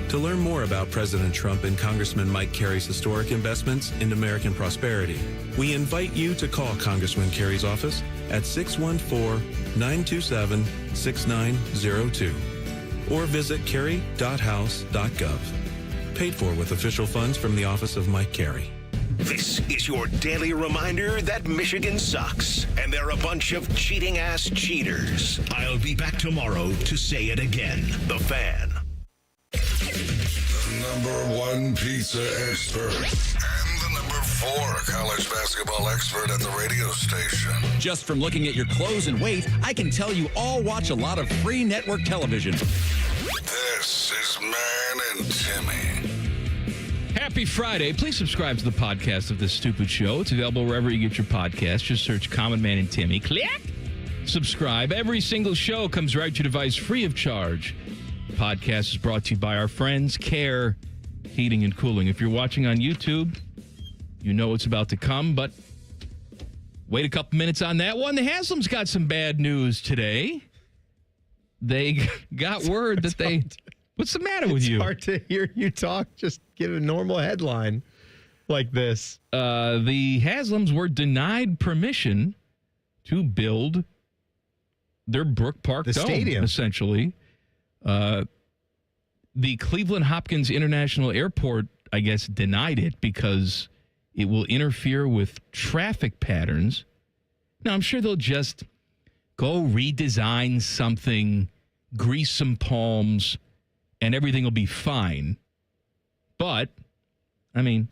[SPEAKER 27] To learn more about President Trump and Congressman Mike Carey's historic investments in American prosperity, we invite you to call Congressman Carey's office at 614-927-6902 or visit carey.house.gov. Paid for with official funds from the Office of Mike Carey.
[SPEAKER 6] This is your daily reminder that Michigan sucks, and they're a bunch of cheating-ass cheaters. I'll be back tomorrow to say it again. The Fan.
[SPEAKER 1] The #1 pizza expert and the #4 college basketball expert at the radio station.
[SPEAKER 28] Just from looking at your clothes and weight, I can tell you all watch a lot of free network television.
[SPEAKER 1] This is Man and Timmy.
[SPEAKER 3] Happy Friday. Please subscribe to the podcast of This Stupid Show. It's available wherever you get your podcasts. Just search Common Man and Timmy. Click. Subscribe. Every single show comes right to your device free of charge. The podcast is brought to you by our friends, Care heating and cooling. If you're watching on YouTube, you know it's about to come, but wait a couple minutes on that one. The Hasslam's got some bad news today. They got word that they... What's the matter with you?
[SPEAKER 4] It's hard to hear you talk. Just give a normal headline like this.
[SPEAKER 3] The Haslams were denied permission to build their Brook Park Dome,
[SPEAKER 4] stadium,
[SPEAKER 3] essentially. The Cleveland Hopkins International Airport, I guess, denied it because it will interfere with traffic patterns. Now, I'm sure they'll just go redesign something, grease some palms, and everything will be fine. But, I mean,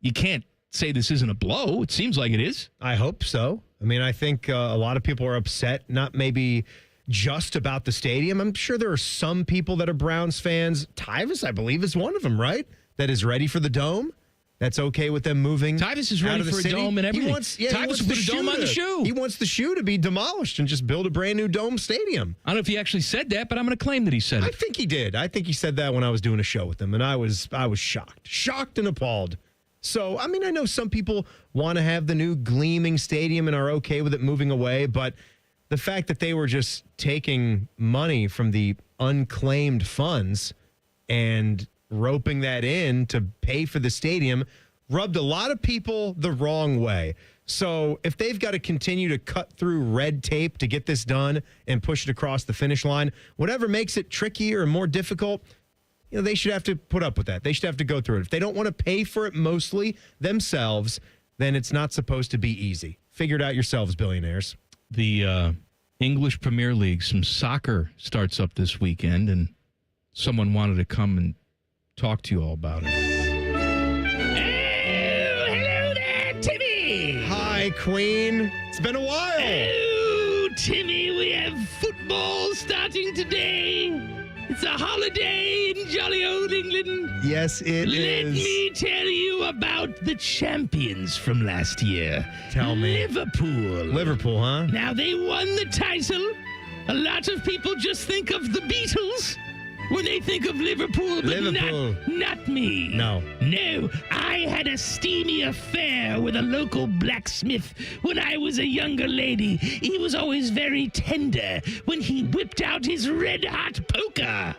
[SPEAKER 3] you can't say this isn't a blow. It seems like it is.
[SPEAKER 4] I hope so. I mean, I think a lot of people are upset, not maybe just about the stadium. I'm sure there are some people that are Browns fans. Tyvus, I believe, is one of them, right? That is ready for the dome. That's okay with them moving.
[SPEAKER 3] Tyvus is ready for a dome and everything. Tyvus put a dome on the shoe.
[SPEAKER 4] He wants the shoe to be demolished and just build a brand new dome stadium.
[SPEAKER 3] I don't know if he actually said that, but I'm going to claim that he said it.
[SPEAKER 4] I think he did. I think he said that when I was doing a show with him, and I was shocked and appalled. So, I mean, I know some people want to have the new gleaming stadium and are okay with it moving away, but the fact that they were just taking money from the unclaimed funds and roping that in to pay for the stadium rubbed a lot of people the wrong way. So if they've got to continue to cut through red tape to get this done and push it across the finish line, whatever makes it trickier and more difficult, they should have to put up with that. They should have to go through it. If they don't want to pay for it mostly themselves, then it's not supposed to be easy. Figure it out yourselves, billionaires.
[SPEAKER 3] The English Premier League, some soccer starts up this weekend, and someone wanted to come and talk to you all about it.
[SPEAKER 20] Oh, hello there, Timmy.
[SPEAKER 4] Hi, Queen. It's been a while.
[SPEAKER 20] Oh, Timmy, we have football starting today. It's a holiday in jolly old England.
[SPEAKER 4] Yes, it is.
[SPEAKER 20] Let me tell you about the champions from last year.
[SPEAKER 4] Tell me.
[SPEAKER 20] Liverpool,
[SPEAKER 4] huh?
[SPEAKER 20] Now, they won the title. A lot of people just think of the Beatles when they think of Liverpool, but not me.
[SPEAKER 4] No,
[SPEAKER 20] I had a steamy affair with a local blacksmith when I was a younger lady. He was always very tender when he whipped out his red-hot poker.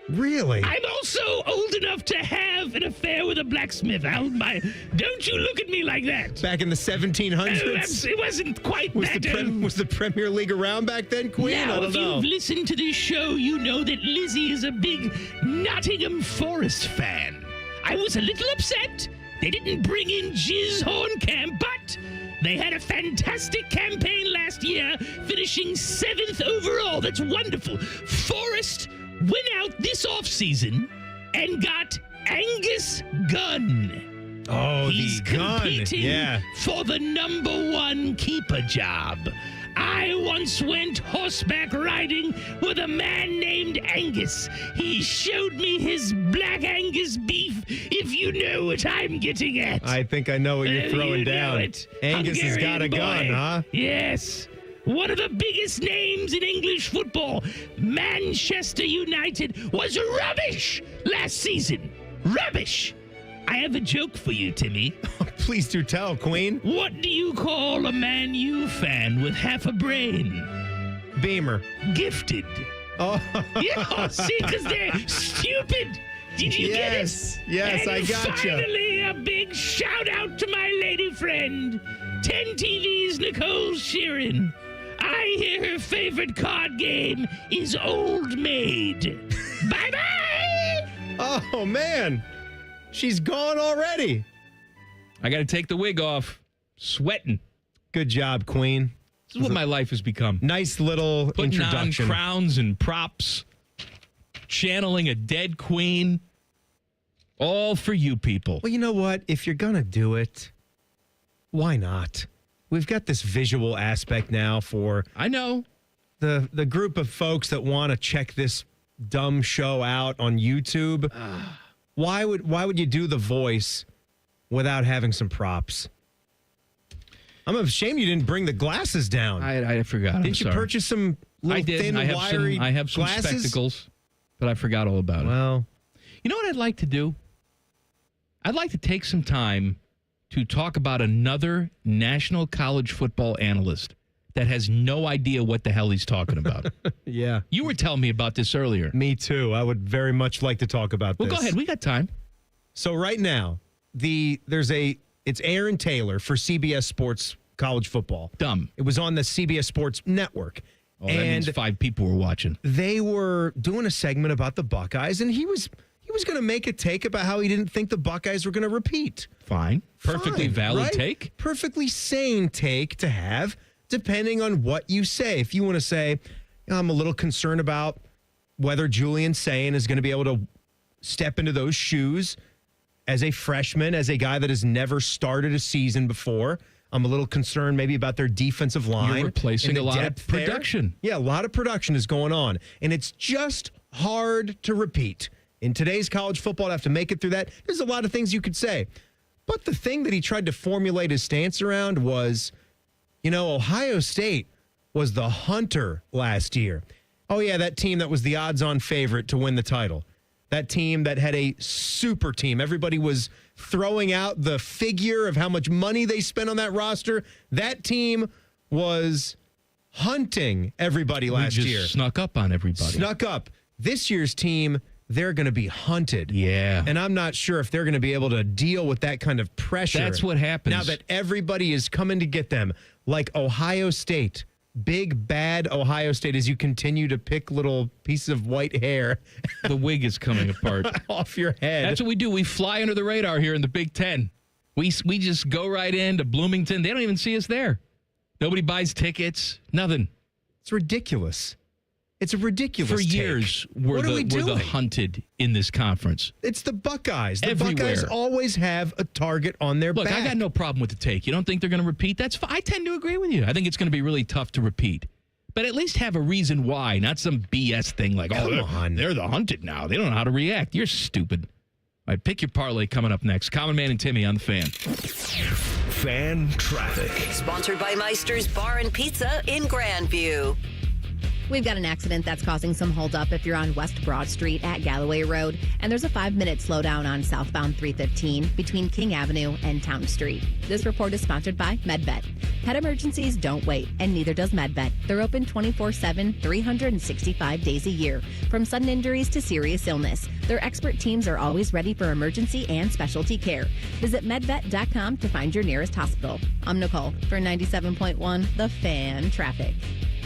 [SPEAKER 4] Really?
[SPEAKER 20] I'm also old enough to have an affair with a blacksmith. Don't you look at me like that.
[SPEAKER 4] Back in the 1700s?
[SPEAKER 20] It wasn't quite
[SPEAKER 4] was
[SPEAKER 20] that.
[SPEAKER 4] Was the Premier League around back then, Queen?
[SPEAKER 20] Now,
[SPEAKER 4] I don't know.
[SPEAKER 20] If you've listened to this show, you know that Lizzie is a big Nottingham Forest fan. I was a little upset they didn't bring in Jizz Horncamp, but they had a fantastic campaign last year, finishing 7th overall. That's wonderful. Forest went out this offseason and got Angus Gunn.
[SPEAKER 4] Oh,
[SPEAKER 20] He's
[SPEAKER 4] the Gunn.
[SPEAKER 20] competing
[SPEAKER 4] Yeah.
[SPEAKER 20] for the #1 keeper job. I once went horseback riding with a man named Angus. He showed me his black Angus beef, if you know what I'm getting at.
[SPEAKER 4] I think I know what you're throwing
[SPEAKER 20] You know
[SPEAKER 4] down.
[SPEAKER 20] it.
[SPEAKER 4] Angus has got a
[SPEAKER 20] Hungarian
[SPEAKER 4] gun,
[SPEAKER 20] boy.
[SPEAKER 4] huh?
[SPEAKER 20] Yes. One of the biggest names in English football, Manchester United, was rubbish last season. Rubbish. I have a joke for you, Timmy.
[SPEAKER 4] Please do tell, Queen.
[SPEAKER 20] What do you call a Man U fan with half a brain?
[SPEAKER 4] Beamer.
[SPEAKER 20] Gifted.
[SPEAKER 4] Oh.
[SPEAKER 20] Yeah, see, because they're stupid. Did you get it?
[SPEAKER 4] Yes,
[SPEAKER 20] and
[SPEAKER 4] I gotcha.
[SPEAKER 20] Finally, a big shout out to my lady friend, 10 TV's Nicole Sheeran. I hear her favorite card game is Old Maid. Bye-bye!
[SPEAKER 4] Oh, man. She's gone already.
[SPEAKER 3] I got to take the wig off. Sweating.
[SPEAKER 4] Good job, Queen.
[SPEAKER 3] This is what my life has become.
[SPEAKER 4] Nice little
[SPEAKER 3] Putting
[SPEAKER 4] introduction.
[SPEAKER 3] on crowns and props. Channeling a dead queen. All for you people.
[SPEAKER 4] Well, you know what? If you're going to do it, why not? We've got this visual aspect now for
[SPEAKER 3] I know
[SPEAKER 4] the group of folks that want to check this dumb show out on YouTube. Why would you do the voice without having some props? I'm ashamed you didn't bring the glasses down.
[SPEAKER 3] I forgot.
[SPEAKER 4] Didn't you purchase some little thin, wiry
[SPEAKER 3] I have some
[SPEAKER 4] glasses?
[SPEAKER 3] spectacles, but I forgot all about it.
[SPEAKER 4] Well,
[SPEAKER 3] you know what I'd like to do? I'd like to take some time to talk about another national college football analyst that has no idea what the hell he's talking about.
[SPEAKER 4] Yeah.
[SPEAKER 3] You were telling me about this earlier.
[SPEAKER 4] Me too. I would very much like to talk about this.
[SPEAKER 3] Well, go ahead. We got time.
[SPEAKER 4] So right now, it's Aaron Taylor for CBS Sports College Football.
[SPEAKER 3] Dumb.
[SPEAKER 4] It was on the CBS Sports Network.
[SPEAKER 3] Oh, that means 5 people were watching.
[SPEAKER 4] They were doing a segment about the Buckeyes, and he was going to make a take about how he didn't think the Buckeyes were going to repeat.
[SPEAKER 3] Fine. Perfectly valid
[SPEAKER 4] right?
[SPEAKER 3] take.
[SPEAKER 4] Perfectly sane take to have, depending on what you say. If you want to say, I'm a little concerned about whether Julian Sayin is going to be able to step into those shoes as a freshman, as a guy that has never started a season before. I'm a little concerned maybe about their defensive line.
[SPEAKER 3] You're replacing a lot of production.
[SPEAKER 4] Yeah, a lot of production is going on. And it's just hard to repeat. In today's college football, to have to make it through that, there's a lot of things you could say. But the thing that he tried to formulate his stance around was, Ohio State was the hunter last year. Oh, yeah, that team that was the odds-on favorite to win the title. That team that had a super team. Everybody was throwing out the figure of how much money they spent on that roster. That team was hunting everybody last year.
[SPEAKER 3] Snuck up on everybody.
[SPEAKER 4] Snuck up. This year's team, they're going to be hunted.
[SPEAKER 3] Yeah.
[SPEAKER 4] And I'm not sure if they're going to be able to deal with that kind of pressure.
[SPEAKER 3] That's what happens.
[SPEAKER 4] Now that everybody is coming to get them, like Ohio State. Big, bad Ohio State as you continue to pick little pieces of white hair.
[SPEAKER 3] The wig is coming apart.
[SPEAKER 4] Off your head.
[SPEAKER 3] That's what we do. We fly under the radar here in the Big Ten. We just go right into Bloomington. They don't even see us there. Nobody buys tickets. Nothing.
[SPEAKER 4] It's ridiculous. It's a ridiculous
[SPEAKER 3] For years, we're the hunted in this conference.
[SPEAKER 4] It's the Buckeyes. The
[SPEAKER 3] Everywhere.
[SPEAKER 4] Buckeyes always have a target on their back.
[SPEAKER 3] Look, I got no problem with the take. You don't think they're going to repeat? That's fine. I tend to agree with you. I think it's going to be really tough to repeat. But at least have a reason why, not some BS thing like, they're the hunted now. They don't know how to react. You're stupid. All right, pick your parlay coming up next. Common Man and Timmy on the Fan.
[SPEAKER 6] Fan traffic.
[SPEAKER 2] Sponsored by Meister's Bar and Pizza in Grandview.
[SPEAKER 5] We've got an accident that's causing some holdup if you're on West Broad Street at Galloway Road, and there's a 5-minute slowdown on southbound 315 between King Avenue and Town Street. This report is sponsored by MedVet. Pet emergencies don't wait, and neither does MedVet. They're open 24/7, 365 days a year. From sudden injuries to serious illness, their expert teams are always ready for emergency and specialty care. Visit medvet.com to find your nearest hospital. I'm Nicole for 97.1 The Fan Traffic.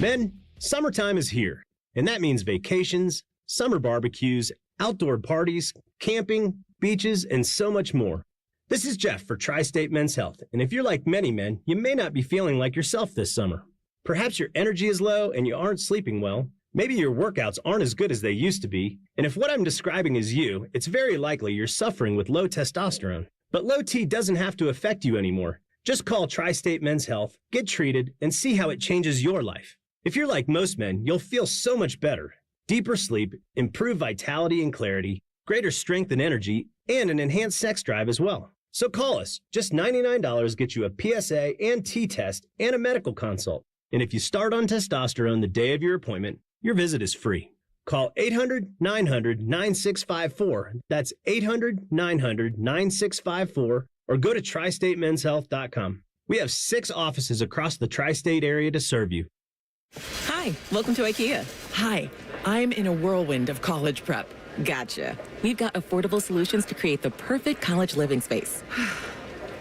[SPEAKER 7] Men, summertime is here, and that means vacations, summer barbecues, outdoor parties, camping, beaches, and so much more. This is Jeff for Tri-State Men's Health, and if you're like many men, you may not be feeling like yourself this summer. Perhaps your energy is low and you aren't sleeping well. Maybe your workouts aren't as good as they used to be, and if what I'm describing is you, it's very likely you're suffering with low testosterone. But low T doesn't have to affect you anymore. Just call Tri-State Men's Health, get treated, and see how it changes your life. If you're like most men, you'll feel so much better. Deeper sleep, improved vitality and clarity, greater strength and energy, and an enhanced sex drive as well. So call us. Just $99 gets you a PSA and T-test and a medical consult. And if you start on testosterone the day of your appointment, your visit is free. Call 800-900-9654. That's 800-900-9654. Or go to tristatemenshealth.com. We have 6 offices across the tri-state area to serve you.
[SPEAKER 9] Hi, welcome to IKEA. Hi, I'm in a whirlwind of college prep. Gotcha. We've got affordable solutions to create the perfect college living space.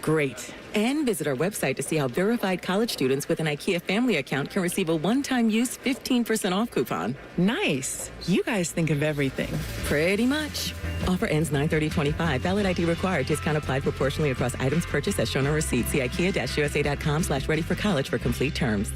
[SPEAKER 9] Great. And visit our website to see how verified college students with an IKEA family account can receive a one-time use 15% off coupon. Nice. You guys think of everything. Pretty much. Offer ends 9/30/25. Valid ID required. Discount applied proportionally across items purchased as shown on receipt. See IKEA-USA.com/ready-for-college for complete terms.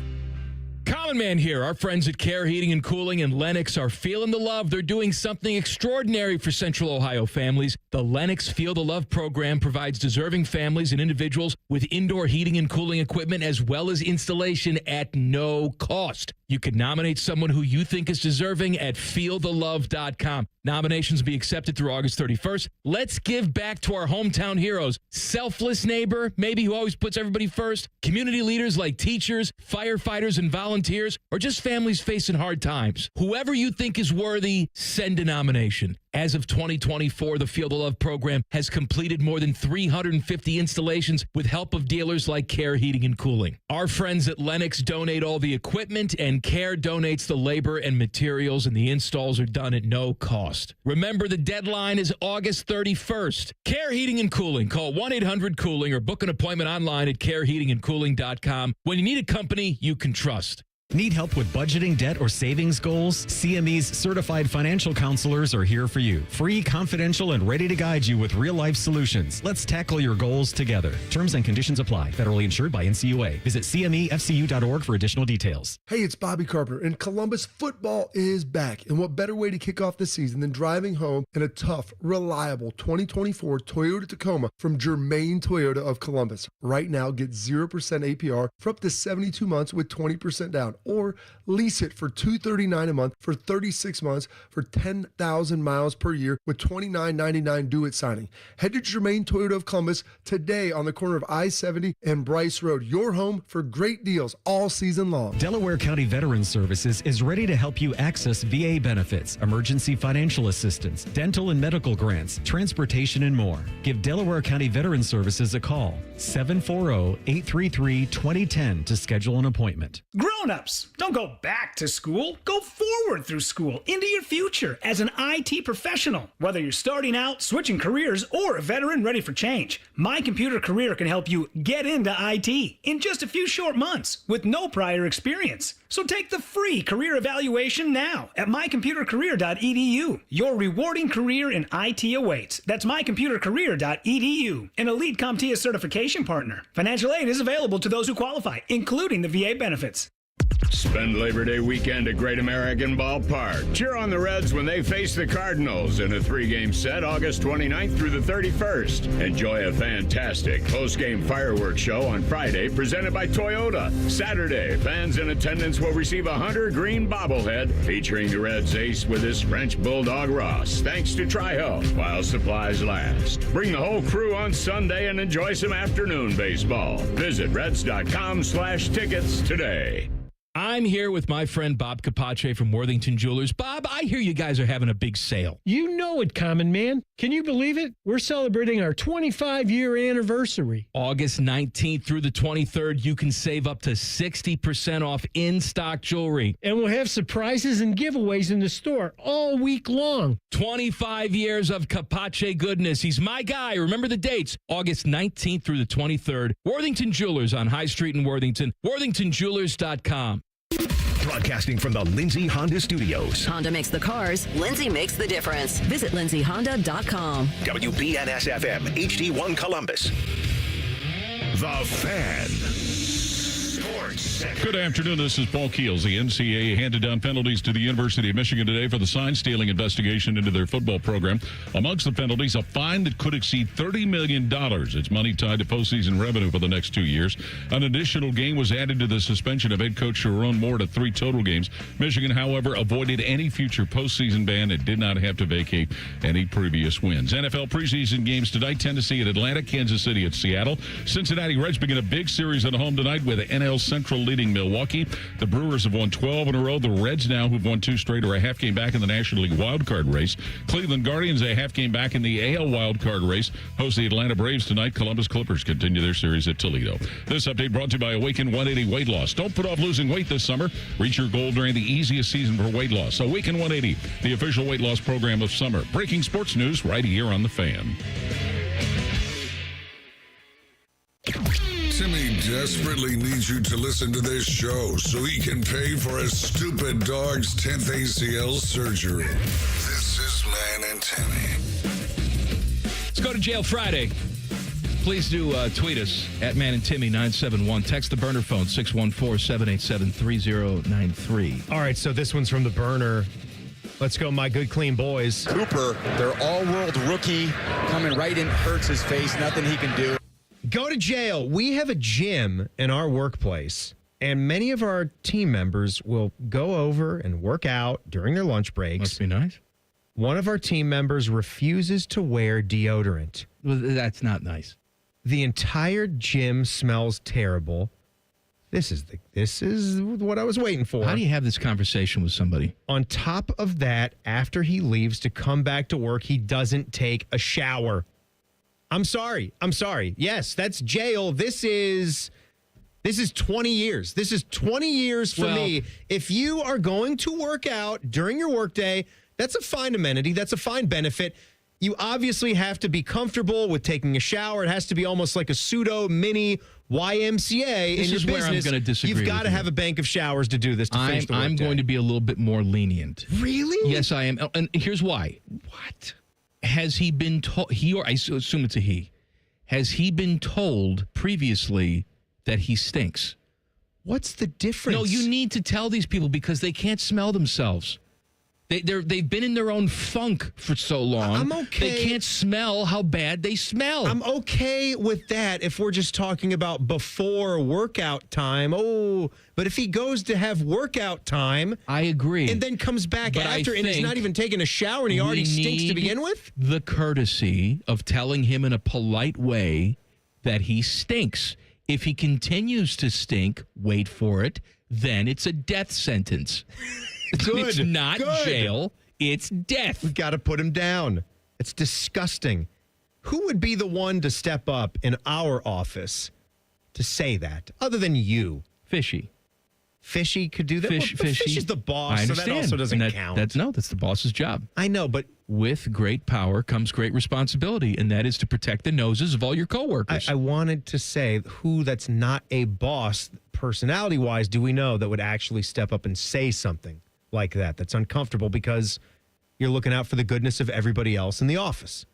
[SPEAKER 3] Common Man here. Our friends at Care Heating and Cooling in Lenox are feeling the love. They're doing something extraordinary for Central Ohio families. The Lenox Feel the Love program provides deserving families and individuals with indoor heating and cooling equipment as well as installation at no cost. You can nominate someone who you think is deserving at feelthelove.com. Nominations will be accepted through August 31st. Let's give back to our hometown heroes. Selfless neighbor, maybe who always puts everybody first. Community leaders like teachers, firefighters, and volunteers, or just families facing hard times. Whoever you think is worthy, send a nomination As of 2024, the Field of Love program has completed more than 350 installations with help of dealers like Care Heating and Cooling. Our friends at Lennox donate all the equipment, and Care donates the labor and materials, and the installs are done at no cost. Remember, the deadline is August 31st. Care Heating and Cooling. Call 1-800-COOLING or book an appointment online at careheatingandcooling.com when you need a company you can trust.
[SPEAKER 10] Need help with budgeting, debt, or savings goals? CME's certified financial counselors are here for you. Free, confidential, and ready to guide you with real-life solutions. Let's tackle your goals together. Terms and conditions apply. Federally insured by NCAA. Visit CMEFCU.org for additional details.
[SPEAKER 11] Hey, it's Bobby Carpenter, and Columbus football is back. And what better way to kick off the season than driving home in a tough, reliable 2024 Toyota Tacoma from Germain Toyota of Columbus. Right now, get 0% APR for up to 72 months with 20% down. Or lease it for $239 a month for 36 months for 10,000 miles per year with $29.99 due at signing. Head to Germain Toyota of Columbus today on the corner of I-70 and Bryce Road. Your home for great deals all season long.
[SPEAKER 10] Delaware County Veterans Services is ready to help you access VA benefits, emergency financial assistance, dental and medical grants, transportation, and more. Give Delaware County Veterans Services a call, 740-833-2010 to schedule an appointment.
[SPEAKER 12] Grown-ups, don't go back to school. Go forward through school into your future as an IT professional. Whether you're starting out, switching careers, or a veteran ready for change, My Computer Career can help you get into IT in just a few short months with no prior experience. So take the free career evaluation now at mycomputercareer.edu. Your rewarding career in IT awaits. That's mycomputercareer.edu. An Elite CompTIA certification partner. Financial aid is available to those who qualify, including the VA benefits.
[SPEAKER 13] Spend Labor Day weekend at Great American Ballpark. Cheer on the Reds when they face the Cardinals in a 3-game set August 29th through the 31st. Enjoy a fantastic post-game fireworks show on Friday presented by Toyota. Saturday, fans in attendance will receive a Hunter Green bobblehead featuring the Reds ace with his French Bulldog Ross, thanks to Tri-Health while supplies last. Bring the whole crew on Sunday and enjoy some afternoon baseball. Visit Reds.com/tickets today.
[SPEAKER 3] I'm here with my friend Bob Capace from Worthington Jewelers. Bob, I hear you guys are having a big sale.
[SPEAKER 14] You know it, Common Man. Can you believe it? We're celebrating our 25-year anniversary.
[SPEAKER 3] August 19th through the 23rd, you can save up to 60% off in-stock jewelry.
[SPEAKER 14] And we'll have surprises and giveaways in the store all week long.
[SPEAKER 3] 25 years of Capace goodness. He's my guy. Remember the dates. August 19th through the 23rd. Worthington Jewelers on High Street in Worthington. WorthingtonJewelers.com.
[SPEAKER 6] Broadcasting from the Lindsay Honda Studios.
[SPEAKER 2] Honda makes the cars. Lindsay makes the difference. Visit lindsayhonda.com.
[SPEAKER 6] WBNS-FM, HD1 Columbus. The Fan.
[SPEAKER 17] Good afternoon. This is Paul Keels. The NCAA handed down penalties to the University of Michigan today for the sign-stealing investigation into their football program. Amongst the penalties, a fine that could exceed $30 million. It's money tied to postseason revenue for the next 2 years. An additional game was added to the suspension of head coach Sharon Moore to 3 total games. Michigan, however, avoided any future postseason ban and did not have to vacate any previous wins. NFL preseason games tonight: Tennessee at Atlanta, Kansas City at Seattle. Cincinnati Reds begin a big series at home tonight with NL Central leading Milwaukee. The Brewers have won 12 in a row. The Reds now, who've won 2 straight, are a half game back in the National League wildcard race. Cleveland Guardians a half game back in the AL wildcard race. Host the Atlanta Braves tonight. Columbus Clippers continue their series at Toledo. This update brought to you by Awaken 180 Weight Loss. Don't put off losing weight this summer. Reach your goal during the easiest season for weight loss. Awaken 180, the official weight loss program of summer. Breaking sports news right here on The Fan.
[SPEAKER 1] Timmy desperately needs you to listen to this show so he can pay for his stupid dog's 10th ACL surgery. This is Man and Timmy.
[SPEAKER 3] Let's go to jail Friday. Please do tweet us at Man and Timmy 971. Text the burner phone 614-787-3093.
[SPEAKER 4] All right, so this one's from the burner. Let's go, my good, clean boys.
[SPEAKER 18] Cooper, their all-world rookie, coming right in, hurts his face. Nothing he can do.
[SPEAKER 4] Go to jail. We have a gym in our workplace, and many of our team members will go over and work out during their lunch breaks.
[SPEAKER 3] Must be nice.
[SPEAKER 4] One of our team members refuses to wear deodorant.
[SPEAKER 3] Well, that's not nice.
[SPEAKER 4] The entire gym smells terrible. This is what I was waiting for.
[SPEAKER 3] How do you have this conversation with somebody?
[SPEAKER 4] On top of that, after he leaves to come back to work, he doesn't take a shower. I'm sorry. Yes, that's jail. This is 20 years. This is 20 years for me. If you are going to work out during your workday, that's a fine amenity. That's a fine benefit. You obviously have to be comfortable with taking a shower. It has to be almost like a pseudo mini YMCA in your business.
[SPEAKER 3] This is where I'm going to disagree.
[SPEAKER 4] You've got to have a bank of showers to do this.
[SPEAKER 3] I'm going to be a little bit more lenient.
[SPEAKER 4] Really?
[SPEAKER 3] Yes, I am. And here's why. What? Has he been told, I assume it's a he, has he been told previously that he stinks?
[SPEAKER 4] What's the difference?
[SPEAKER 3] No, you need to tell these people because they can't smell themselves. They've been in their own funk for so long.
[SPEAKER 4] I'm okay.
[SPEAKER 3] They can't smell how bad they smell.
[SPEAKER 4] I'm okay with that if we're just talking about before workout time. Oh, but if he goes to have workout time,
[SPEAKER 3] I agree.
[SPEAKER 4] And then comes back after and he's not even taking a shower and he already stinks to begin with?
[SPEAKER 3] The courtesy of telling him in a polite way that he stinks. If he continues to stink, wait for it, then it's a death sentence.
[SPEAKER 4] Good.
[SPEAKER 3] It's not jail. It's death.
[SPEAKER 4] We've got to put him down. It's disgusting. Who would be the one to step up in our office to say that other than you?
[SPEAKER 3] Fishy.
[SPEAKER 4] Fishy could do that?
[SPEAKER 3] Fishy.
[SPEAKER 4] Fish is the boss,
[SPEAKER 3] I
[SPEAKER 4] so
[SPEAKER 3] understand.
[SPEAKER 4] that also doesn't
[SPEAKER 3] And
[SPEAKER 4] count.
[SPEAKER 3] That's the boss's job.
[SPEAKER 4] I know, but
[SPEAKER 3] with great power comes great responsibility, and that is to protect the noses of all your coworkers.
[SPEAKER 4] I wanted to say who that's not a boss, personality-wise, do we know that would actually step up and say something like that that's uncomfortable because you're looking out for the goodness of everybody else in the office.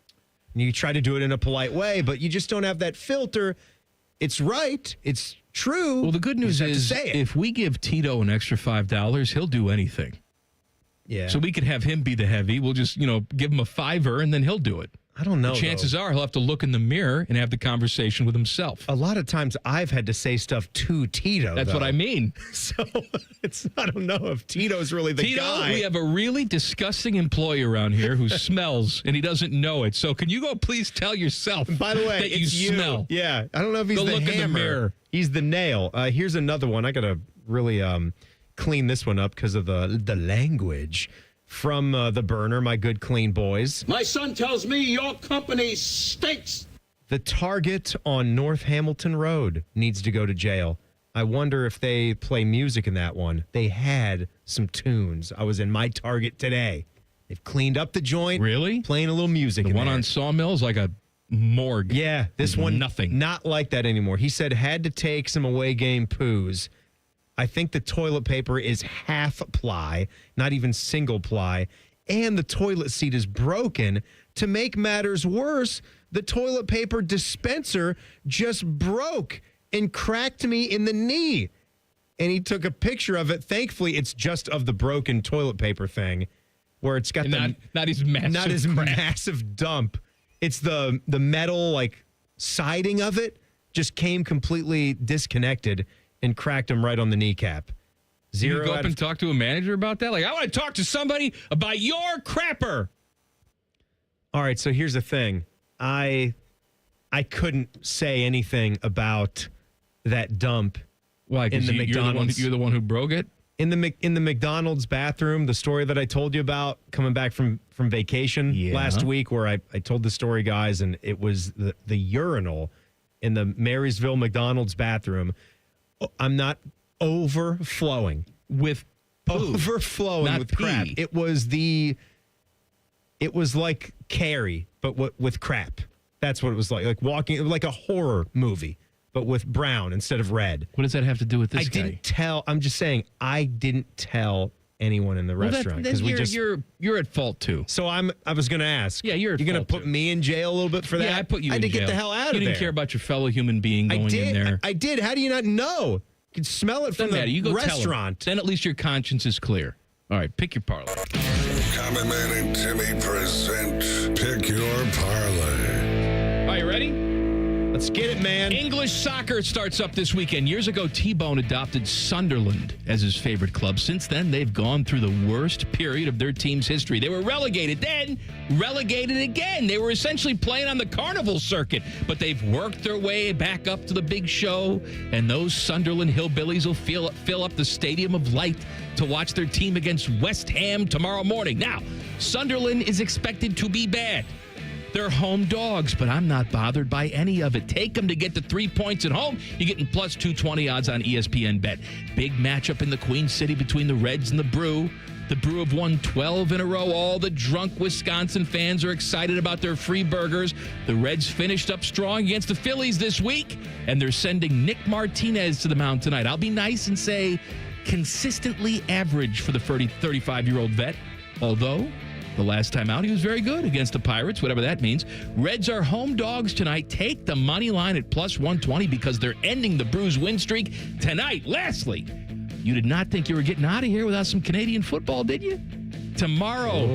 [SPEAKER 4] And you try to do it in a polite way, but you just don't have that filter. It's right. It's true.
[SPEAKER 3] Well, the good news is if we give Tito an extra $5, he'll do anything.
[SPEAKER 4] Yeah.
[SPEAKER 3] So we could have him be the heavy. We'll just, give him a $5 and then he'll do it.
[SPEAKER 4] I don't know.
[SPEAKER 3] The chances are he'll have to look in the mirror and have the conversation with himself.
[SPEAKER 4] A lot of times I've had to say stuff to Tito.
[SPEAKER 3] That's what I mean.
[SPEAKER 4] So I don't know if Tito's really the guy.
[SPEAKER 3] We have a really disgusting employee around here who smells and he doesn't know it. So can you go please tell yourself
[SPEAKER 4] by the way,
[SPEAKER 3] that you smell?
[SPEAKER 4] Yeah. I don't know if he's
[SPEAKER 3] go
[SPEAKER 4] the
[SPEAKER 3] look
[SPEAKER 4] hammer.
[SPEAKER 3] in the mirror.
[SPEAKER 4] He's the nail. Here's another one. I got to really clean this one up because of the language. From the burner, my good clean boys.
[SPEAKER 8] My son tells me your company stinks.
[SPEAKER 4] The Target on North Hamilton Road needs to go to jail. I wonder if they play music in that one. They had some tunes. I was in my Target today. They've cleaned up the joint.
[SPEAKER 3] Really?
[SPEAKER 4] Playing a little music.
[SPEAKER 3] The one on Sawmill is like a morgue.
[SPEAKER 4] Yeah, this one,
[SPEAKER 3] nothing.
[SPEAKER 4] Not like that anymore. He said had to take some away game poos. I think the toilet paper is half ply, not even single ply, and the toilet seat is broken. To make matters worse, the toilet paper dispenser just broke and cracked me in the knee. And he took a picture of it. Thankfully, it's just of the broken toilet paper thing, where it's got
[SPEAKER 3] not his
[SPEAKER 4] massive dump. It's the metal siding of it just came completely disconnected. And cracked him right on the kneecap.
[SPEAKER 3] You go up and talk to a manager about that? I want to talk to somebody about your crapper.
[SPEAKER 4] All right, so here's the thing. I couldn't say anything about that dump.
[SPEAKER 3] Why? Because you're the one who broke it?
[SPEAKER 4] In the McDonald's bathroom, the story that I told you about coming back from vacation last week, where I told the story, guys, and it was the urinal in the Marysville McDonald's bathroom. I'm not overflowing
[SPEAKER 3] with
[SPEAKER 4] crap. It was like Carrie, but with crap. That's what it was like walking like a horror movie, but with brown instead of red.
[SPEAKER 3] What does that have to do with this guy?
[SPEAKER 4] Didn't tell. I'm just saying I didn't tell anyone in the restaurant because
[SPEAKER 3] you're at fault too.
[SPEAKER 4] So I was going to ask.
[SPEAKER 3] Yeah, you're
[SPEAKER 4] going to put me in jail a little bit for that.
[SPEAKER 3] Yeah, I put you.
[SPEAKER 4] I
[SPEAKER 3] in
[SPEAKER 4] had to
[SPEAKER 3] jail.
[SPEAKER 4] get the hell out of there.
[SPEAKER 3] You didn't care about your fellow human being going in there.
[SPEAKER 4] I did. How do you not know? You can smell it from the restaurant.
[SPEAKER 3] Then at least your conscience is clear. All right, pick your parlay.
[SPEAKER 1] Common Man and Timmy present Pick Your Parlay.
[SPEAKER 3] Are you ready?
[SPEAKER 4] Let's get it, man.
[SPEAKER 3] English soccer starts up this weekend. Years ago, T-Bone adopted Sunderland as his favorite club. Since then, they've gone through the worst period of their team's history. They were relegated, then relegated again. They were essentially playing on the carnival circuit, but they've worked their way back up to the big show, and those Sunderland hillbillies will fill up the Stadium of Light to watch their team against West Ham tomorrow morning. Now, Sunderland is expected to be bad. They're home dogs, but I'm not bothered by any of it. Take them to get the 3 points at home. You're getting plus 220 odds on ESPN Bet. Big matchup in the Queen City between the Reds and the Brew. The Brew have won 12 in a row. All the drunk Wisconsin fans are excited about their free burgers. The Reds finished up strong against the Phillies this week, and they're sending Nick Martinez to the mound tonight. I'll be nice and say consistently average for the 35-year-old vet, although the last time out, he was very good against the Pirates, whatever that means. Reds are home dogs tonight. Take the money line at plus 120 because they're ending the Brews win streak tonight. Lastly, you did not think you were getting out of here without some Canadian football, did you? Tomorrow,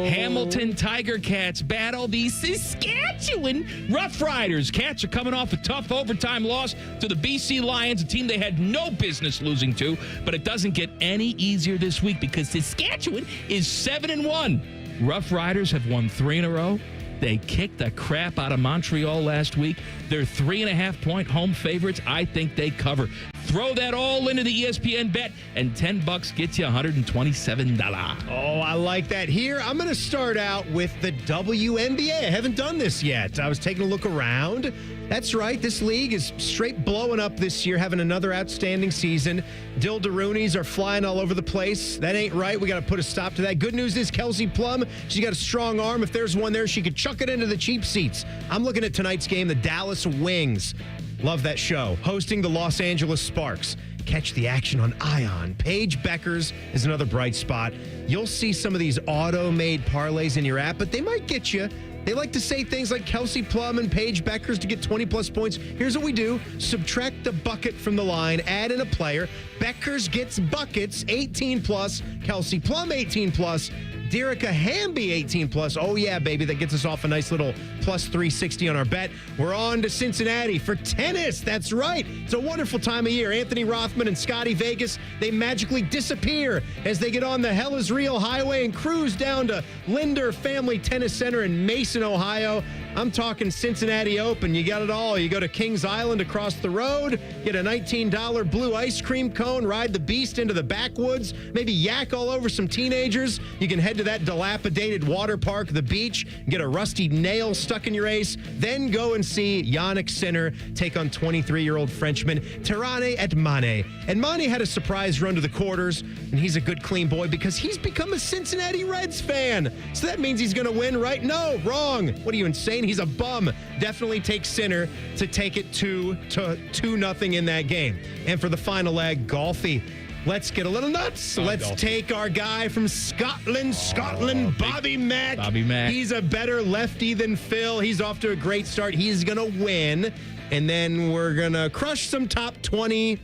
[SPEAKER 3] Hamilton Tiger Cats battle the Saskatchewan Roughriders. Cats are coming off a tough overtime loss to the BC Lions, a team they had no business losing to, but it doesn't get any easier this week because Saskatchewan is 7-1. Rough Riders have won 3 in a row. They kicked the crap out of Montreal last week. They're 3.5-point home favorites. I think they cover. Throw that all into the ESPN Bet, and $10 gets you $127.
[SPEAKER 4] Oh, I like that. Here, I'm going to start out with the WNBA. I haven't done this yet. I was taking a look around. That's right. This league is straight blowing up this year, having another outstanding season. Dildaroonies are flying all over the place. That ain't right. We got to put a stop to that. Good news is Kelsey Plum, she's got a strong arm. If there's one there, she could chuck it into the cheap seats. I'm looking at tonight's game, the Dallas Wings. Love that show. Hosting the Los Angeles Sparks. Catch the action on Ion. Paige Beckers is another bright spot. You'll see some of these auto-made parlays in your app, but they might get you. They like to say things like Kelsey Plum and Paige Beckers to get 20-plus points. Here's what we do. Subtract the bucket from the line. Add in a player. Beckers gets buckets, 18-plus. Kelsey Plum, 18-plus. Derica Hamby, 18-plus. Oh, yeah, baby. That gets us off a nice little plus 360 on our bet. We're on to Cincinnati for tennis. That's right. It's a wonderful time of year. Anthony Rothman and Scotty Vegas, they magically disappear as they get on the Hell is Real Highway and cruise down to Linder Family Tennis Center in Mason, Ohio. I'm talking Cincinnati Open. You got it all. You go to Kings Island across the road, get a $19 blue ice cream cone, ride the beast into the backwoods, maybe yak all over some teenagers. You can head to that dilapidated water park, the beach, get a rusty nail stuck in your ace, then go and see Yannick Sinner take on 23-year-old Frenchman Tirane et Mane. And Mane had a surprise run to the quarters, and he's a good, clean boy because he's become a Cincinnati Reds fan. So that means he's going to win, right? No, wrong. What are you, insane? He's a bum. Definitely take Sinner to take it 2-0 in that game. And for the final leg, golfy. Let's get a little nuts. Let's take our guy from Scotland, Bobby Mack.
[SPEAKER 3] Bobby Mack.
[SPEAKER 4] He's a better lefty than Phil. He's off to a great start. He's going to win. And then we're going to crush some top 20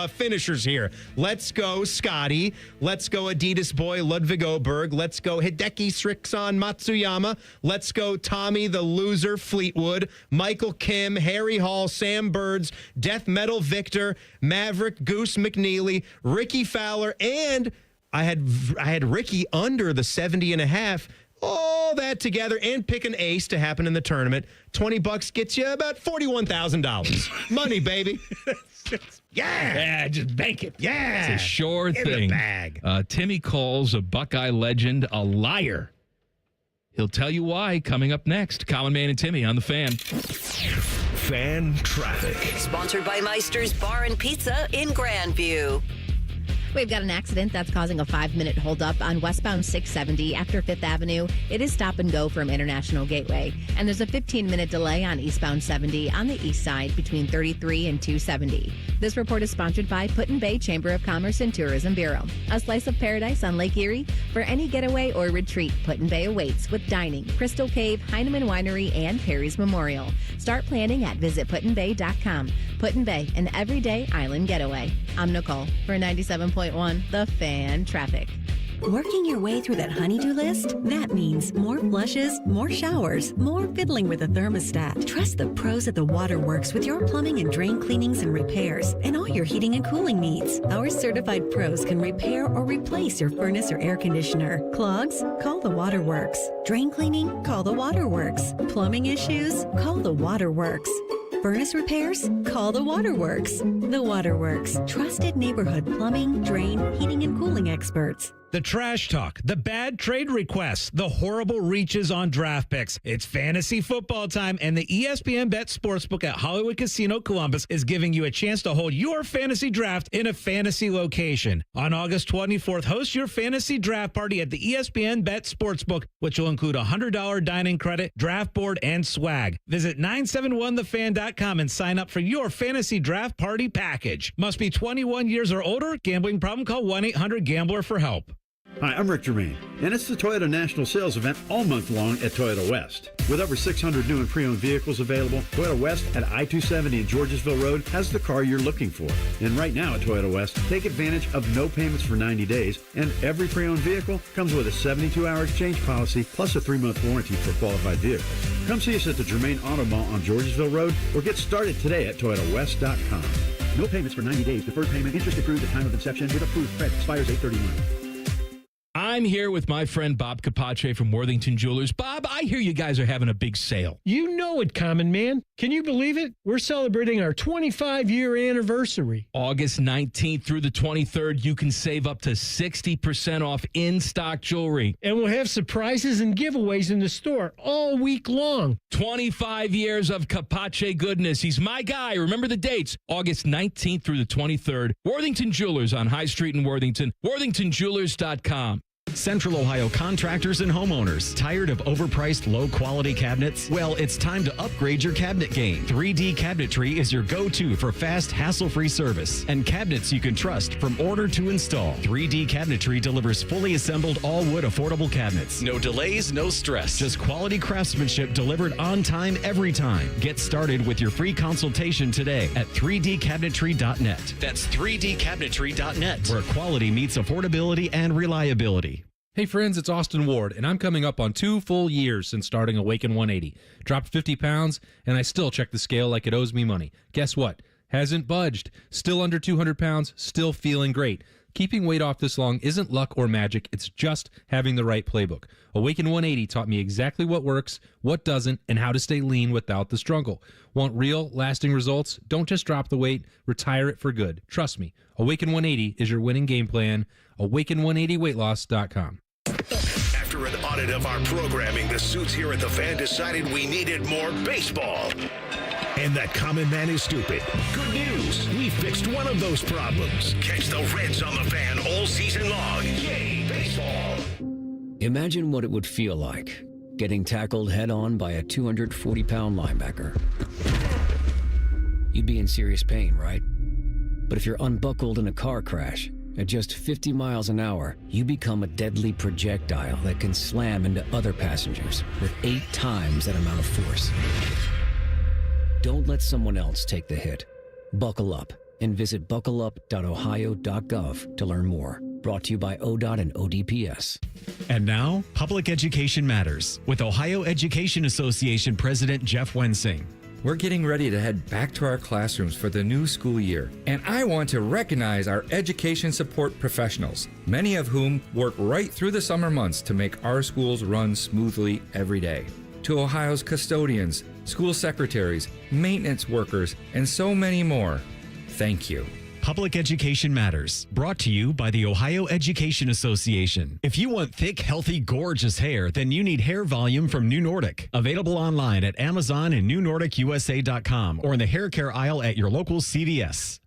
[SPEAKER 4] finishers here. Let's go, Scotty. Let's go, Adidas boy, Ludwig Oberg. Let's go, Hideki Srixon Matsuyama. Let's go, Tommy the Loser Fleetwood. Michael Kim, Harry Hall, Sam Birds, Death Metal Victor, Maverick Goose McNeely, Ricky Fowler, and I had Ricky under the 70.5. All that together and pick an ace to happen in the tournament. $20 gets you about $41,000. Money, baby.
[SPEAKER 3] Yeah, just bank it.
[SPEAKER 4] Yeah.
[SPEAKER 3] It's a sure
[SPEAKER 4] In
[SPEAKER 3] thing.
[SPEAKER 4] the bag.
[SPEAKER 3] Timmy calls a Buckeye legend a liar. He'll tell you why coming up next. Colin Man and Timmy on the Fan.
[SPEAKER 6] Fan traffic.
[SPEAKER 2] Sponsored by Meister's Bar and Pizza in Grandview.
[SPEAKER 5] We've got an accident that's causing a 5-minute holdup on westbound 670 after 5th Avenue. It is stop and go from International Gateway. And there's a 15-minute delay on eastbound 70 on the east side between 33 and 270. This report is sponsored by Put-in-Bay Chamber of Commerce and Tourism Bureau. A slice of paradise on Lake Erie. For any getaway or retreat, Put-in-Bay awaits with dining, Crystal Cave, Heinemann Winery, and Perry's Memorial. Start planning at visitputinbay.com. Put-in-Bay, an everyday island getaway. I'm Nicole for 97.1 The Fan Traffic.
[SPEAKER 2] Working your way through that honey-do list? That means more flushes, more showers, more fiddling with the thermostat. Trust the pros at the Waterworks with your plumbing and drain cleanings and repairs and all your heating and cooling needs. Our certified pros can repair or replace your furnace or air conditioner. Clogs? Call the Waterworks. Drain cleaning? Call the Waterworks. Plumbing issues? Call the Waterworks. Furnace repairs? Call the Waterworks. The Waterworks. Trusted neighborhood plumbing, drain, heating, and cooling experts.
[SPEAKER 15] The trash talk, the bad trade requests, the horrible reaches on draft picks. It's fantasy football time, and the ESPN Bet Sportsbook at Hollywood Casino Columbus is giving you a chance to hold your fantasy draft in a fantasy location. On August 24th, host your fantasy draft party at the ESPN Bet Sportsbook, which will include a $100 dining credit, draft board, and swag. Visit 971thefan.com and sign up for your fantasy draft party package. Must be 21 years or older. Gambling problem? Call 1-800-GAMBLER for help.
[SPEAKER 16] Hi, I'm Rick Germain, and it's the Toyota National Sales Event all month long at Toyota West. With over 600 new and pre-owned vehicles available, Toyota West at I-270 and Georgesville Road has the car you're looking for. And right now at Toyota West, take advantage of no payments for 90 days, and every pre-owned vehicle comes with a 72-hour exchange policy plus a 3-month warranty for qualified vehicles. Come see us at the Germain Auto Mall on Georgesville Road or get started today at ToyotaWest.com. No payments for 90 days. Deferred payment. Interest accrued at time of inception with approved credit. Expires 8/31.
[SPEAKER 3] I'm here with my friend Bob Capace from Worthington Jewelers. Bob, I hear you guys are having a big sale.
[SPEAKER 14] You know it, Common Man. Can you believe it? We're celebrating our 25-year anniversary.
[SPEAKER 3] August 19th through the 23rd, you can save up to 60% off in-stock jewelry.
[SPEAKER 14] And we'll have surprises and giveaways in the store all week long.
[SPEAKER 3] 25 years of Capace goodness. He's my guy. Remember the dates. August 19th through the 23rd. Worthington Jewelers on High Street in Worthington. WorthingtonJewelers.com.
[SPEAKER 10] Central Ohio contractors and homeowners. Tired of overpriced, low-quality cabinets? Well, it's time to upgrade your cabinet game. 3D Cabinetry is your go-to for fast, hassle-free service and cabinets you can trust from order to install. 3D Cabinetry delivers fully assembled all-wood affordable cabinets. No delays, no stress. Just quality craftsmanship delivered on time every time. Get started with your free consultation today at 3dcabinetry.net. That's 3dcabinetry.net, where quality meets affordability and reliability.
[SPEAKER 19] Hey friends, it's Austin Ward, and I'm coming up on 2 full years since starting Awaken 180. Dropped 50 pounds, and I still check the scale like it owes me money. Guess what? Hasn't budged. Still under 200 pounds, still feeling great. Keeping weight off this long isn't luck or magic, it's just having the right playbook. Awaken 180 taught me exactly what works, what doesn't, and how to stay lean without the struggle. Want real, lasting results? Don't just drop the weight, retire it for good. Trust me, Awaken 180 is your winning game plan. Awaken180weightloss.com.
[SPEAKER 6] After an audit of our programming, the suits here at the Fan decided we needed more baseball. And that Common Man is stupid. Good news, we fixed one of those problems. Catch the Reds on the Fan all season long. Yay, baseball!
[SPEAKER 22] Imagine what it would feel like getting tackled head-on by a 240-pound linebacker. You'd be in serious pain, right? But if you're unbuckled in a car crash, at just 50 miles an hour, you become a deadly projectile that can slam into other passengers with 8 times that amount of force. Don't let someone else take the hit. Buckle up and visit buckleup.ohio.gov to learn more. Brought to you by ODOT and ODPS.
[SPEAKER 10] And now, Public Education Matters with Ohio Education Association President Jeff Wensing.
[SPEAKER 23] We're getting ready to head back to our classrooms for the new school year, and I want to recognize our education support professionals, many of whom work right through the summer months to make our schools run smoothly every day. To Ohio's custodians, school secretaries, maintenance workers, and so many more, thank you.
[SPEAKER 10] Public Education Matters, brought to you by the Ohio Education Association. If you want thick, healthy, gorgeous hair, then you need Hair Volume from New Nordic. Available online at Amazon and newnordicusa.com or in the hair care aisle at your local CVS.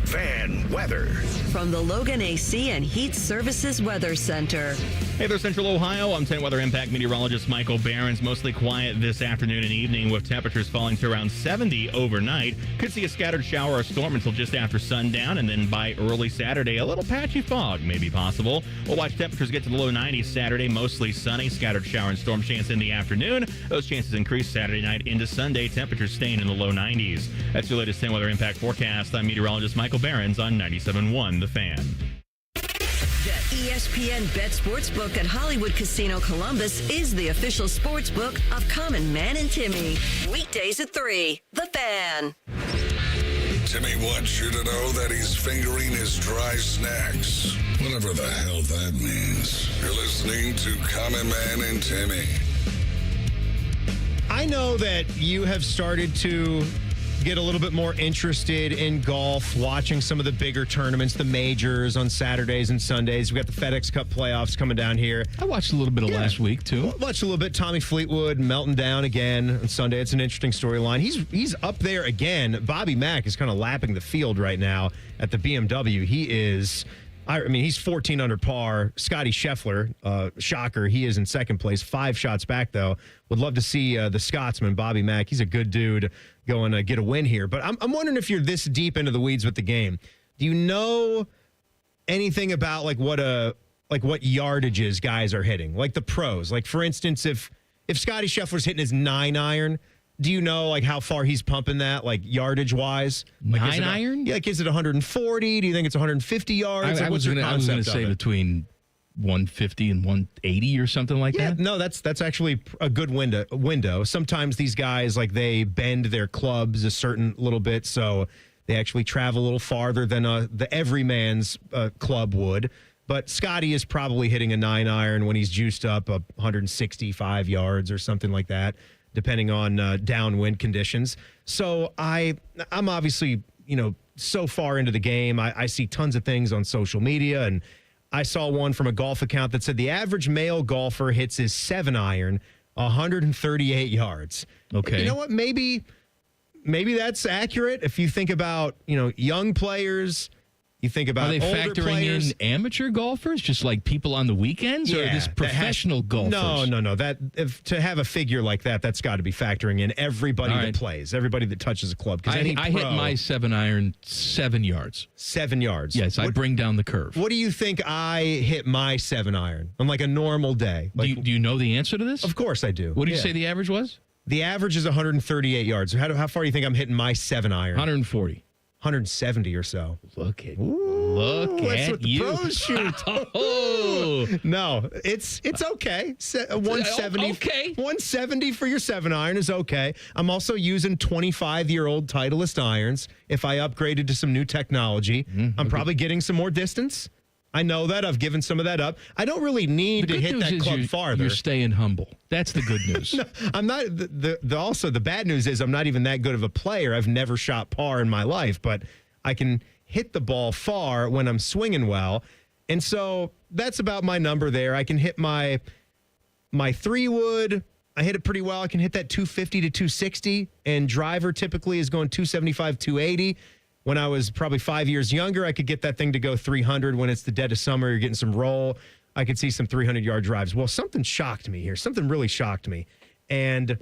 [SPEAKER 6] Fan weather.
[SPEAKER 2] From the Logan AC and Heat Services Weather Center.
[SPEAKER 24] Hey there, Central Ohio. I'm 10 Weather Impact meteorologist Michael Behrens. Mostly quiet this afternoon and evening with temperatures falling to around 70 overnight. Could see a scattered shower or storm until just after sundown, and then by early Saturday, a little patchy fog may be possible. We'll watch temperatures get to the low 90s Saturday, mostly sunny. Scattered shower and storm chance in the afternoon. Those chances increase Saturday night into Sunday. Temperatures staying in the low 90s. That's your latest 10 Weather Impact forecast. I'm meteorologist Michael Behrens on 97.1 The Fan.
[SPEAKER 2] The
[SPEAKER 7] that ESPN Bet Sportsbook at Hollywood Casino Columbus is the official sportsbook of Common Man and Timmy. Weekdays at 3. The Fan.
[SPEAKER 1] Timmy wants you to know that he's fingering his dry snacks. Whatever the hell that means. You're listening to Common Man and Timmy.
[SPEAKER 4] I know that you have started to get a little bit more interested in golf, watching some of the bigger tournaments, the majors on Saturdays and Sundays. We got the FedEx Cup playoffs coming down here.
[SPEAKER 3] I watched a little bit of last week, too.
[SPEAKER 4] Watched a little bit. Tommy Fleetwood melting down again on Sunday. It's an interesting storyline. He's up there again. Bobby Mack is kind of lapping the field right now at the BMW. He is... I mean, he's 14 under par. Scotty Scheffler, shocker, he is in second place. 5 shots back, though. Would love to see the Scotsman, Bobby Mack. He's a good dude going to get a win here. But I'm wondering if you're this deep into the weeds with the game. Do you know anything about what yardages guys are hitting? Like the pros. Like, for instance, if Scotty Scheffler's hitting his 9-iron, do you know like how far he's pumping that, like yardage wise? Like,
[SPEAKER 3] 9-iron?
[SPEAKER 4] Yeah, like is it 140? Do you think it's 150 yards?
[SPEAKER 3] I was going to say between 150 and 180 or something like that.
[SPEAKER 4] No, that's actually a good window. Sometimes these guys like they bend their clubs a certain little bit, so they actually travel a little farther than the everyman's club would. But Scotty is probably hitting a 9-iron when he's juiced up 165 yards or something like that, depending on downwind conditions. So I'm obviously, so far into the game. I see tons of things on social media, and I saw one from a golf account that said the average male golfer hits his 7-iron 138 yards.
[SPEAKER 3] Okay.
[SPEAKER 4] You know what? Maybe that's accurate. If you think about, young players, you think about
[SPEAKER 3] older players. Are they factoring in amateur golfers, just like people on the weekends, or this professional golfers?
[SPEAKER 4] No. To have a figure like that, that's got to be factoring in everybody that plays, everybody that touches a club.
[SPEAKER 3] I hit my 7-iron 7 yards.
[SPEAKER 4] 7 yards.
[SPEAKER 3] Yes, I bring down the curve.
[SPEAKER 4] What do you think I hit my 7-iron on like a normal day? Like,
[SPEAKER 3] do you know the answer to this?
[SPEAKER 4] Of course I do.
[SPEAKER 3] What did you say the average was?
[SPEAKER 4] The average is 138 yards. How far do you think I'm hitting my 7-iron?
[SPEAKER 3] 140.
[SPEAKER 4] 170 or so.
[SPEAKER 3] Look at
[SPEAKER 4] that's what the
[SPEAKER 3] you.
[SPEAKER 4] pros shoot.
[SPEAKER 3] Oh.
[SPEAKER 4] No, it's okay. 170.
[SPEAKER 3] Okay.
[SPEAKER 4] 170 for your 7-iron is okay. I'm also using 25-year-old Titleist irons. If I upgraded to some new technology, I'm probably getting some more distance. I know that. I've given some of that up. I don't really need to hit that club farther.
[SPEAKER 3] You're staying humble. That's the good news.
[SPEAKER 4] No, I'm not. Also, the bad news is I'm not even that good of a player. I've never shot par in my life, but I can hit the ball far when I'm swinging well. And so that's about my number there. I can hit my 3-wood. I hit it pretty well. I can hit that 250 to 260, and driver typically is going 275, 280. When I was probably 5 years younger, I could get that thing to go 300. When it's the dead of summer, you're getting some roll. I could see some 300-yard drives. Well, something shocked me here. Something really shocked me. And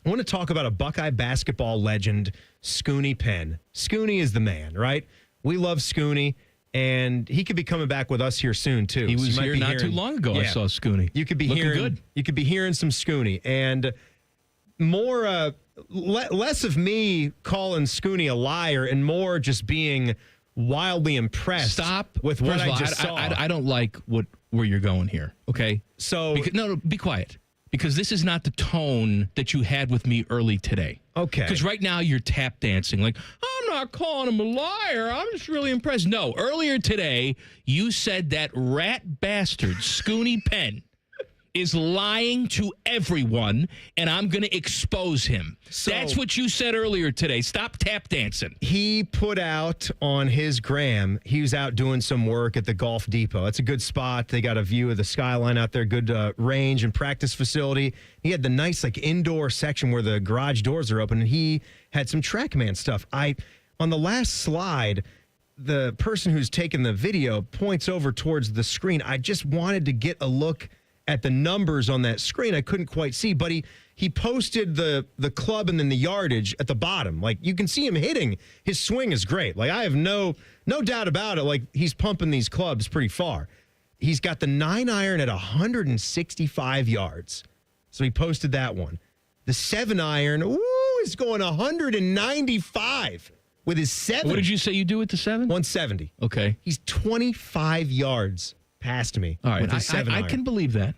[SPEAKER 4] I want to talk about a Buckeye basketball legend, Scoon Penn. Scoony is the man, right? We love Scoony, and he could be coming back with us here soon, too.
[SPEAKER 3] He was here not too long ago. Yeah. I saw Scoony.
[SPEAKER 4] You could be
[SPEAKER 3] good.
[SPEAKER 4] You could be hearing some Scoony. And more... less of me calling Scoony a liar and more just being wildly impressed with what I just saw.
[SPEAKER 3] I don't like where you're going here, okay?
[SPEAKER 4] So
[SPEAKER 3] no, be quiet. Because this is not the tone that you had with me early today.
[SPEAKER 4] Okay.
[SPEAKER 3] Because right now you're tap dancing like, I'm not calling him a liar. I'm just really impressed. No, earlier today you said that rat bastard, Scoon Penn, is lying to everyone, and I'm going to expose him. So, that's what you said earlier today. Stop tap dancing.
[SPEAKER 4] He put out on his gram, he was out doing some work at the Golf Depot. It's a good spot. They got a view of the skyline out there, good range and practice facility. He had the nice indoor section where the garage doors are open, and he had some TrackMan stuff. On the last slide, the person who's taking the video points over towards the screen. I just wanted to get a look at the numbers on that screen. I couldn't quite see, but he posted the club and then the yardage at the bottom. Like, you can see him hitting. His swing is great. Like, I have no doubt about it. Like, he's pumping these clubs pretty far. He's got the 9-iron at 165 yards. So he posted that one. The 7-iron, is going 195 with his 7.
[SPEAKER 3] What did you say you do with the 7?
[SPEAKER 4] 170.
[SPEAKER 3] Okay.
[SPEAKER 4] He's 25 yards past me.
[SPEAKER 3] All right,
[SPEAKER 4] with his 7-iron.
[SPEAKER 3] I can believe that.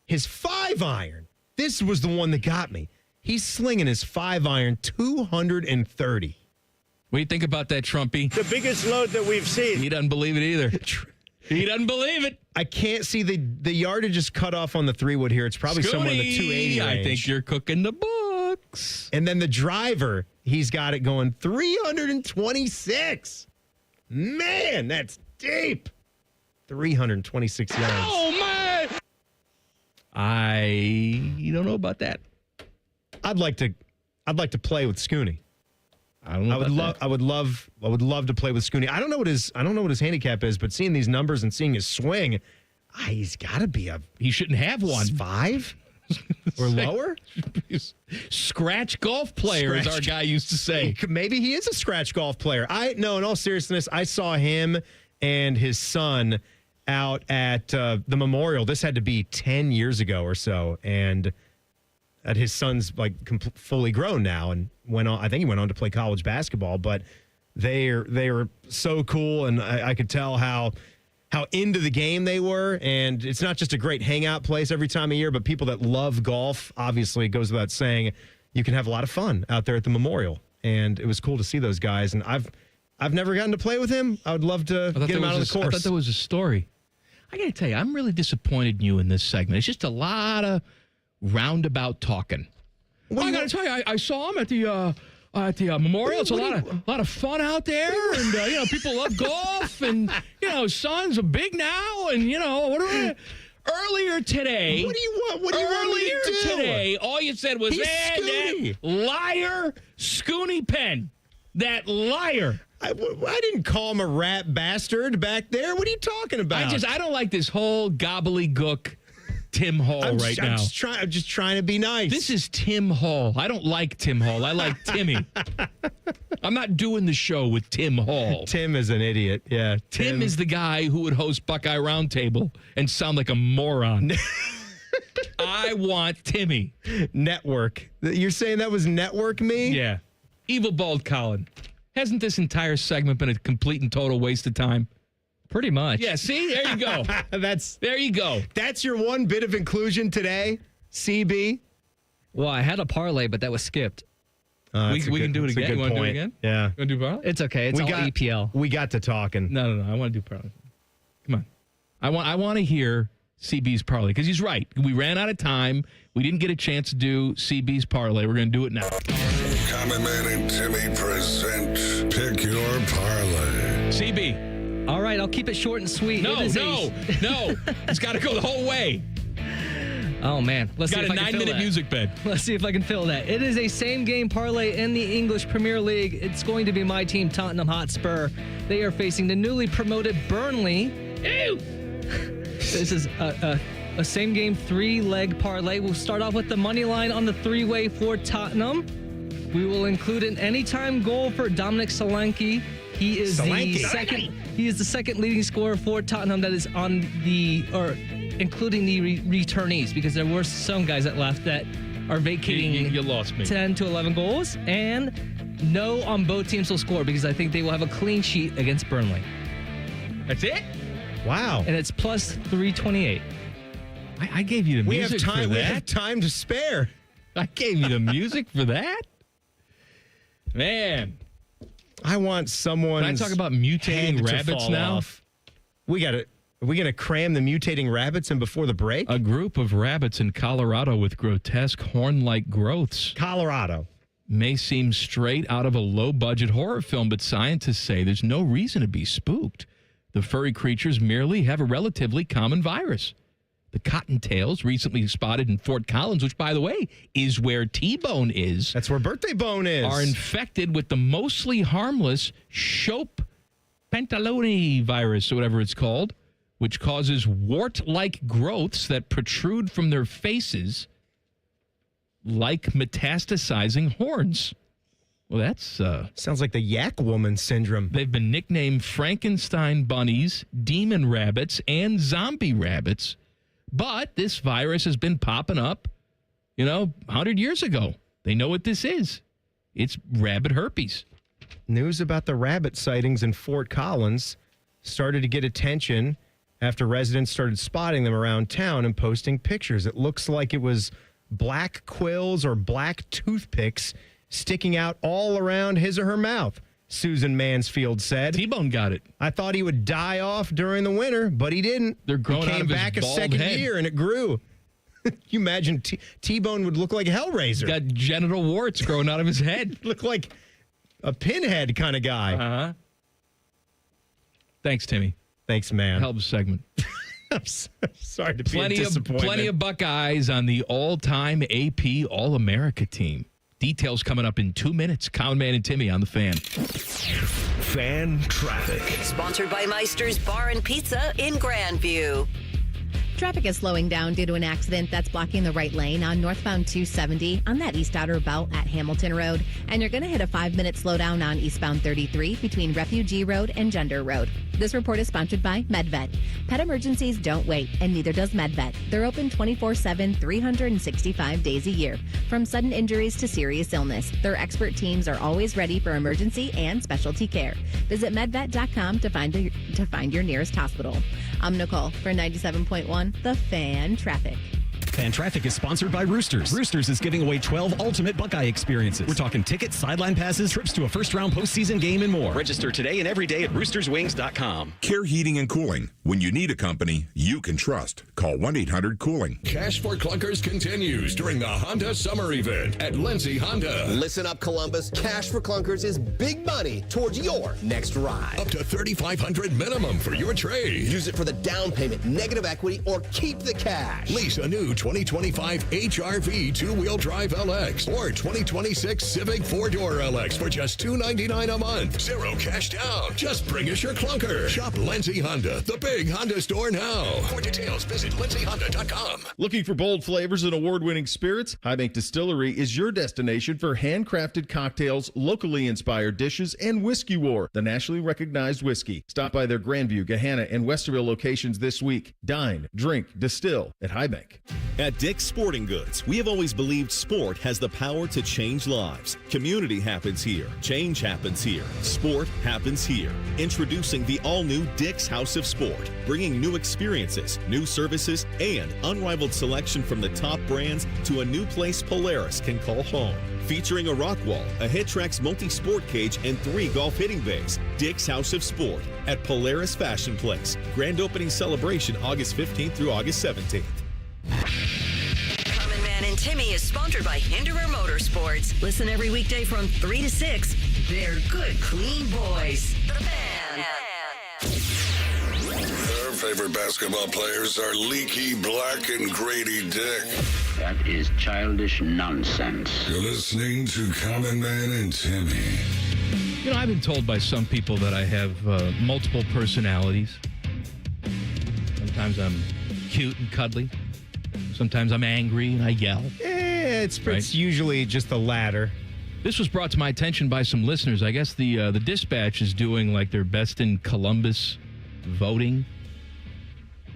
[SPEAKER 4] His 5-iron. This was the one that got me. He's slinging his 5-iron 230.
[SPEAKER 3] What do you think about that, Trumpy?
[SPEAKER 14] The biggest load that we've seen.
[SPEAKER 3] He doesn't believe it either. He doesn't believe it.
[SPEAKER 4] I can't see the yardage is cut off on the 3-wood here. It's probably somewhere in the 280 range.
[SPEAKER 3] I think you're cooking the books.
[SPEAKER 4] And then the driver, he's got it going 326. Man, that's deep. 326 yards.
[SPEAKER 3] Oh, man. I don't know about that.
[SPEAKER 4] I'd like to play with Scooney.
[SPEAKER 3] I don't know.
[SPEAKER 4] I would love to play with Scooney. I don't know what his handicap is, but seeing these numbers and seeing his swing, he's got to be
[SPEAKER 3] he shouldn't have one
[SPEAKER 4] 5 or lower.
[SPEAKER 3] Scratch golf player, as our guy used to say.
[SPEAKER 4] Maybe he is a scratch golf player. No, in all seriousness, I saw him and his son out at the Memorial. This had to be 10 years ago or so, and that his son's like fully grown now and went on. I think he went on to play college basketball, but they were so cool, and I could tell how into the game they were. And it's not just a great hangout place every time of year, but people that love golf, obviously, it goes without saying, you can have a lot of fun out there at the Memorial. And it was cool to see those guys. And I've never gotten to play with him. I would love to get him out on the course.
[SPEAKER 3] I thought that was a story. I got to tell you, I'm really disappointed in you in this segment. It's just a lot of roundabout talking. I got to tell you, I saw him at the Memorial. It's a lot of fun out there, and people love golf, and son's big now, and earlier today.
[SPEAKER 4] What do you want? What do you want me to do?
[SPEAKER 3] Today, all you said was, that liar, Scoon Penn, that liar.
[SPEAKER 4] I didn't call him a rat bastard back there. What are you talking about?
[SPEAKER 3] I don't like this whole gobbledygook Tim Hall
[SPEAKER 4] I'm just trying to be nice.
[SPEAKER 3] This is Tim Hall. I don't like Tim Hall. I like Timmy. I'm not doing the show with Tim Hall.
[SPEAKER 4] Tim is an idiot. Yeah.
[SPEAKER 3] Tim is the guy who would host Buckeye Roundtable and sound like a moron. I want Timmy.
[SPEAKER 4] Network. You're saying that was network me?
[SPEAKER 3] Yeah. Evil Bald Colin. Hasn't this entire segment been a complete and total waste of time?
[SPEAKER 9] Pretty much.
[SPEAKER 3] Yeah, see? There you go. There you go.
[SPEAKER 4] That's your one bit of inclusion today, CB?
[SPEAKER 9] Well, I had a parlay, but that was skipped.
[SPEAKER 3] We can do it again. You want to do it again?
[SPEAKER 4] Yeah.
[SPEAKER 3] You want to do parlay?
[SPEAKER 9] It's okay. It's all EPL.
[SPEAKER 4] We got to talking.
[SPEAKER 3] No. I want to do parlay. Come on. I want to hear CB's parlay, because he's right. We ran out of time. We didn't get a chance to do CB's parlay. We're going to do it now.
[SPEAKER 1] Common Man and Timmy present Pick Your Parlay.
[SPEAKER 3] CB.
[SPEAKER 9] All right, I'll keep it short and sweet.
[SPEAKER 3] No. It's got to go the whole way.
[SPEAKER 9] Oh, man. Let's see if I can fill that.
[SPEAKER 3] Got a 9-minute music bed.
[SPEAKER 9] Let's see if I can fill that. It is a same-game parlay in the English Premier League. It's going to be my team, Tottenham Hotspur. They are facing the newly promoted Burnley.
[SPEAKER 3] Ew!
[SPEAKER 9] This is a same-game 3-leg parlay. We'll start off with the money line on the 3-way for Tottenham. We will include an anytime goal for Dominic Solanke. He is the second leading scorer for Tottenham that is including the returnees, because there were some guys that left that are vacating.
[SPEAKER 3] You lost me.
[SPEAKER 9] 10 to 11 goals, and no on both teams will score, because I think they will have a clean sheet against Burnley.
[SPEAKER 3] That's it?
[SPEAKER 4] Wow.
[SPEAKER 9] And it's plus 328.
[SPEAKER 3] I gave you the music for that.
[SPEAKER 4] We have time to spare.
[SPEAKER 3] I gave you the music for that? Man.
[SPEAKER 4] I want someone.
[SPEAKER 3] Can I talk about mutating rabbits now?
[SPEAKER 4] Are we going to cram the mutating rabbits in before the break?
[SPEAKER 3] A group of rabbits in Colorado with grotesque horn-like growths.
[SPEAKER 4] Colorado.
[SPEAKER 3] May seem straight out of a low-budget horror film, but scientists say there's no reason to be spooked. The furry creatures merely have a relatively common virus. The cottontails, recently spotted in Fort Collins, which, by the way, is where T-Bone is.
[SPEAKER 4] That's where Birthday Bone is.
[SPEAKER 3] Are infected with the mostly harmless Shope pentaloni virus, or whatever it's called, which causes wart-like growths that protrude from their faces like metastasizing horns. Well, that's...
[SPEAKER 4] sounds like the Yak Woman syndrome.
[SPEAKER 3] They've been nicknamed Frankenstein bunnies, demon rabbits, and zombie rabbits. But this virus has been popping up, 100 years ago. They know what this is. It's rabbit herpes.
[SPEAKER 4] News about the rabbit sightings in Fort Collins started to get attention after residents started spotting them around town and posting pictures. It looks like it was black quills or black toothpicks sticking out all around his or her mouth, Susan Mansfield said.
[SPEAKER 3] T-Bone got it.
[SPEAKER 4] I thought he would die off during the winter, but he didn't.
[SPEAKER 3] They're growing
[SPEAKER 4] he
[SPEAKER 3] out
[SPEAKER 4] came
[SPEAKER 3] of his
[SPEAKER 4] back a
[SPEAKER 3] bald
[SPEAKER 4] second
[SPEAKER 3] head.
[SPEAKER 4] year, and it grew. You imagine T-Bone would look like Hellraiser.
[SPEAKER 3] Got genital warts growing out of his head.
[SPEAKER 4] Look like a pinhead kind of guy.
[SPEAKER 3] Uh-huh. Thanks, Timmy.
[SPEAKER 4] Thanks, man.
[SPEAKER 3] Help segment.
[SPEAKER 4] I'm sorry to be a disappointment.
[SPEAKER 3] Plenty of Buckeyes on the all-time AP All-America team. Details coming up in 2 minutes. Common Man and Timmy on the Fan.
[SPEAKER 6] Fan traffic.
[SPEAKER 7] Sponsored by Meister's Bar and Pizza in Grandview.
[SPEAKER 5] Traffic is slowing down due to an accident that's blocking the right lane on northbound 270 on that east outer belt at Hamilton Road. And you're going to hit a 5-minute slowdown on eastbound 33 between Refugee Road and Gender Road. This report is sponsored by MedVet. Pet emergencies don't wait, and neither does MedVet. They're open 24/7, 365 days a year. From sudden injuries to serious illness, their expert teams are always ready for emergency and specialty care. Visit medvet.com to find your nearest hospital. I'm Nicole for 97.1 The Fan Traffic.
[SPEAKER 10] Fan Traffic is sponsored by Roosters. Roosters is giving away 12 ultimate Buckeye experiences. We're talking tickets, sideline passes, trips to a first-round postseason game, and more. Register today and every day at roosterswings.com.
[SPEAKER 1] Care Heating and Cooling. When you need a company you can trust, call 1-800-COOLING.
[SPEAKER 11] Cash for Clunkers continues during the Honda Summer Event at Lindsay Honda.
[SPEAKER 12] Listen up, Columbus. Cash for Clunkers is big money towards your next ride.
[SPEAKER 11] Up to $3,500 minimum for your trade.
[SPEAKER 12] Use it for the down payment, negative equity, or keep the cash.
[SPEAKER 11] Lease a new 2025 HRV two-wheel drive LX or 2026 Civic four-door LX for just $299 a month. Zero cash down. Just bring us your clunker. Shop Lindsay Honda, the big Honda store now. For details, visit lindsayhonda.com.
[SPEAKER 20] Looking for bold flavors and award-winning spirits? High Bank Distillery is your destination for handcrafted cocktails, locally inspired dishes, and Whiskey War, the nationally recognized whiskey. Stop by their Grandview, Gahanna, and Westerville locations this week. Dine, drink, distill at High Bank.
[SPEAKER 21] At Dick's Sporting Goods, we have always believed sport has the power to change lives. Community happens here. Change happens here. Sport happens here. Introducing the all-new Dick's House of Sport, bringing new experiences, new services, and unrivaled selection from the top brands to a new place Polaris can call home. Featuring a rock wall, a HitTrax multi-sport cage, and 3 golf hitting bays. Dick's House of Sport at Polaris Fashion Place. Grand opening celebration August 15th through August 17th.
[SPEAKER 7] Common Man and Timmy is sponsored by Hinderer Motorsports. Listen every weekday from 3 to 6. They're good, clean boys. The Fan.
[SPEAKER 1] Their favorite basketball players are Leaky Black and Grady Dick.
[SPEAKER 25] That is childish nonsense.
[SPEAKER 1] You're listening to Common Man and Timmy.
[SPEAKER 3] You know, I've been told by some people that I have multiple personalities. Sometimes I'm cute and cuddly. Sometimes I'm angry and I yell.
[SPEAKER 4] It's usually just the latter.
[SPEAKER 3] This was brought to my attention by some listeners. I guess the Dispatch is doing like their best in Columbus voting.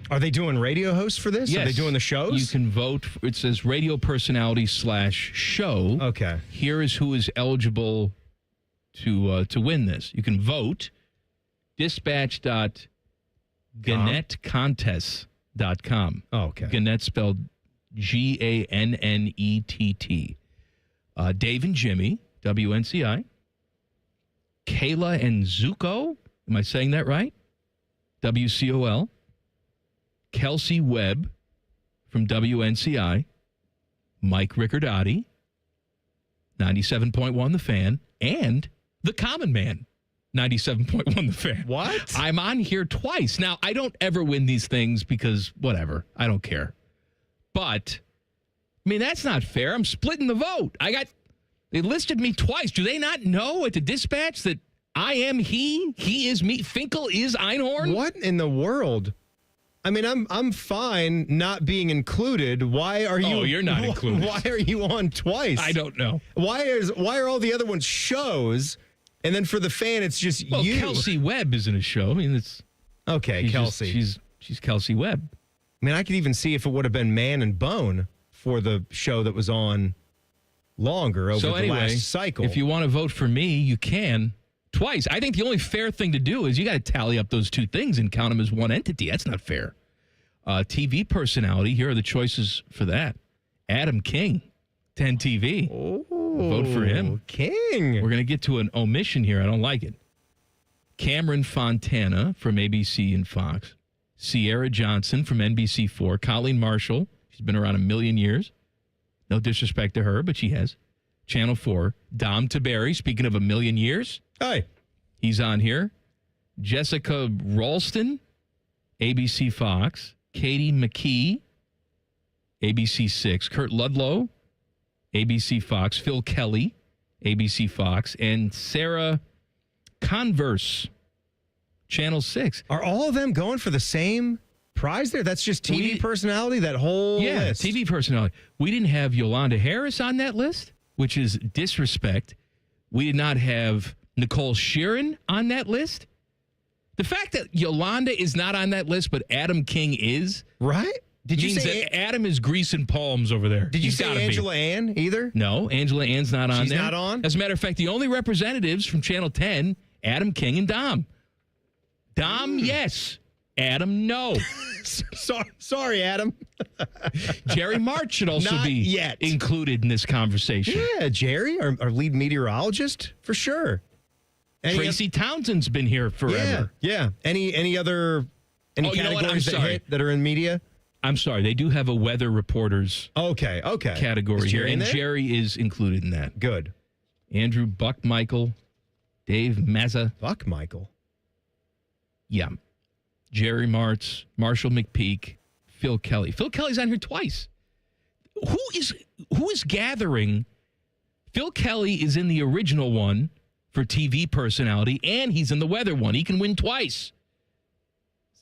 [SPEAKER 4] Are they doing radio hosts for this?
[SPEAKER 3] Yes.
[SPEAKER 4] Are they doing the shows?
[SPEAKER 3] You can vote. It says radio personality /show.
[SPEAKER 4] Okay.
[SPEAKER 3] Here is who is eligible to win this. You can vote. Dispatch.gannett.com.
[SPEAKER 4] Oh, okay.
[SPEAKER 3] Gannett spelled Gannett. Dave and Jimmy, WNCI. Kayla and Zuko. Am I saying that right? WCOL. Kelsey Webb from WNCI. Mike Riccardotti. 97.1 The Fan. And The Common Man. 97.1 The Fan.
[SPEAKER 4] What?
[SPEAKER 3] I'm on here twice. Now, I don't ever win these things because whatever. I don't care. But, I mean, that's not fair. I'm splitting the vote. They listed me twice. Do they not know at the Dispatch that I am he is me, Finkel is Einhorn?
[SPEAKER 4] What in the world? I mean, I'm fine not being included. Why are you?
[SPEAKER 3] Oh, you're not included.
[SPEAKER 4] Why are you on twice?
[SPEAKER 3] I don't know.
[SPEAKER 4] Why are all the other ones shows, and then for the Fan it's just you?
[SPEAKER 3] Kelsey Webb isn't a show. I mean, it's
[SPEAKER 4] okay. Kelsey,
[SPEAKER 3] she's Kelsey Webb.
[SPEAKER 4] I mean, I could even see if it would have been Man and Bone for the show that was on longer over the last cycle.
[SPEAKER 3] If you want to vote for me, you can. twice. I think the only fair thing to do is you got to tally up those two things and count them as one entity. That's not fair. TV personality, here are the choices for that. Adam King, 10 TV.
[SPEAKER 4] Oh,
[SPEAKER 3] vote for him.
[SPEAKER 4] King.
[SPEAKER 3] We're going to get to an omission here. I don't like it. Cameron Fontana from ABC and Fox. Sierra Johnson from NBC4. Colleen Marshall. She's been around a million years. No disrespect to her, but she has. Channel 4. Dom Taberi, speaking of a million years.
[SPEAKER 4] Hi.
[SPEAKER 3] He's on here. Jessica Ralston, ABC Fox. Katie McKee, ABC6. Kurt Ludlow, ABC Fox. Phil Kelly, ABC Fox. And Sarah Converse, Channel 6.
[SPEAKER 4] Are all of them going for the same prize there? That's just TV personality, that whole list?
[SPEAKER 3] TV personality. We didn't have Yolanda Harris on that list, which is disrespect. We did not have Nicole Sheeran on that list. The fact that Yolanda is not on that list, but Adam King is,
[SPEAKER 4] right? Did you
[SPEAKER 3] means
[SPEAKER 4] say
[SPEAKER 3] that Adam is greasing palms over there?
[SPEAKER 4] Did you say Angela Ann either?
[SPEAKER 3] No, Angela Ann's not on
[SPEAKER 4] She's
[SPEAKER 3] there.
[SPEAKER 4] not on?
[SPEAKER 3] As a matter of fact, the only representatives from Channel 10, Adam King and Dom. Dom, yes. Adam, no.
[SPEAKER 4] Sorry, Adam.
[SPEAKER 3] Jerry March should also
[SPEAKER 4] Not
[SPEAKER 3] be
[SPEAKER 4] yet.
[SPEAKER 3] included in this conversation.
[SPEAKER 4] Yeah, Jerry, our lead meteorologist, for sure.
[SPEAKER 3] Tracy Townsend's been here forever.
[SPEAKER 4] Yeah. Any other categories that are in media?
[SPEAKER 3] I'm sorry. They do have a weather reporters category
[SPEAKER 4] Is
[SPEAKER 3] here,
[SPEAKER 4] Jerry in
[SPEAKER 3] and
[SPEAKER 4] there?
[SPEAKER 3] Jerry is included in that.
[SPEAKER 4] Good.
[SPEAKER 3] Andrew Buckmichael, Dave Mazza.
[SPEAKER 4] Buckmichael?
[SPEAKER 3] Yeah. Jerry Martz, Marshall McPeak, Phil Kelly. Phil Kelly's on here twice. Who is gathering? Phil Kelly is in the original one for TV personality, and he's in the weather one. He can win twice.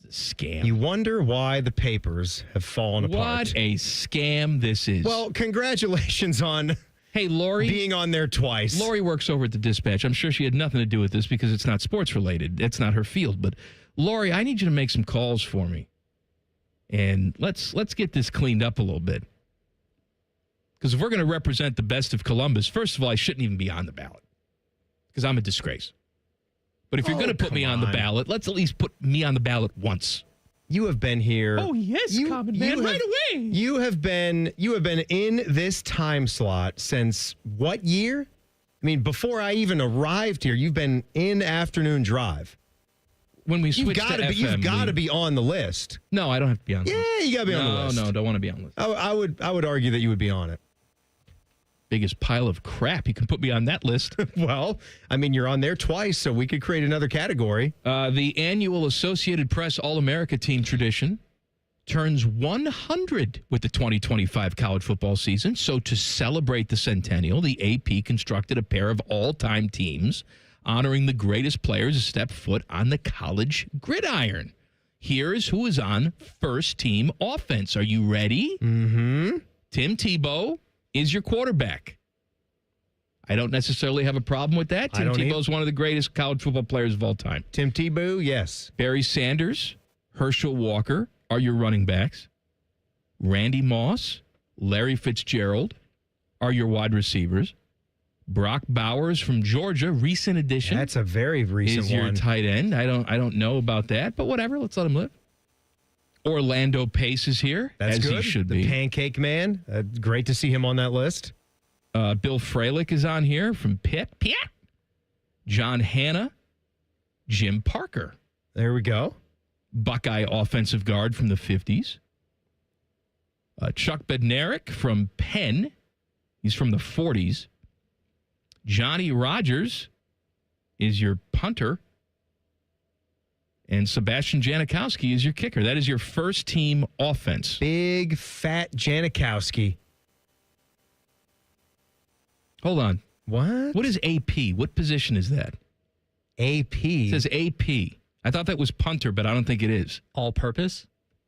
[SPEAKER 3] It's a scam.
[SPEAKER 4] You wonder why the papers have fallen apart.
[SPEAKER 3] What a scam this is.
[SPEAKER 4] Well, congratulations on
[SPEAKER 3] Lori
[SPEAKER 4] being on there twice.
[SPEAKER 3] Lori works over at the Dispatch. I'm sure she had nothing to do with this because it's not sports related. That's not her field. But Lori, I need you to make some calls for me. And let's get this cleaned up a little bit. Because if we're going to represent the best of Columbus, first of all, I shouldn't even be on the ballot. Because I'm a disgrace. But if you're going to put me on the ballot, let's at least put me on the ballot once.
[SPEAKER 4] You have been here.
[SPEAKER 3] Oh, yes, Common Man, right away.
[SPEAKER 4] You have been in this time slot since what year? I mean, before I even arrived here, you've been in afternoon drive.
[SPEAKER 3] When we switched to FM,
[SPEAKER 4] you've got to be on the list.
[SPEAKER 3] No, I don't have to be on the list.
[SPEAKER 4] Yeah, you got to be on the list.
[SPEAKER 3] No, don't want to be on the list.
[SPEAKER 4] I would argue that you would be on it.
[SPEAKER 3] Biggest pile of crap. You can put me on that list.
[SPEAKER 4] Well, I mean, you're on there twice, so we could create another category.
[SPEAKER 3] The annual Associated Press All-America team tradition turns 100 with the 2025 college football season. So to celebrate the centennial, the AP constructed a pair of all-time teams honoring the greatest players to step foot on the college gridiron. Here's who is on first-team offense. Are you ready?
[SPEAKER 4] Mm-hmm.
[SPEAKER 3] Tim Tebow is your quarterback. I don't necessarily have a problem with that. Tim Tebow's one of the greatest college football players of all time.
[SPEAKER 4] Tim Tebow, yes.
[SPEAKER 3] Barry Sanders, Herschel Walker are your running backs. Randy Moss, Larry Fitzgerald are your wide receivers. Brock Bowers from Georgia, recent addition.
[SPEAKER 4] That's a very recent
[SPEAKER 3] is your
[SPEAKER 4] one.
[SPEAKER 3] tight end. I don't know about that, but whatever. Let's let him live. Orlando Pace is here,
[SPEAKER 4] That's
[SPEAKER 3] as
[SPEAKER 4] good.
[SPEAKER 3] he should
[SPEAKER 4] the
[SPEAKER 3] be.
[SPEAKER 4] Pancake Man. Great to see him on that list.
[SPEAKER 3] Bill Freilich is on here from Pitt. John Hanna, Jim Parker.
[SPEAKER 4] There we go.
[SPEAKER 3] Buckeye offensive guard from the 50s. Chuck Bednarik from Penn. He's from the 40s. Johnny Rogers is your punter. And Sebastian Janikowski is your kicker. That is your first team offense.
[SPEAKER 4] Big, fat Janikowski.
[SPEAKER 3] Hold on.
[SPEAKER 4] What?
[SPEAKER 3] What is AP? What position is that?
[SPEAKER 4] AP.
[SPEAKER 3] It says AP. I thought that was punter, but I don't think it is.
[SPEAKER 9] All-purpose?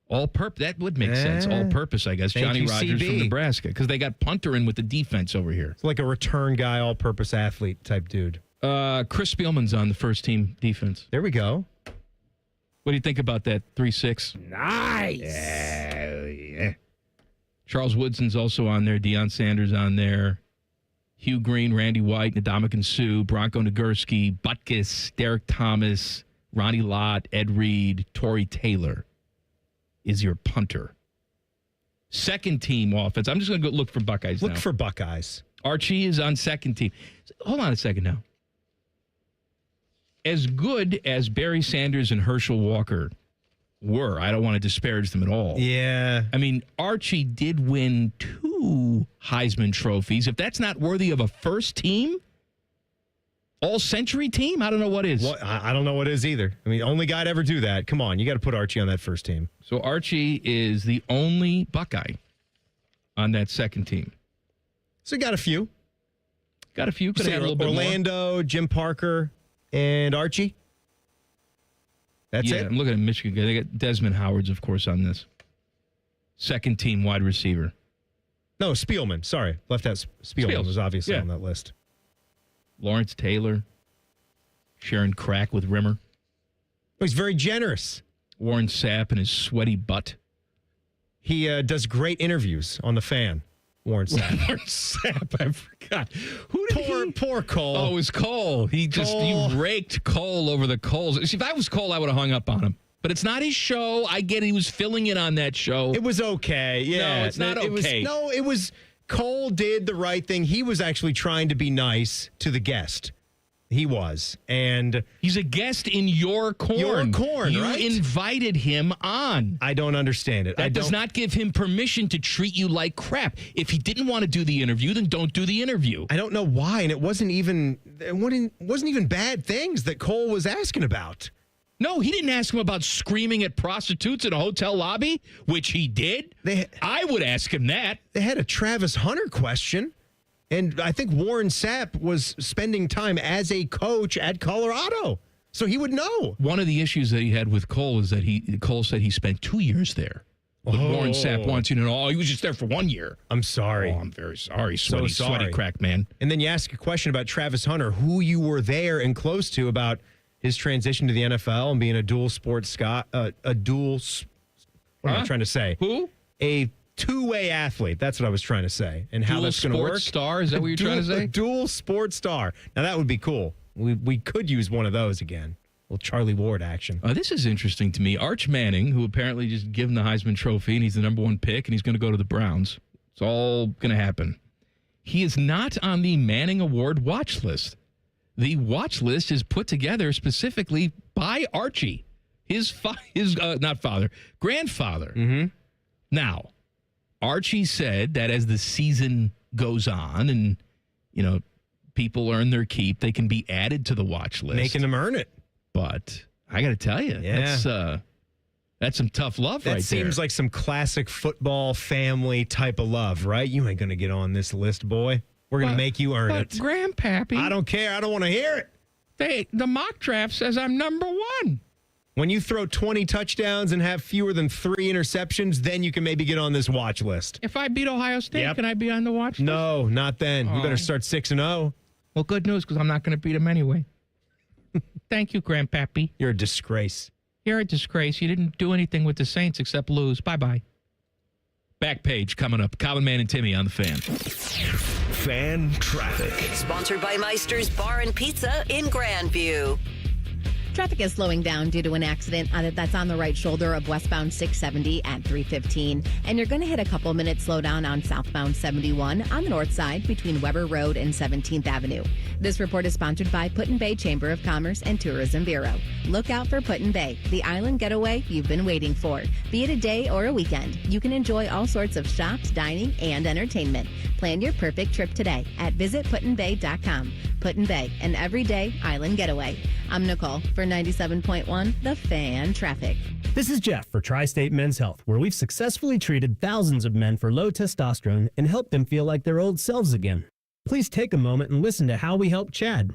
[SPEAKER 3] All-purpose. That would make sense. All-purpose, I guess.
[SPEAKER 4] Thank
[SPEAKER 3] Johnny
[SPEAKER 4] you,
[SPEAKER 3] Rogers
[SPEAKER 4] CB.
[SPEAKER 3] from Nebraska. Because they got punter in with the defense over here.
[SPEAKER 4] It's like a return guy, all-purpose athlete type dude.
[SPEAKER 3] Chris Spielman's on the first team defense.
[SPEAKER 4] There we go.
[SPEAKER 3] What do you think about that 3-6?
[SPEAKER 4] Nice.
[SPEAKER 3] Yeah. Charles Woodson's also on there. Deion Sanders on there. Hugh Green, Randy White, Ndamukong Suh, Bronco Nagurski, Butkus, Derek Thomas, Ronnie Lott, Ed Reed, Torrey Taylor is your punter. Second team offense. I'm just going to go look for Buckeyes now.
[SPEAKER 4] Look for Buckeyes.
[SPEAKER 3] Archie is on second team. Hold on a second now. As good as Barry Sanders and Herschel Walker were, I don't want to disparage them at all.
[SPEAKER 4] Yeah.
[SPEAKER 3] I mean, Archie did win 2 Heisman trophies. If that's not worthy of a first team, all-century team, I don't know what is.
[SPEAKER 4] Well, I don't know what is either. I mean, only guy to ever do that. Come on, you got to put Archie on that first team.
[SPEAKER 3] So Archie is the only Buckeye on that second team.
[SPEAKER 4] So got a few.
[SPEAKER 3] Got a few. Could have had a little
[SPEAKER 4] Orlando,
[SPEAKER 3] bit more.
[SPEAKER 4] Jim Parker, and Archie. That's it.
[SPEAKER 3] I'm looking at Michigan. They got Desmond Howard's, of course, on this. Second team wide receiver.
[SPEAKER 4] No, Spielman. Sorry. Left out Spielman was obviously on that list.
[SPEAKER 3] Lawrence Taylor. Sharon Crack with Rimmer.
[SPEAKER 4] He's very generous.
[SPEAKER 3] Warren Sapp and his sweaty butt.
[SPEAKER 4] He does great interviews on The Fan. Warren Sapp.
[SPEAKER 3] Warren Sapp, I forgot.
[SPEAKER 4] Poor Cole.
[SPEAKER 3] Oh, it was Cole. He raked Cole over the coals. See, if I was Cole, I would have hung up on him. But it's not his show. I get it. He was filling in on that show.
[SPEAKER 4] It was okay. Yeah.
[SPEAKER 3] No, it's not okay.
[SPEAKER 4] It was Cole did the right thing. He was actually trying to be nice to the guest. He was. And
[SPEAKER 3] he's a guest in your corn. You invited him on.
[SPEAKER 4] I don't understand it.
[SPEAKER 3] That does not give him permission to treat you like crap. If he didn't want to do the interview, then don't do the interview.
[SPEAKER 4] I don't know why. And it wasn't even bad things that Cole was asking about.
[SPEAKER 3] No, he didn't ask him about screaming at prostitutes in a hotel lobby, which he did. I would ask him that.
[SPEAKER 4] They had a Travis Hunter question. And I think Warren Sapp was spending time as a coach at Colorado. So he would know.
[SPEAKER 3] One of the issues that he had with Cole is that Cole said he spent 2 years there. But Warren Sapp wants you to know, he was just there for 1 year.
[SPEAKER 4] I'm sorry.
[SPEAKER 3] Oh, I'm very sorry. Sweaty crack, man.
[SPEAKER 4] And then you ask a question about Travis Hunter, who you were there and close to about his transition to the NFL and being a dual sports what am I trying to say?
[SPEAKER 3] Who?
[SPEAKER 4] A two-way athlete. That's what I was trying to say. And how that's going to work.
[SPEAKER 3] Dual sports star? Is that what you're trying to say?
[SPEAKER 4] A dual sports star. Now, that would be cool. We could use one of those again. A little Charlie Ward action.
[SPEAKER 3] This is interesting to me. Arch Manning, who apparently just given the Heisman Trophy, and he's the number 1 pick, and he's going to go to the Browns. It's all going to happen. He is not on the Manning Award watch list. The watch list is put together specifically by Archie, grandfather.
[SPEAKER 4] Mm-hmm.
[SPEAKER 3] Now, Archie said that as the season goes on and, people earn their keep, they can be added to the watch list.
[SPEAKER 4] Making them earn it.
[SPEAKER 3] But I got to tell you, that's some tough love right there.
[SPEAKER 4] That seems like some classic football family type of love, right? You ain't going to get on this list, boy. We're going to make you earn it.
[SPEAKER 3] Grandpappy.
[SPEAKER 4] I don't care. I don't want to hear it.
[SPEAKER 3] The mock draft says I'm number 1.
[SPEAKER 4] When you throw 20 touchdowns and have fewer than 3 interceptions, then you can maybe get on this watch list.
[SPEAKER 3] If I beat Ohio State, can I be on the watch list?
[SPEAKER 4] No, not then. You better start 6-0.
[SPEAKER 3] Well, good news, because I'm not going to beat them anyway. Thank you, Grandpappy.
[SPEAKER 4] You're a disgrace.
[SPEAKER 3] You're a disgrace. You didn't do anything with the Saints except lose. Bye-bye. Back page coming up. Common Man and Timmy on the Fan.
[SPEAKER 6] Fan traffic.
[SPEAKER 7] Sponsored by Meister's Bar and Pizza in Grandview.
[SPEAKER 5] Traffic is slowing down due to an accident that's on the right shoulder of westbound 670 at 315. And you're going to hit a couple minutes slowdown on southbound 71 on the north side between Weber Road and 17th Avenue. This report is sponsored by Put-in-Bay Chamber of Commerce and Tourism Bureau. Look out for Put-in-Bay, the island getaway you've been waiting for. Be it a day or a weekend, you can enjoy all sorts of shops, dining, and entertainment. Plan your perfect trip today at visitputinbay.com. Put-in-Bay, an everyday island getaway. I'm Nicole for 97.1 The Fan Traffic.
[SPEAKER 8] This is Jeff for Tri-State Men's Health, where we've successfully treated thousands of men for low testosterone and helped them feel like their old selves again. Please take a moment and listen to how we help Chad.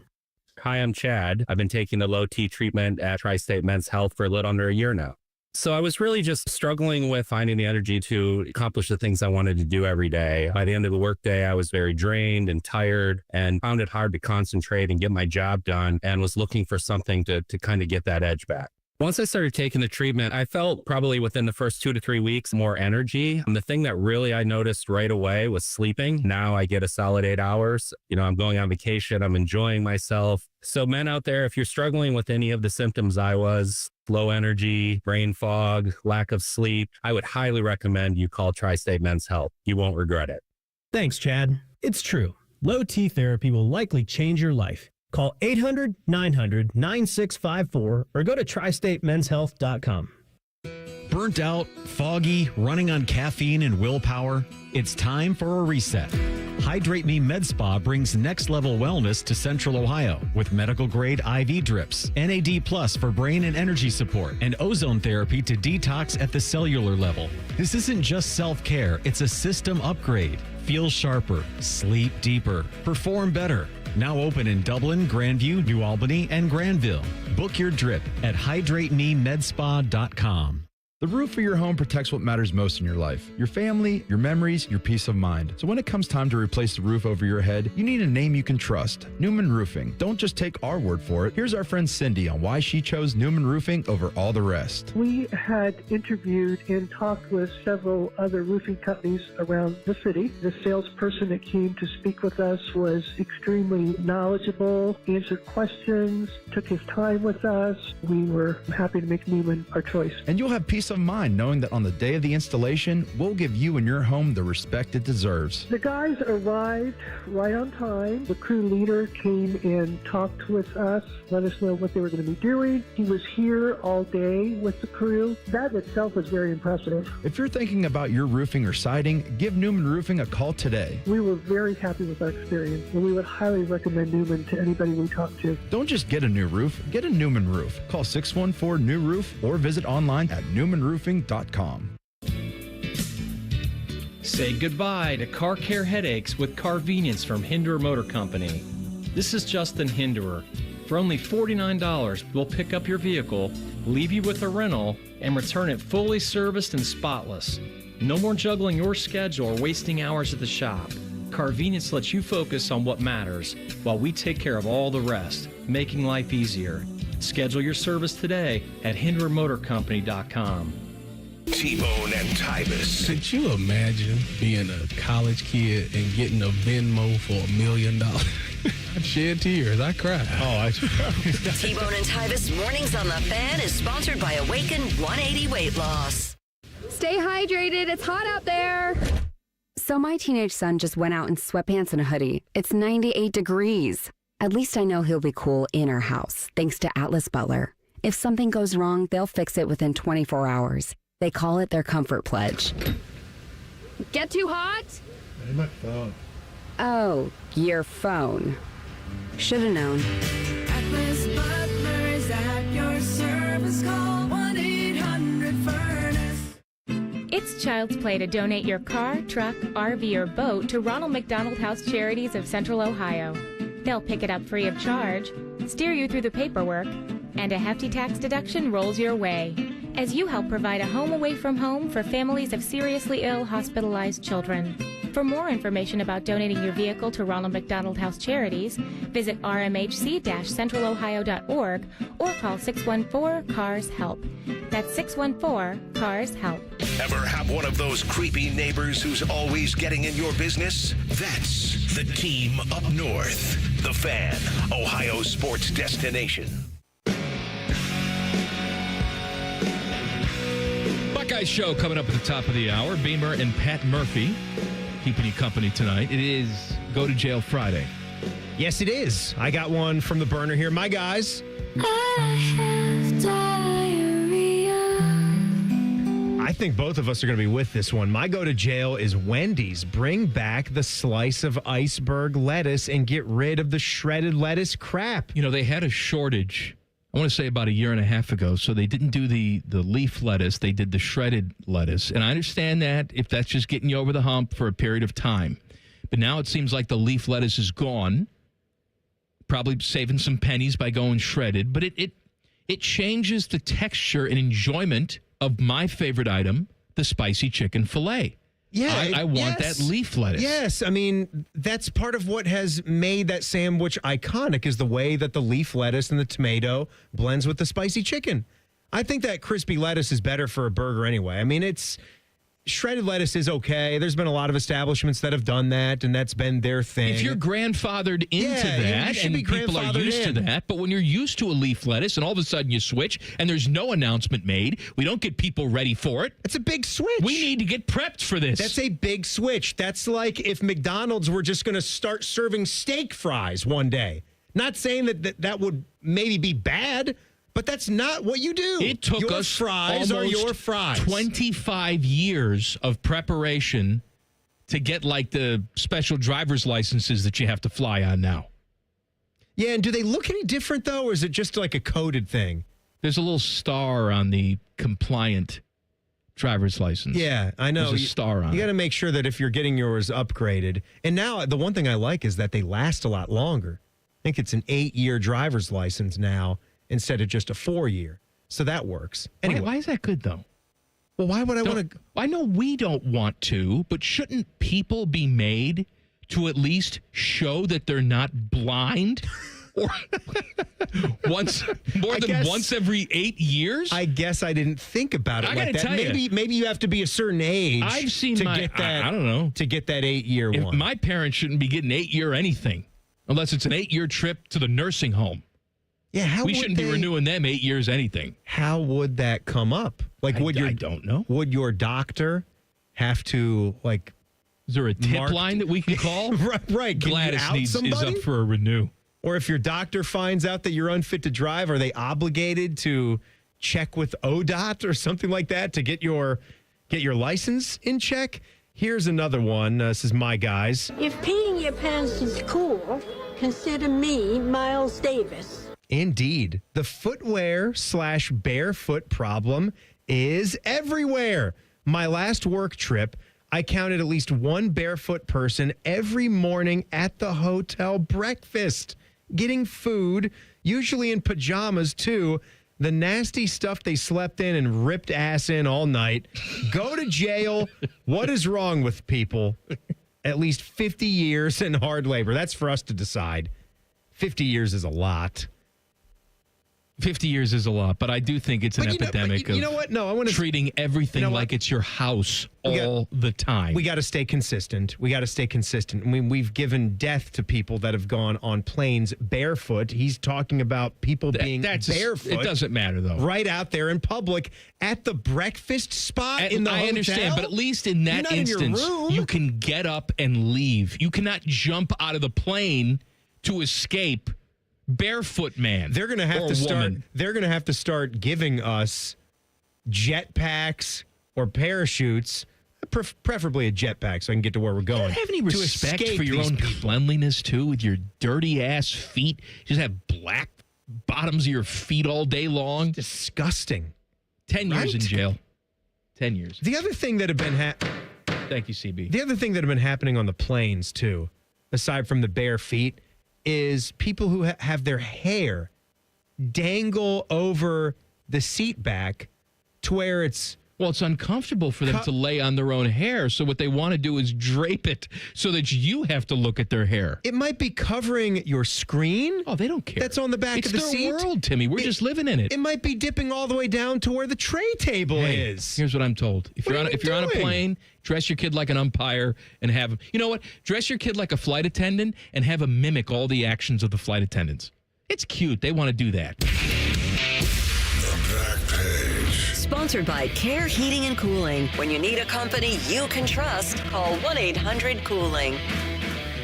[SPEAKER 13] Hi, I'm Chad. I've been taking the low T treatment at Tri-State Men's Health for a little under a year now. So I was really just struggling with finding the energy to accomplish the things I wanted to do every day. By the end of the workday, I was very drained and tired and found it hard to concentrate and get my job done and was looking for something to kind of get that edge back. Once I started taking the treatment, I felt probably within the first 2 to 3 weeks more energy. And the thing that really I noticed right away was sleeping. Now I get a solid 8 hours. I'm going on vacation. I'm enjoying myself. So men out there, if you're struggling with any of the symptoms I was, low energy, brain fog, lack of sleep, I would highly recommend you call Tri-State Men's Health. You won't regret it.
[SPEAKER 8] Thanks, Chad. It's true. Low T therapy will likely change your life. Call 800-900-9654 or go to tristatemenshealth.com.
[SPEAKER 10] Burnt out, foggy, running on caffeine and willpower? It's time for a reset. Hydrate Me Med Spa brings next level wellness to Central Ohio with medical grade IV drips, NAD Plus for brain and energy support, and ozone therapy to detox at the cellular level. This isn't just self-care, it's a system upgrade. Feel sharper, sleep deeper, perform better. Now open in Dublin, Grandview, New Albany, and Granville. Book your drip at hydratememedspa.com.
[SPEAKER 15] The roof of your home protects what matters most in your life. Your family, your memories, your peace of mind. So when it comes time to replace the roof over your head, you need a name you can trust. Newman Roofing. Don't just take our word for it. Here's our friend Cindy on why she chose Newman Roofing over all the rest.
[SPEAKER 16] We had interviewed and talked with several other roofing companies around the city. The salesperson that came to speak with us was extremely knowledgeable, answered questions, took his time with us. We were happy to make Newman our choice.
[SPEAKER 15] And you'll have peace of mind knowing that on the day of the installation, we'll give you and your home the respect it deserves.
[SPEAKER 16] The guys arrived right on time. The crew leader came and talked with us, let us know what they were going to be doing. He was here all day with the crew. That itself was very impressive.
[SPEAKER 15] If you're thinking about your roofing or siding, give Newman Roofing a call today.
[SPEAKER 16] We were very happy with our experience, and we would highly recommend Newman to anybody we talk to.
[SPEAKER 15] Don't just get a new roof, get a Newman roof. Call 614-NEW-ROOF or visit online at newmanroofing.com.
[SPEAKER 17] Say goodbye to car care headaches with Carvenience from Hinderer Motor Company. This is Justin Hinderer. For only $49, we'll pick up your vehicle, leave you with a rental, and return it fully serviced and spotless. No more juggling your schedule or wasting hours at the shop. Carvenience lets you focus on what matters while we take care of all the rest, making life easier. Schedule your service today at HindererMotorCompany.com.
[SPEAKER 6] T-Bone and Tybus.
[SPEAKER 18] Could you imagine being a college kid and getting a Venmo for $1 million? I'd shed tears. I cried.
[SPEAKER 7] T-Bone and Tybus Mornings on the Fan is sponsored by Awaken 180 Weight Loss.
[SPEAKER 19] Stay hydrated. It's hot out there. So my teenage son just went out in sweatpants and a hoodie. It's 98 degrees. At least I know he'll be cool in our house, thanks to Atlas Butler. If something goes wrong, they'll fix it within 24 hours. They call it their comfort pledge. Get too hot?
[SPEAKER 18] My phone.
[SPEAKER 19] Oh, your phone. Should have known.
[SPEAKER 26] Atlas Butler is at your service. Call 1-800-FURNACE.
[SPEAKER 27] It's child's play to donate your car, truck, RV, or boat to Ronald McDonald House Charities of Central Ohio. They'll pick it up free of charge, steer you through the paperwork, and a hefty tax deduction rolls your way as you help provide a home away from home for families of seriously ill hospitalized children. For more information about donating your vehicle to Ronald McDonald House Charities, visit rmhc-centralohio.org or call 614-CARS-HELP. That's 614-CARS-HELP.
[SPEAKER 6] Ever have one of those creepy neighbors who's always getting in your business? That's the team up north. The Fan, Ohio's sports destination.
[SPEAKER 3] Buckeye Show coming up at the top of the hour. Beamer and Pat Murphy keeping you company tonight. It is Go to Jail Friday.
[SPEAKER 4] Yes, it is. I got one from the burner here. My guys. I think both of us are going to be with this one. My go to jail is Wendy's. Bring back the slice of iceberg lettuce and get rid of the shredded lettuce crap.
[SPEAKER 3] You know, they had a shortage, I want to say about a year and a half ago, so they didn't do the leaf lettuce. They did the shredded lettuce. And I understand that if that's just getting you over the hump for a period of time. But now it seems like the leaf lettuce is gone. Probably saving some pennies by going shredded. But it changes the texture and enjoyment of my favorite item, the spicy chicken filet.
[SPEAKER 4] Yeah,
[SPEAKER 3] I want that leaf lettuce.
[SPEAKER 4] Yes, I mean, that's part of what has made that sandwich iconic is the way that the leaf lettuce and the tomato blends with the spicy chicken. I think that crispy lettuce is better for a burger anyway. I mean, shredded lettuce is okay. There's been a lot of establishments that have done that, and that's been their thing.
[SPEAKER 3] If you're grandfathered into that, and people are used to that, but when you're used to a leaf lettuce and all of a sudden you switch and there's no announcement made, we don't get people ready for it.
[SPEAKER 4] It's a big switch.
[SPEAKER 3] We need to get prepped for this.
[SPEAKER 4] That's a big switch. That's like if McDonald's were just going to start serving steak fries one day. Not saying that would maybe be bad, but that's not what you do.
[SPEAKER 3] It took
[SPEAKER 4] your
[SPEAKER 3] us
[SPEAKER 4] fries are your fries.
[SPEAKER 3] 25 years of preparation to get like the special driver's licenses that you have to fly on now.
[SPEAKER 4] Yeah, and do they look any different though, or is it just like a coded thing?
[SPEAKER 3] There's a little star on the compliant driver's license.
[SPEAKER 4] Yeah, I know.
[SPEAKER 3] There's a star on it.
[SPEAKER 4] You got to make sure that if you're getting yours upgraded. And now the one thing I like is that they last a lot longer. I think it's an 8-year driver's license now, instead of just a 4-year. So that works. Anyway.
[SPEAKER 3] Why is that good, though?
[SPEAKER 4] Well, why would I want to?
[SPEAKER 3] I know we don't want to, but shouldn't people be made to at least show that they're not blind? Or once every 8 years?
[SPEAKER 4] I guess I didn't think about it like that.
[SPEAKER 3] Tell
[SPEAKER 4] maybe you have to be a certain age.
[SPEAKER 3] I've seen
[SPEAKER 4] get that.
[SPEAKER 3] I don't know,
[SPEAKER 4] to get that 8-year one.
[SPEAKER 3] My parents shouldn't be getting 8-year anything unless it's an 8-year trip to the nursing home.
[SPEAKER 4] Yeah,
[SPEAKER 3] we shouldn't be renewing them 8 years anything.
[SPEAKER 4] How would that come up? Like, I
[SPEAKER 3] don't know.
[SPEAKER 4] Would your doctor have to like?
[SPEAKER 3] Is there a tip line that we can call?
[SPEAKER 4] right. Can
[SPEAKER 3] Gladys
[SPEAKER 4] you out
[SPEAKER 3] is up for a renew.
[SPEAKER 4] Or if your doctor finds out that you're unfit to drive, are they obligated to check with ODOT or something like that to get your license in check? Here's another one. This is my guys.
[SPEAKER 2] If peeing your pants is cool, consider me Miles Davis.
[SPEAKER 4] Indeed. The footwear/barefoot problem is everywhere. My last work trip, I counted at least one barefoot person every morning at the hotel breakfast, getting food, usually in pajamas too. The nasty stuff they slept in and ripped ass in all night. Go to jail. What is wrong with people? At least 50 years in hard labor. That's for us to decide. 50 years is a lot.
[SPEAKER 3] 50 years is a lot, but I do think it's an epidemic
[SPEAKER 4] you know what? No, I want to
[SPEAKER 3] treating everything like it's your house all the time.
[SPEAKER 4] We got to stay consistent. I mean, we've given death to people that have gone on planes barefoot. He's talking about people being barefoot.
[SPEAKER 3] It doesn't matter, though.
[SPEAKER 4] Right out there in public at the breakfast spot in the hotel.
[SPEAKER 3] I understand, but at least in that instance, you can get up and leave. You cannot jump out of the plane to escape. Barefoot man.
[SPEAKER 4] They're going to have to start. They're going to have to start giving us jetpacks or parachutes, preferably a jetpack, so I can get to where we're going.
[SPEAKER 3] You don't have any respect for your own cleanliness too, with your dirty ass feet. You just have black bottoms of your feet all day long.
[SPEAKER 4] Disgusting.
[SPEAKER 3] 10 years in jail. 10 years.
[SPEAKER 4] The other thing that have been
[SPEAKER 3] thank you, CB.
[SPEAKER 4] The other thing that have been happening on the planes too, aside from the bare feet, is people who have their hair dangle over the seat back to where it's
[SPEAKER 3] uncomfortable for them to lay on their own hair. So what they want to do is drape it so that you have to look at their hair.
[SPEAKER 4] It might be covering your screen.
[SPEAKER 3] Oh, they don't care.
[SPEAKER 4] That's on the back of the seat.
[SPEAKER 3] It's their world, Timmy. We're just living in it.
[SPEAKER 4] It might be dipping all the way down to where the tray table is.
[SPEAKER 3] Here's what I'm told. If you're on a plane, dress your kid like an umpire and have him. You know what? Dress your kid like a flight attendant and have him mimic all the actions of the flight attendants. It's cute. They want to do that.
[SPEAKER 7] Sponsored by Care Heating and Cooling. When you need a company you can trust, call 1-800-COOLING.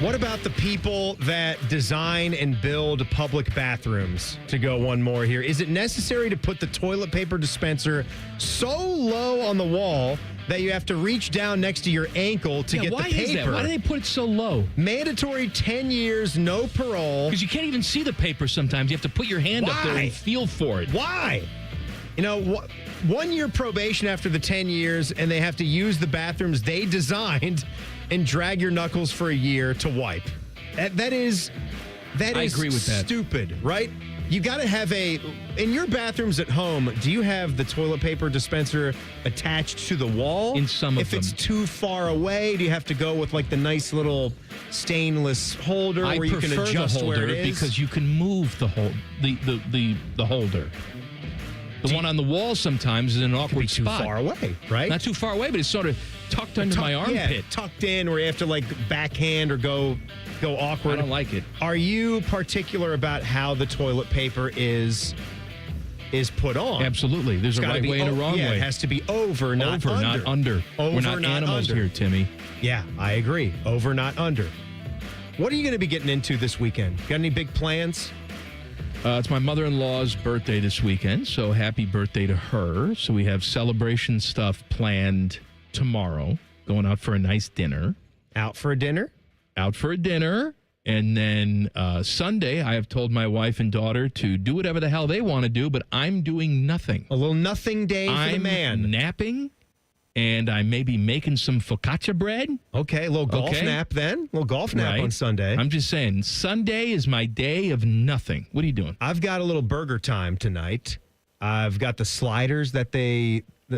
[SPEAKER 4] What about the people that design and build public bathrooms? To go one more here. Is it necessary to put the toilet paper dispenser so low on the wall that you have to reach down next to your ankle to get the paper?
[SPEAKER 3] Why is that? Why do they put it so low?
[SPEAKER 4] Mandatory 10 years, no parole.
[SPEAKER 3] Because you can't even see the paper sometimes. You have to put your hand up there and feel for it.
[SPEAKER 4] Why? You know, 1 year probation after the 10 years, and they have to use the bathrooms they designed and drag your knuckles for a year to wipe. That is
[SPEAKER 3] I agree with that.
[SPEAKER 4] Stupid, right? You got to have in your bathrooms at home, do you have the toilet paper dispenser attached to the wall?
[SPEAKER 3] In some of
[SPEAKER 4] them.
[SPEAKER 3] them.
[SPEAKER 4] If it's too far away, do you have to go with like the nice little stainless holder where you can adjust
[SPEAKER 3] the holder
[SPEAKER 4] where it is?
[SPEAKER 3] because you can move the holder. The one on the wall sometimes is in an awkward
[SPEAKER 4] too
[SPEAKER 3] spot.
[SPEAKER 4] far away, right?
[SPEAKER 3] Not too far away, but it's sort of tucked under my armpit.
[SPEAKER 4] Yeah, tucked in where you have to like backhand or go awkward.
[SPEAKER 3] I don't like it.
[SPEAKER 4] Are you particular about how the toilet paper is put on?
[SPEAKER 3] Absolutely. There's a right way and a wrong way.
[SPEAKER 4] It has to be over, not under.
[SPEAKER 3] Not under.
[SPEAKER 4] Over,
[SPEAKER 3] We're not animals
[SPEAKER 4] under.
[SPEAKER 3] here, Timmy.
[SPEAKER 4] Yeah, I agree. Over, not under. What are you going to be getting into this weekend? Got any big plans?
[SPEAKER 3] It's my mother-in-law's birthday this weekend, so happy birthday to her. So we have celebration stuff planned tomorrow, going out for a nice dinner.
[SPEAKER 4] Out for a dinner?
[SPEAKER 3] Out for a dinner. And then Sunday, I have told my wife and daughter to do whatever the hell they want to do, but I'm doing nothing.
[SPEAKER 4] A little nothing day for the man.
[SPEAKER 3] I'm napping, and I may be making some focaccia bread.
[SPEAKER 4] Okay, a little golf nap then. A little golf nap on Sunday.
[SPEAKER 3] I'm just saying, Sunday is my day of nothing. What are you doing?
[SPEAKER 4] I've got a little burger time tonight. I've got the sliders that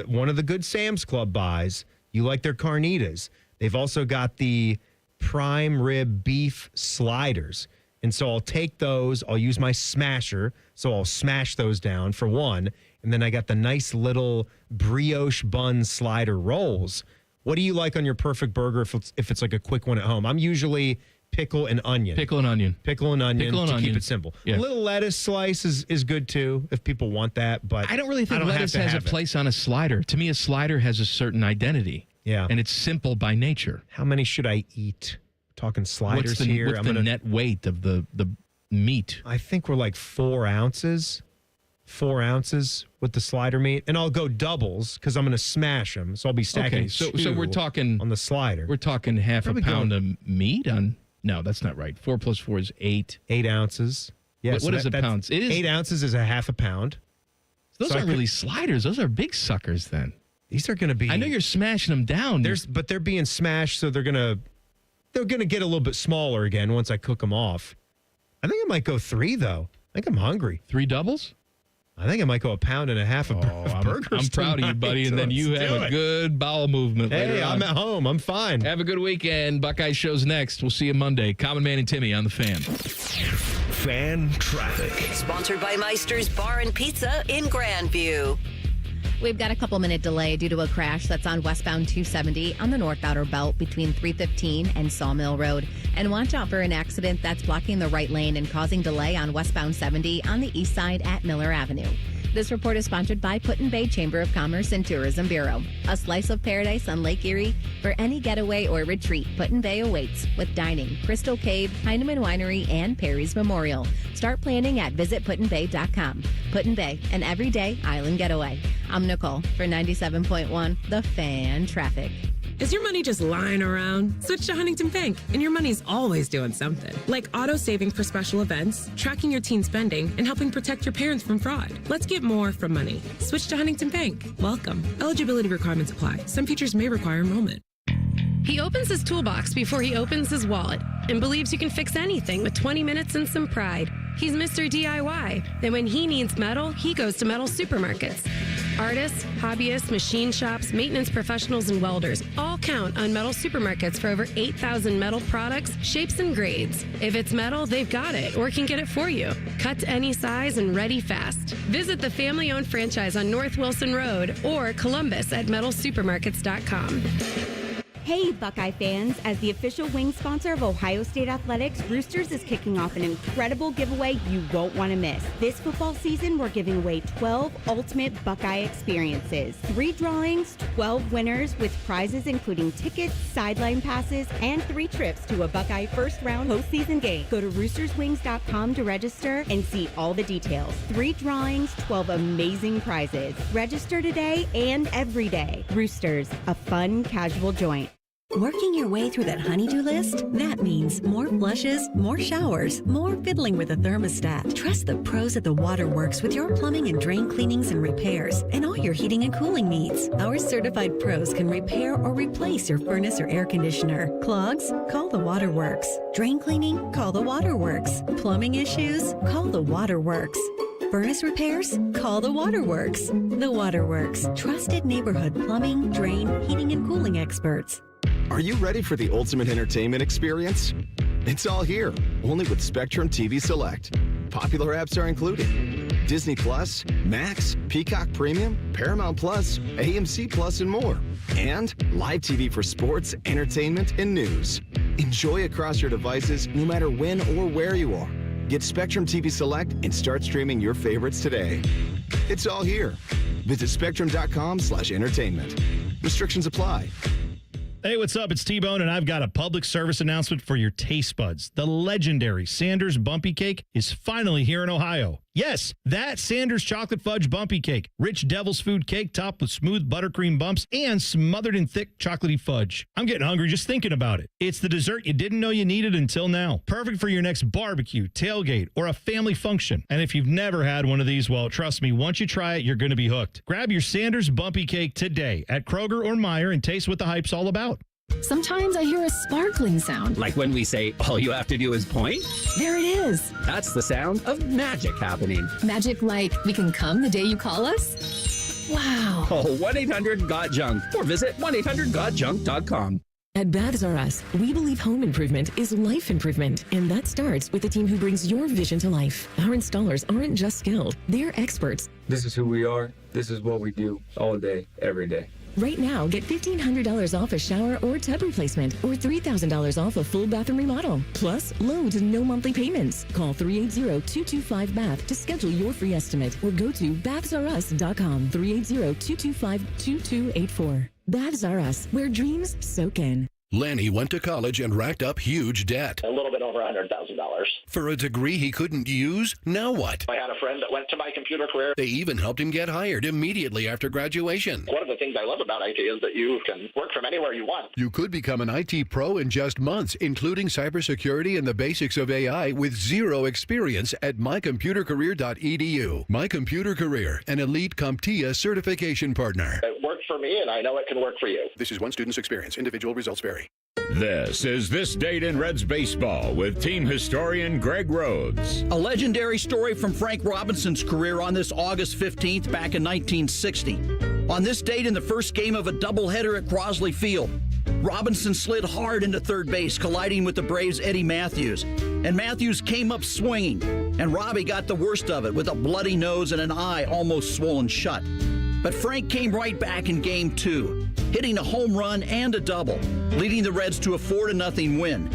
[SPEAKER 4] one of the good Sam's Club buys. You like their carnitas. They've also got the prime rib beef sliders. And so I'll take those. I'll use my smasher. So I'll smash those down for one. And then I got the nice little brioche bun slider rolls. What do you like on your perfect burger if it's like a quick one at home? I'm usually pickle and onion.
[SPEAKER 3] Pickle and onion.
[SPEAKER 4] Pickle and onion
[SPEAKER 3] Pickle and
[SPEAKER 4] to
[SPEAKER 3] onion.
[SPEAKER 4] keep it simple.
[SPEAKER 3] Yeah.
[SPEAKER 4] A little lettuce slice is good too if people want that. But
[SPEAKER 3] I don't really think
[SPEAKER 4] have
[SPEAKER 3] lettuce
[SPEAKER 4] to
[SPEAKER 3] has a
[SPEAKER 4] have it.
[SPEAKER 3] place on a slider. To me, a slider has a certain identity.
[SPEAKER 4] Yeah.
[SPEAKER 3] And it's simple by nature.
[SPEAKER 4] How many should I eat? Talking sliders
[SPEAKER 3] What's the,
[SPEAKER 4] here.
[SPEAKER 3] What's the net weight of the meat?
[SPEAKER 4] I think we're like 4 ounces. 4 ounces with the slider meat. And I'll go doubles because I'm going to smash them. So I'll be stacking
[SPEAKER 3] so
[SPEAKER 4] two
[SPEAKER 3] we're talking
[SPEAKER 4] on the slider.
[SPEAKER 3] We're talking half
[SPEAKER 4] Probably
[SPEAKER 3] a pound of meat on. No, that's not right. 4 plus 4 is 8.
[SPEAKER 4] 8 ounces. Yeah.
[SPEAKER 3] What is a pound? It is
[SPEAKER 4] 8 ounces is a half a pound.
[SPEAKER 3] Those aren't really sliders. Those are big suckers. Then
[SPEAKER 4] these are going to be.
[SPEAKER 3] I know you're smashing them down.
[SPEAKER 4] But they're being smashed, so they're gonna get a little bit smaller again once I cook them off. I think I might go 3 though. I think I'm hungry.
[SPEAKER 3] 3 doubles?
[SPEAKER 4] I think I might go a pound and a half of burgers.
[SPEAKER 3] I'm proud of you, buddy. And then you have a good bowel movement.
[SPEAKER 4] Hey,
[SPEAKER 3] later
[SPEAKER 4] I'm
[SPEAKER 3] on.
[SPEAKER 4] at home. I'm fine.
[SPEAKER 3] Have a good weekend. Buckeye Show's next. We'll see you Monday. Common Man and Timmy on the Fan.
[SPEAKER 6] Fan traffic.
[SPEAKER 7] Sponsored by Meister's Bar and Pizza in Grandview.
[SPEAKER 5] We've got a couple-minute delay due to a crash that's on westbound 270 on the North Outer Belt between 315 and Sawmill Road. And watch out for an accident that's blocking the right lane and causing delay on westbound 70 on the east side at Miller Avenue. This report is sponsored by Put-in Bay Chamber of Commerce and Tourism Bureau. A slice of paradise on Lake Erie. For any getaway or retreat, Put-in Bay awaits with dining, Crystal Cave, Heinemann Winery, and Perry's Memorial. Start planning at visitputinbay.com. Put-in Bay, an everyday island getaway. I'm Nicole for 97.1 The Fan Traffic.
[SPEAKER 11] Is your money just lying around? Switch to Huntington Bank, and your money's always doing something. Like auto saving for special events, tracking your teen spending, and helping protect your parents from fraud. Let's get more from money. Switch to Huntington Bank. Welcome. Eligibility requirements apply. Some features may require enrollment.
[SPEAKER 12] He opens his toolbox before he opens his wallet and believes you can fix anything with 20 minutes and some pride. He's Mr. DIY. And when he needs metal, he goes to metal supermarkets. Artists, hobbyists, machine shops, maintenance professionals, and welders all count on metal supermarkets for over 8,000 metal products, shapes, and grades. If it's metal, they've got it or can get it for you. Cut to any size and ready fast. Visit the family-owned franchise on North Wilson Road or Columbus at metalsupermarkets.com.
[SPEAKER 14] Hey, Buckeye fans. As the official wing sponsor of Ohio State Athletics, Roosters is kicking off an incredible giveaway you won't want to miss. This football season, we're giving away 12 ultimate Buckeye experiences. 3 drawings, 12 winners with prizes including tickets, sideline passes, and 3 trips to a Buckeye first-round postseason game. Go to roosterswings.com to register and see all the details. 3 drawings, 12 amazing prizes. Register today and every day. Roosters, a fun, casual joint.
[SPEAKER 20] Working your way through that honey-do list? That means more flushes, more showers, more fiddling with the thermostat. Trust the pros at the Waterworks with your plumbing and drain cleanings and repairs and all your heating and cooling needs. Our certified pros can repair or replace your furnace or air conditioner. Clogs? Call the Waterworks. Drain cleaning? Call the Waterworks. Plumbing issues? Call the Waterworks. Furnace repairs? Call the Waterworks. The Waterworks. Trusted neighborhood plumbing, drain, heating, and cooling experts.
[SPEAKER 22] Are you ready for the ultimate entertainment experience? It's all here, only with Spectrum TV Select. Popular apps are included. Disney Plus, Max, Peacock Premium, Paramount Plus, AMC Plus, and more. And live TV for sports, entertainment, and news. Enjoy across your devices no matter when or where you are. Get Spectrum TV Select and start streaming your favorites today. It's all here. Visit spectrum.com/entertainment. Restrictions apply.
[SPEAKER 1] Hey, what's up? It's T-Bone, and I've got a public service announcement for your taste buds. The legendary Sanders Bumpy Cake is finally here in Ohio. Yes, that Sanders Chocolate Fudge Bumpy Cake. Rich devil's food cake topped with smooth buttercream bumps and smothered in thick chocolatey fudge. I'm getting hungry just thinking about it. It's the dessert you didn't know you needed until now. Perfect for your next barbecue, tailgate, or a family function. And if you've never had one of these, well, trust me, once you try it, you're going to be hooked. Grab your Sanders Bumpy Cake today at Kroger or Meijer and taste what the hype's all about.
[SPEAKER 9] Sometimes I hear a sparkling sound.
[SPEAKER 13] Like when we say, all you have to do is point?
[SPEAKER 9] There it is.
[SPEAKER 13] That's the sound of magic happening.
[SPEAKER 9] Magic like we can come the day you call us? Wow.
[SPEAKER 13] Call 1-800-GOT-JUNK or visit 1-800-GOT-JUNK.com.
[SPEAKER 11] At Baths R Us, we believe home improvement is life improvement, and that starts with a team who brings your vision to life. Our installers aren't just skilled, they're experts.
[SPEAKER 21] This is who we are. This is what we do all day, every day.
[SPEAKER 11] Right now, get $1,500 off a shower or tub replacement or $3,000 off a full bathroom remodel. Plus, loads and no monthly payments. Call 380-225-BATH to schedule your free estimate or go to bathsrus.com. 380-225-2284. Baths R Us, where dreams soak in.
[SPEAKER 6] Lanny went to college and racked up huge debt.
[SPEAKER 23] A little bit over $100,000.
[SPEAKER 6] For a degree he couldn't use? Now what?
[SPEAKER 23] I had a friend that went to my computer career.
[SPEAKER 6] They even helped him get hired immediately after graduation.
[SPEAKER 23] One of the things I love about IT is that you can work from anywhere you want.
[SPEAKER 6] You could become an IT pro in just months, including cybersecurity and the basics of AI with zero experience at mycomputercareer.edu. My Computer Career, an elite CompTIA certification partner.
[SPEAKER 23] It worked for me, and I know it can work for you.
[SPEAKER 6] This is one student's experience. Individual results vary.
[SPEAKER 24] This is This Date in Reds Baseball with team historian Greg Rhodes.
[SPEAKER 25] A legendary story from Frank Robinson's career on this August 15th back in 1960. On this date in the first game of a doubleheader at Crosley Field, Robinson slid hard into third base, colliding with the Braves' Eddie Matthews. And Matthews came up swinging, and Robbie got the worst of it with a bloody nose and an eye almost swollen shut. But Frank came right back in Game 2, hitting a home run and a double, leading the Reds to a 4-0 win.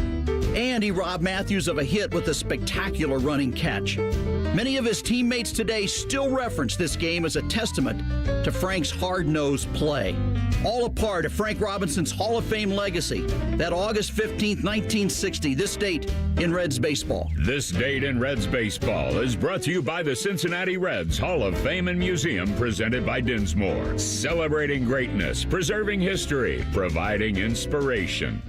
[SPEAKER 25] And he robbed Matthews of a hit with a spectacular running catch. Many of his teammates today still reference this game as a testament to Frank's hard-nosed play. All a part of Frank Robinson's Hall of Fame legacy, that August 15th, 1960, this date in Reds baseball.
[SPEAKER 24] This Date in Reds Baseball is brought to you by the Cincinnati Reds Hall of Fame and Museum, presented by Dinsmore. Celebrating greatness, preserving history, providing inspiration.